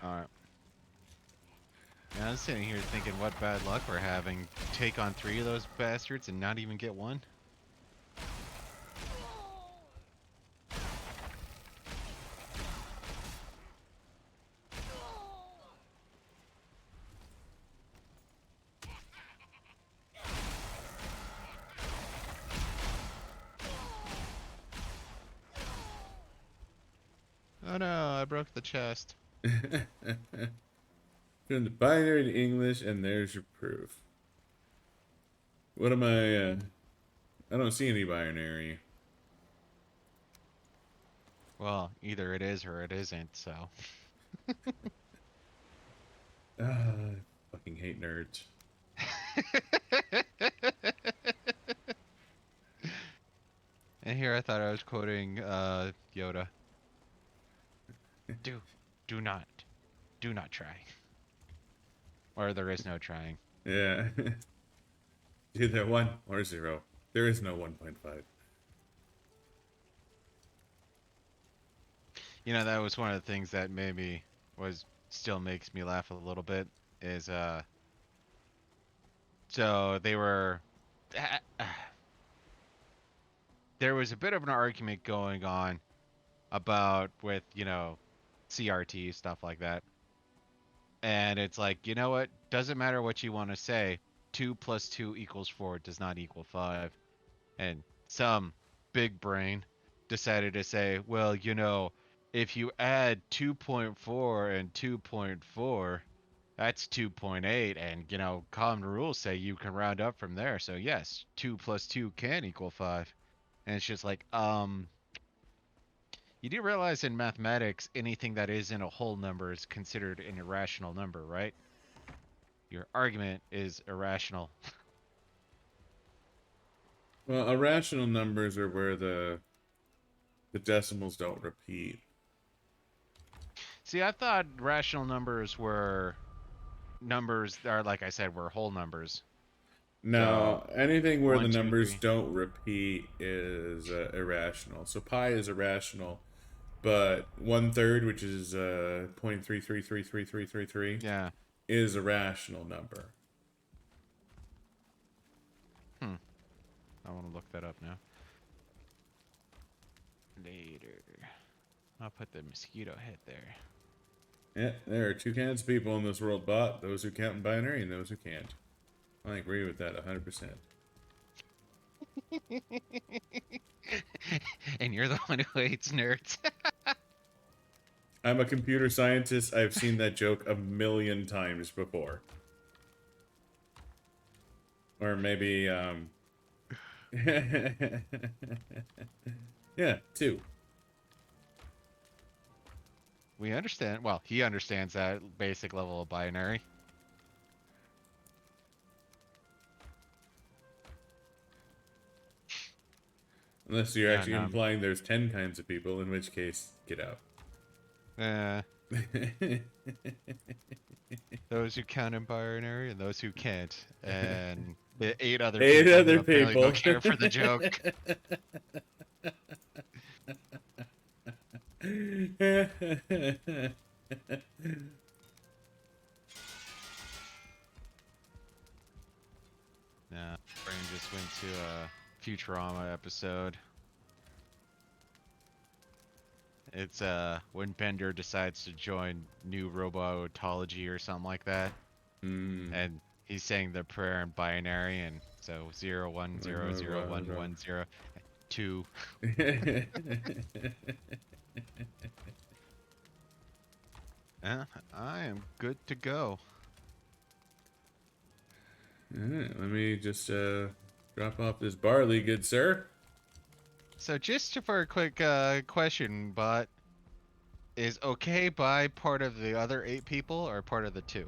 Alright. Now I'm sitting here thinking what bad luck we're having. Take on 3 of those bastards and not even get one? Oh no, I broke the chest. Turn the binary to English, and there's your proof. What am I, I don't see any binary. Well, either it is or it isn't, so. Fucking hate nerds. And here I thought I was quoting Yoda. Do not try. Or there is no trying. Yeah. Either 1 or 0. There is no 1.5. You know, that was one of the things that maybe still makes me laugh a little bit is so they were there was a bit of an argument going on about with, you know, CRT stuff like that. And it's like, you know what? Doesn't matter what you want to say. 2 plus 2 equals 4 does not equal 5. And some big brain decided to say, well, you know, if you add 2.4 and 2.4, that's 2.8. And, you know, common rules say you can round up from there. So, yes, 2 plus 2 can equal 5. And it's just like, you do realize in mathematics, anything that isn't a whole number is considered an irrational number, right? Your argument is irrational. Well, irrational numbers are where the decimals don't repeat. See, I thought rational numbers were numbers that are, like I said, were whole numbers. No, So, anything where 1, the 2, numbers 3. don't repeat is irrational. So pi is irrational, but 1/3, which is 0.333333, Yeah. is a rational number. I want to look that up now. Later. I'll put the mosquito head there. Yeah, there are 2 kinds of people in this world, bot. Those who count in binary and those who can't. I agree with that 100%. And you're the one who hates nerds. I'm a computer scientist. I've seen that joke a million times before. Or maybe, yeah, 2. We understand. Well, he understands that basic level of binary. Unless you're Yeah, actually implying there's 10 kinds of people, in which case, get out. Those who count in binary and those who can't. And the 8 other 8 people who other apparently people. don't care for the joke. Nah, brain just went to a Futurama episode. It's when Bender decides to join New Robotology or something like that. And he's saying the prayer in binary, and so 0 1 0 0 1 1 0 2. I am good to go. Alright, let me just drop off this barley, good sir. So just for a quick question, but is okay by part of the other 8 people or part of the 2?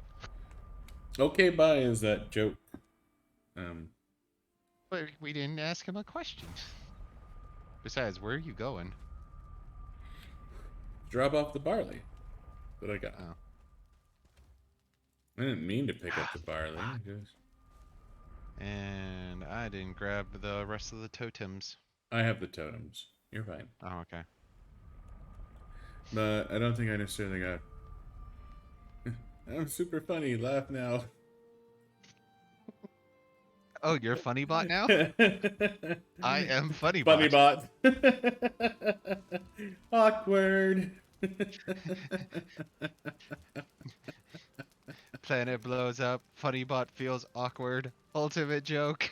Okay, bye is that joke. But we didn't ask him a question. Besides, where are you going? Drop off the barley that I got. Oh. I didn't mean to pick up the barley. And I didn't grab the rest of the totems. I have the totems. You're fine. Oh, okay. But I don't think I necessarily got... I'm super funny. Laugh now. Oh, you're Funny Bot now? I am Funny Bot. Funny Bot. Awkward. Planet blows up. Funny Bot feels awkward. Ultimate joke.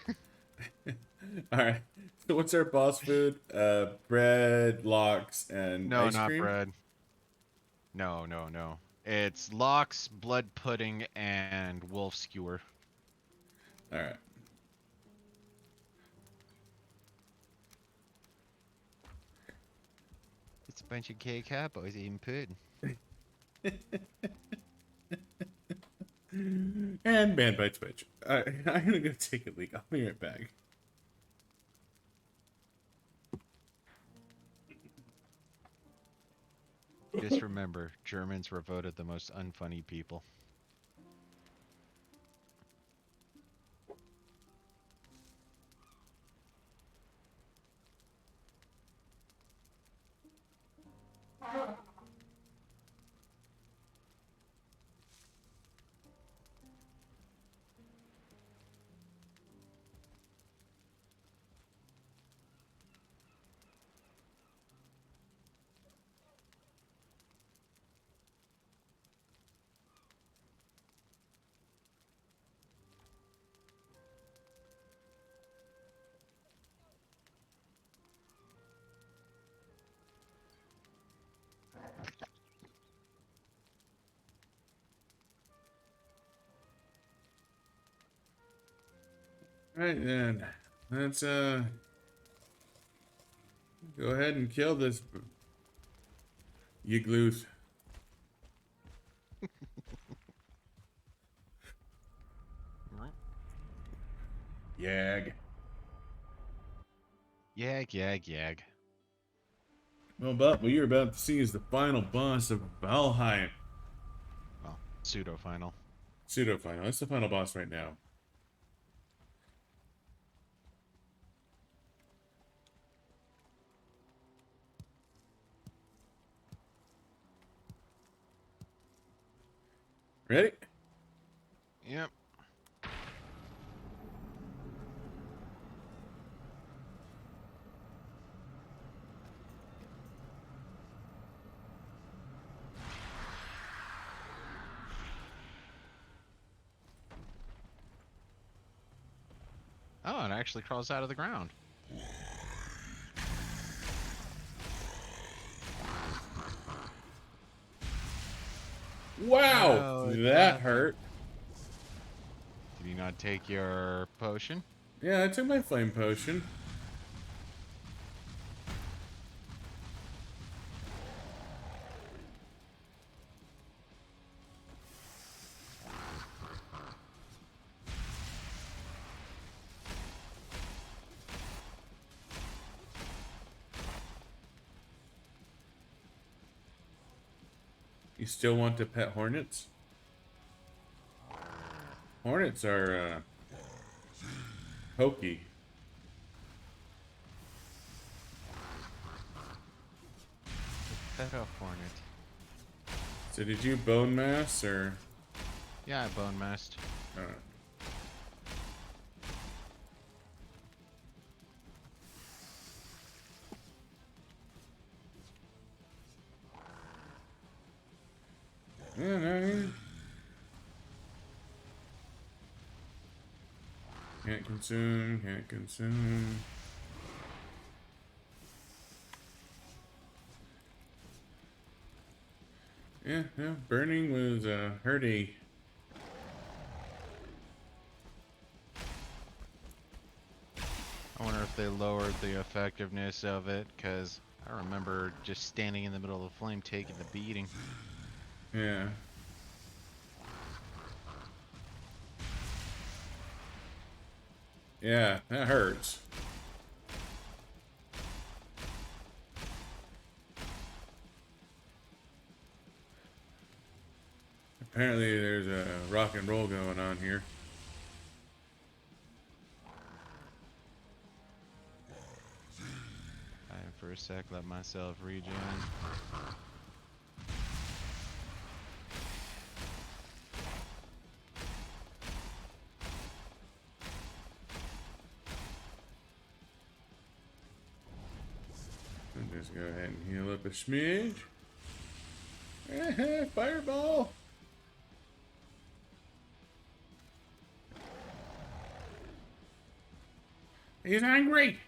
Alright. So what's our boss food? Bread, lox, and no, ice cream? not bread. No, no, no. It's lox, blood pudding, and wolf skewer. Alright. It's a bunch of gay cowboys eating pudding. And banned by Twitch. I'm gonna go take a leak. I'll be right back. Just remember, Germans were voted the most unfunny people. Alright then. Let's go ahead and kill this Yagluth. Yag. Yag, yag, yag. Well, but what you're about to see is the final boss of Valheim. Well, pseudo-final. Pseudo-final. That's the final boss right now. Ready? Yep. Oh, it actually crawls out of the ground. Wow! Oh, That hurt. Did you not take your potion? Yeah, I took my flame potion. still want to pet hornets? Hornets are pokey. Pet a hornet. So did you bone mass or? Yeah, I bone massed. Yeah, no. Can't consume, can't consume. Yeah, burning was hurty. I wonder if they lowered the effectiveness of it, because I remember just standing in the middle of the flame taking the beating. Yeah. Yeah, that hurts. Apparently there's a rock and roll going on here. For a sec, let myself regen. Just go ahead and heal up a smidge. Fireball! He's angry!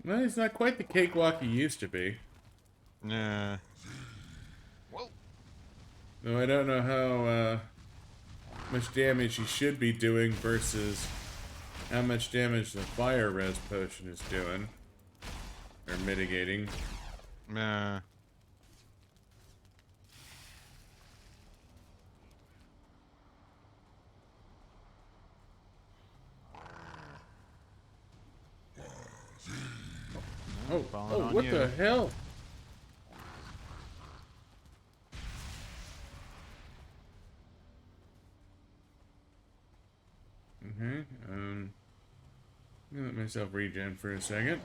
Well, he's not quite the cakewalk he used to be. Nah. Whoa. Though I don't know how much damage he should be doing versus how much damage the fire res potion is doing. Or mitigating. Nah. Oh, what you. the hell? Okay, let me let myself regen for a second.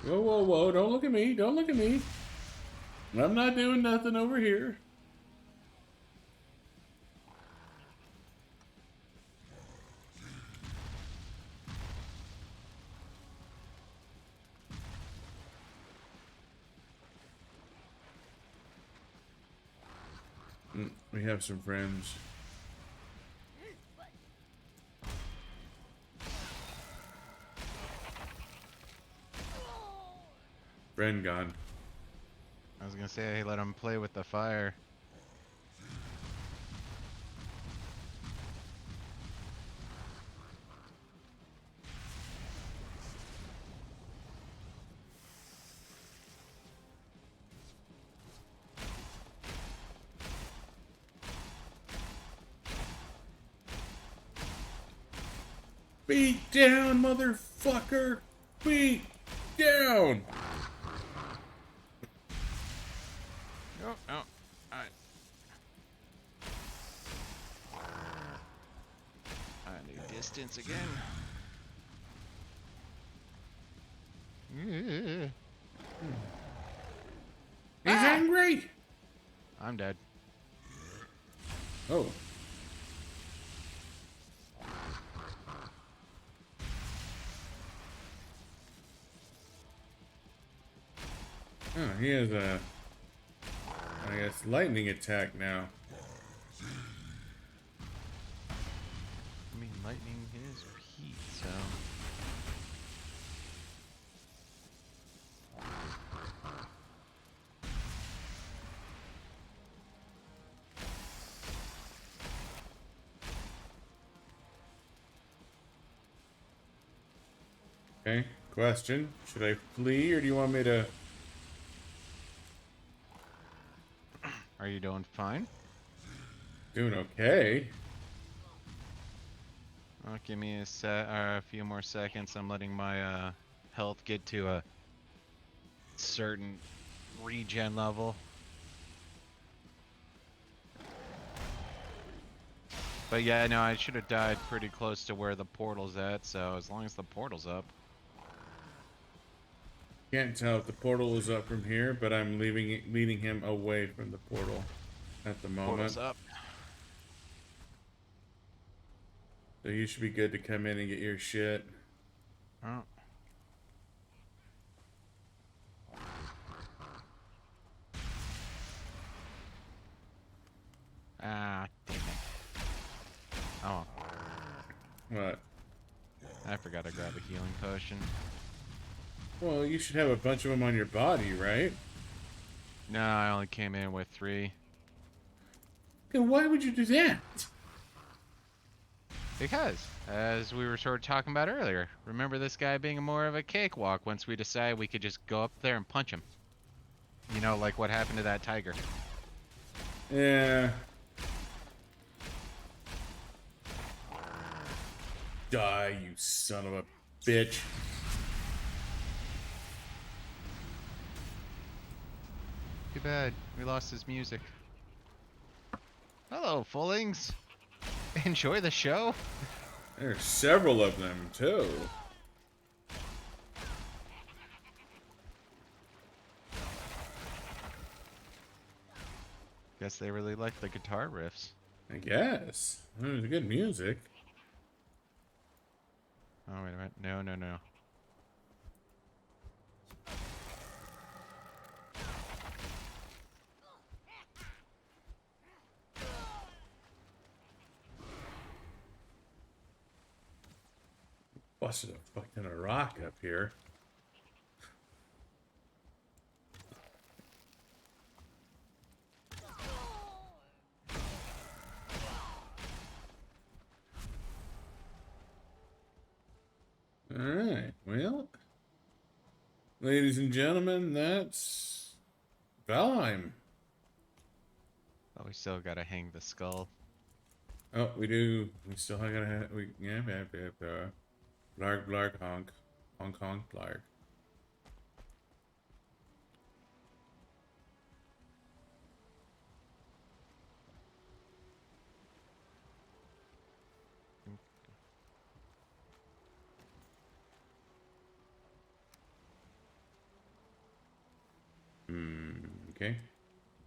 Whoa, whoa, whoa, don't look at me, don't look at me. I'm not doing nothing over here. We have some friends. Friend gone. I was gonna say, hey, let him play with the fire. Beat down, motherfucker! Beat down! Oh, oh. I need distance again. He's angry! I'm dead. Oh. Oh, he has a, I guess, lightning attack now. I mean, lightning is heat, so... Okay. Question. Should I flee or do you want me to... Are you doing fine? Doing okay. Oh, give me a few more seconds. I'm letting my health get to a certain regen level. But yeah, no, I should have died pretty close to where the portal's at, so as long as the portal's up. Can't tell if the portal is up from here, but I'm leading him away from the portal at the moment. Portal's up. So you should be good to come in and get your shit. Oh. Ah, damn it. Oh, What? I forgot to grab a healing potion. Well, you should have a bunch of them on your body, right? No, I only came in with 3. Then why would you do that? Because, as we were sort of talking about earlier, remember this guy being more of a cakewalk once we decided we could just go up there and punch him. You know, like what happened to that tiger. Yeah. Die, you son of a bitch. Too bad. We lost his music. Hello, Fullings. Enjoy the show. There's several of them, too. Guess they really like the guitar riffs. I guess. It was good music. Oh, wait a minute. No, no, no. Busted a fucking rock up here. Alright, well. Ladies and gentlemen, that's Valheim. Oh, we still gotta hang the skull. Oh, we do. We still gotta have. Yeah, blarg, blarg, honk. Honk, honk, blarg. Okay.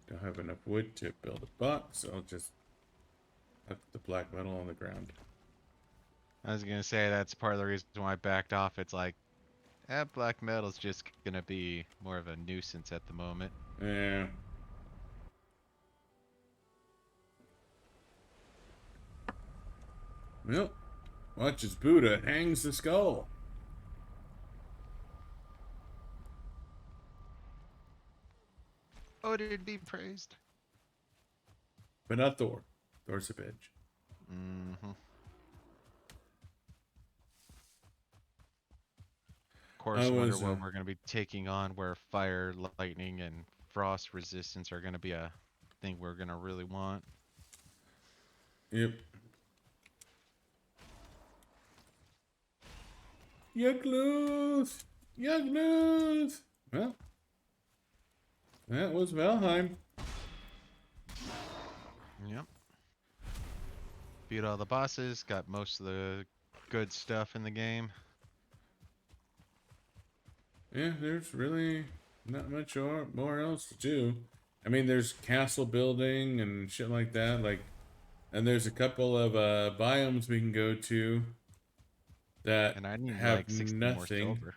Don't have enough wood to build a box, so I'll just put the black metal on the ground. I was gonna say that's part of the reason why I backed off. It's like, black metal's just gonna be more of a nuisance at the moment. Yeah. Well, watch as Buddah hangs the skull. Oh, did be praised. But not Thor. Thor's a bitch. Mm-hmm. Of course, wonder what we're gonna be taking on, where fire, lightning, and frost resistance are gonna be a thing we're gonna really want. Yep. Yagluth! Yagluth! Well, that was Valheim. Yep. Beat all the bosses, got most of the good stuff in the game. Yeah, there's really not much more else to do. I mean, there's castle building and shit like that. And there's a couple of biomes we can go to that And I need have like 60 more nothing. silver.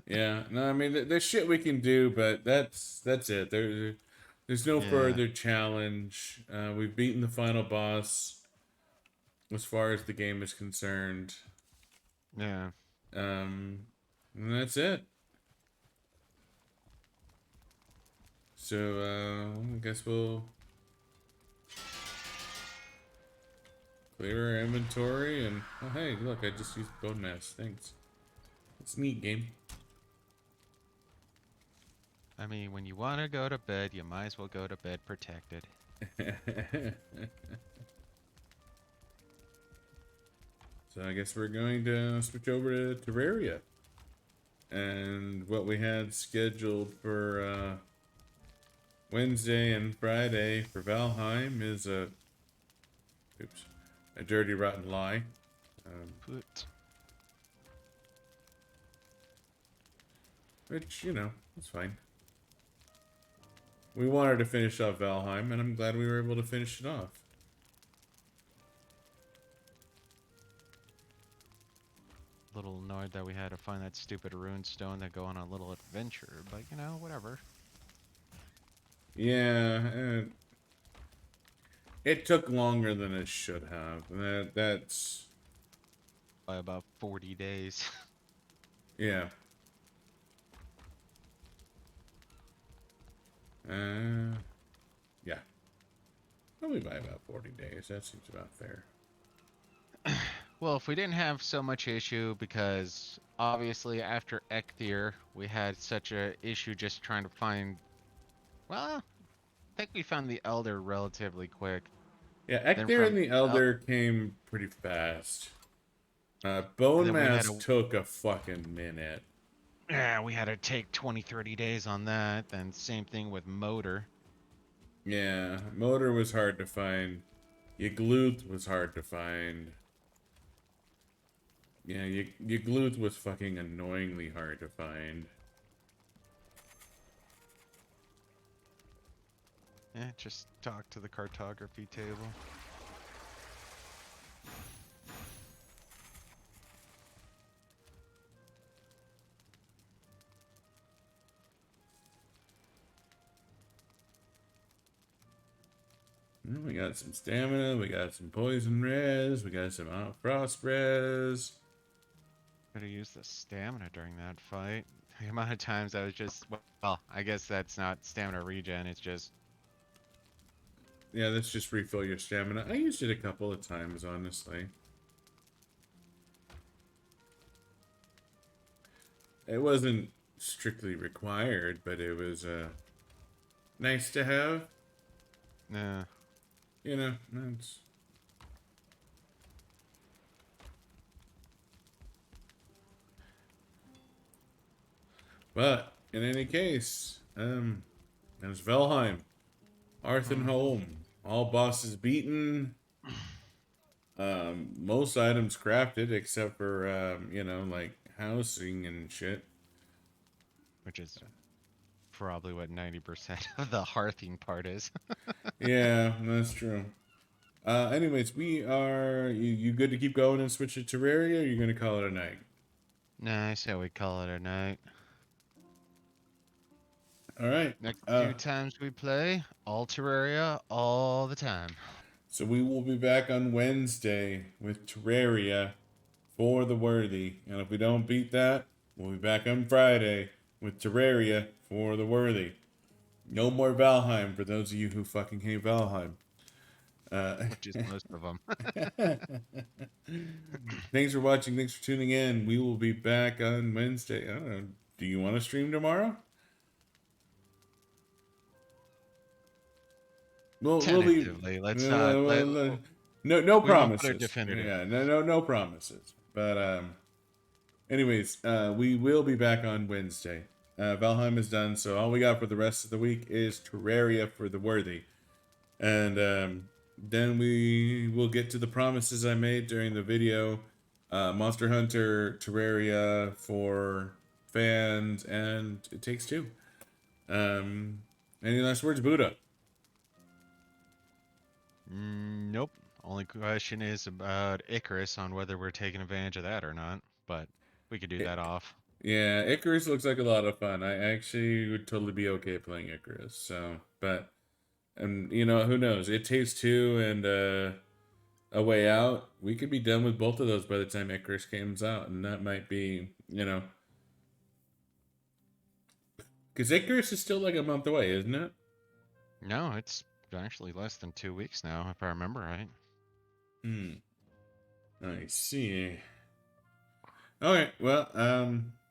Yeah, no, I mean, there's shit we can do, but that's it. There's no further challenge. We've beaten the final boss as far as the game is concerned. Yeah. And that's it. So, I guess we'll clear our inventory and... Oh, hey, look, I just used bone mass. Thanks. It's a neat game. I mean, when you want to go to bed, you might as well go to bed protected. So I guess we're going to switch over to Terraria. And what we had scheduled for Wednesday and Friday for Valheim is a dirty rotten lie. Which, you know, it's fine. We wanted to finish off Valheim, and I'm glad we were able to finish it off. A little annoyed that we had to find that stupid rune stone to go on a little adventure, but you know, whatever. Yeah, it took longer than it should have. That's By about 40 days. yeah. Yeah. Probably by about 40 days. That seems about fair. Well, if we didn't have so much issue, because obviously after Ekthir, we had such a issue just trying to find. Well, I think we found the Elder relatively quick. Yeah, Ekthir and the Elder came pretty fast. Bone Mass took a fucking minute. Yeah, we had to take 20, 30 days on that. Then same thing with Motor. Yeah, Motor was hard to find. Yagluth was hard to find. Yeah, Yagluth was fucking annoyingly hard to find. Yeah, just talk to the cartography table. We got some stamina, we got some poison res, we got some frost res. Could have used the stamina during that fight. The amount of times I was just, well, I guess that's not stamina regen, it's just... Yeah, let's just refill your stamina. I used it a couple of times, honestly. It wasn't strictly required, but it was nice to have. Yeah. You know, that's... But, in any case, there's Valheim. Hearth and Home. All bosses beaten. Most items crafted, except for, you know, like, housing and shit. Which is probably what 90% of the hearthing part is. Yeah, that's true. Anyways, we are... You good to keep going and switch to Terraria, or are you going to call it a night? Nah, I say we call it a night. Alright. Next few times we play, all Terraria, all the time. So we will be back on Wednesday with Terraria for the Worthy. And if we don't beat that, we'll be back on Friday with Terraria for the Worthy. No more Valheim for those of you who fucking hate Valheim. Which is most of them. Thanks for watching. Thanks for tuning in. We will be back on Wednesday. I don't know. Do you want to stream tomorrow? Tentatively, let's not. No promises. Definitive. Yeah, no promises. But anyways, we will be back on Wednesday. Valheim is done, so all we got for the rest of the week is Terraria for the Worthy, and then we will get to the promises I made during the video. Monster Hunter Terraria for fans, and It Takes Two. Any last words, Buddah? Nope. Only question is about Icarus on whether we're taking advantage of that or not. But we could do that off. Yeah, Icarus looks like a lot of fun. I actually would totally be okay playing Icarus. So, but, and you know, who knows? It Takes Two and A Way Out. We could be done with both of those by the time Icarus comes out, and that might be, you know, because Icarus is still like a month away, isn't it? No, it's actually less than 2 weeks now, if I remember right. I see. Okay, well,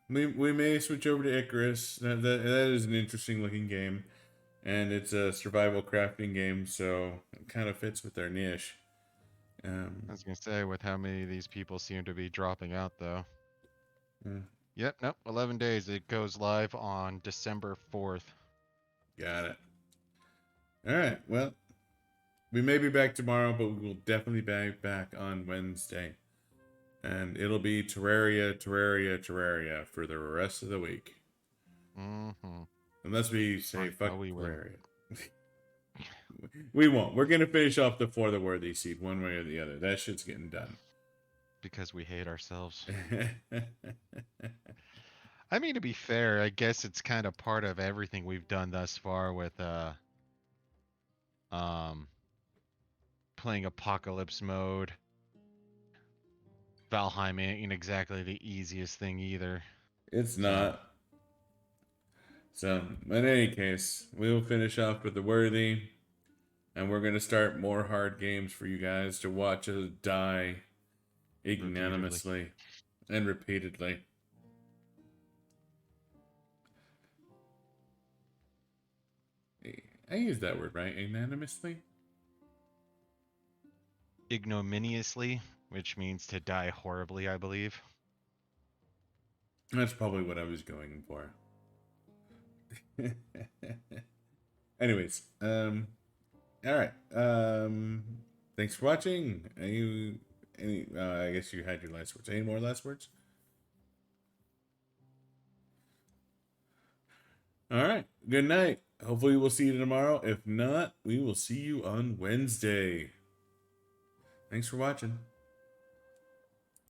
we may switch over to Icarus. That is an interesting looking game, and it's a survival crafting game, so it kind of fits with our niche. I was gonna say, with how many of these people seem to be dropping out, though. Uh, Yep, nope, 11 days. It goes live on December 4th. got it. All right, well, we may be back tomorrow, but we will definitely be back on Wednesday. And it'll be Terraria, Terraria, Terraria for the rest of the week. Mm-hmm. Unless we say fuck we will. Terraria. We won't. We're going to finish off the For the Worthy seed one way or the other. That shit's getting done. Because we hate ourselves. I mean, to be fair, I guess it's kind of part of everything we've done thus far with um playing apocalypse mode. Valheim ain't exactly the easiest thing either. It's So not. So, in any case, we will finish off with the Worthy. And we're going to start more hard games for you guys to watch us die ignominiously and repeatedly. I use that word, right? Ignominiously? ignominiously, which means to die horribly, I believe. That's probably what I was going for. Anyways, all right. Thanks for watching. I guess you had your last words. Any more last words? All right. Good night. Hopefully we'll see you tomorrow. If not, we will see you on Wednesday. Thanks for watching.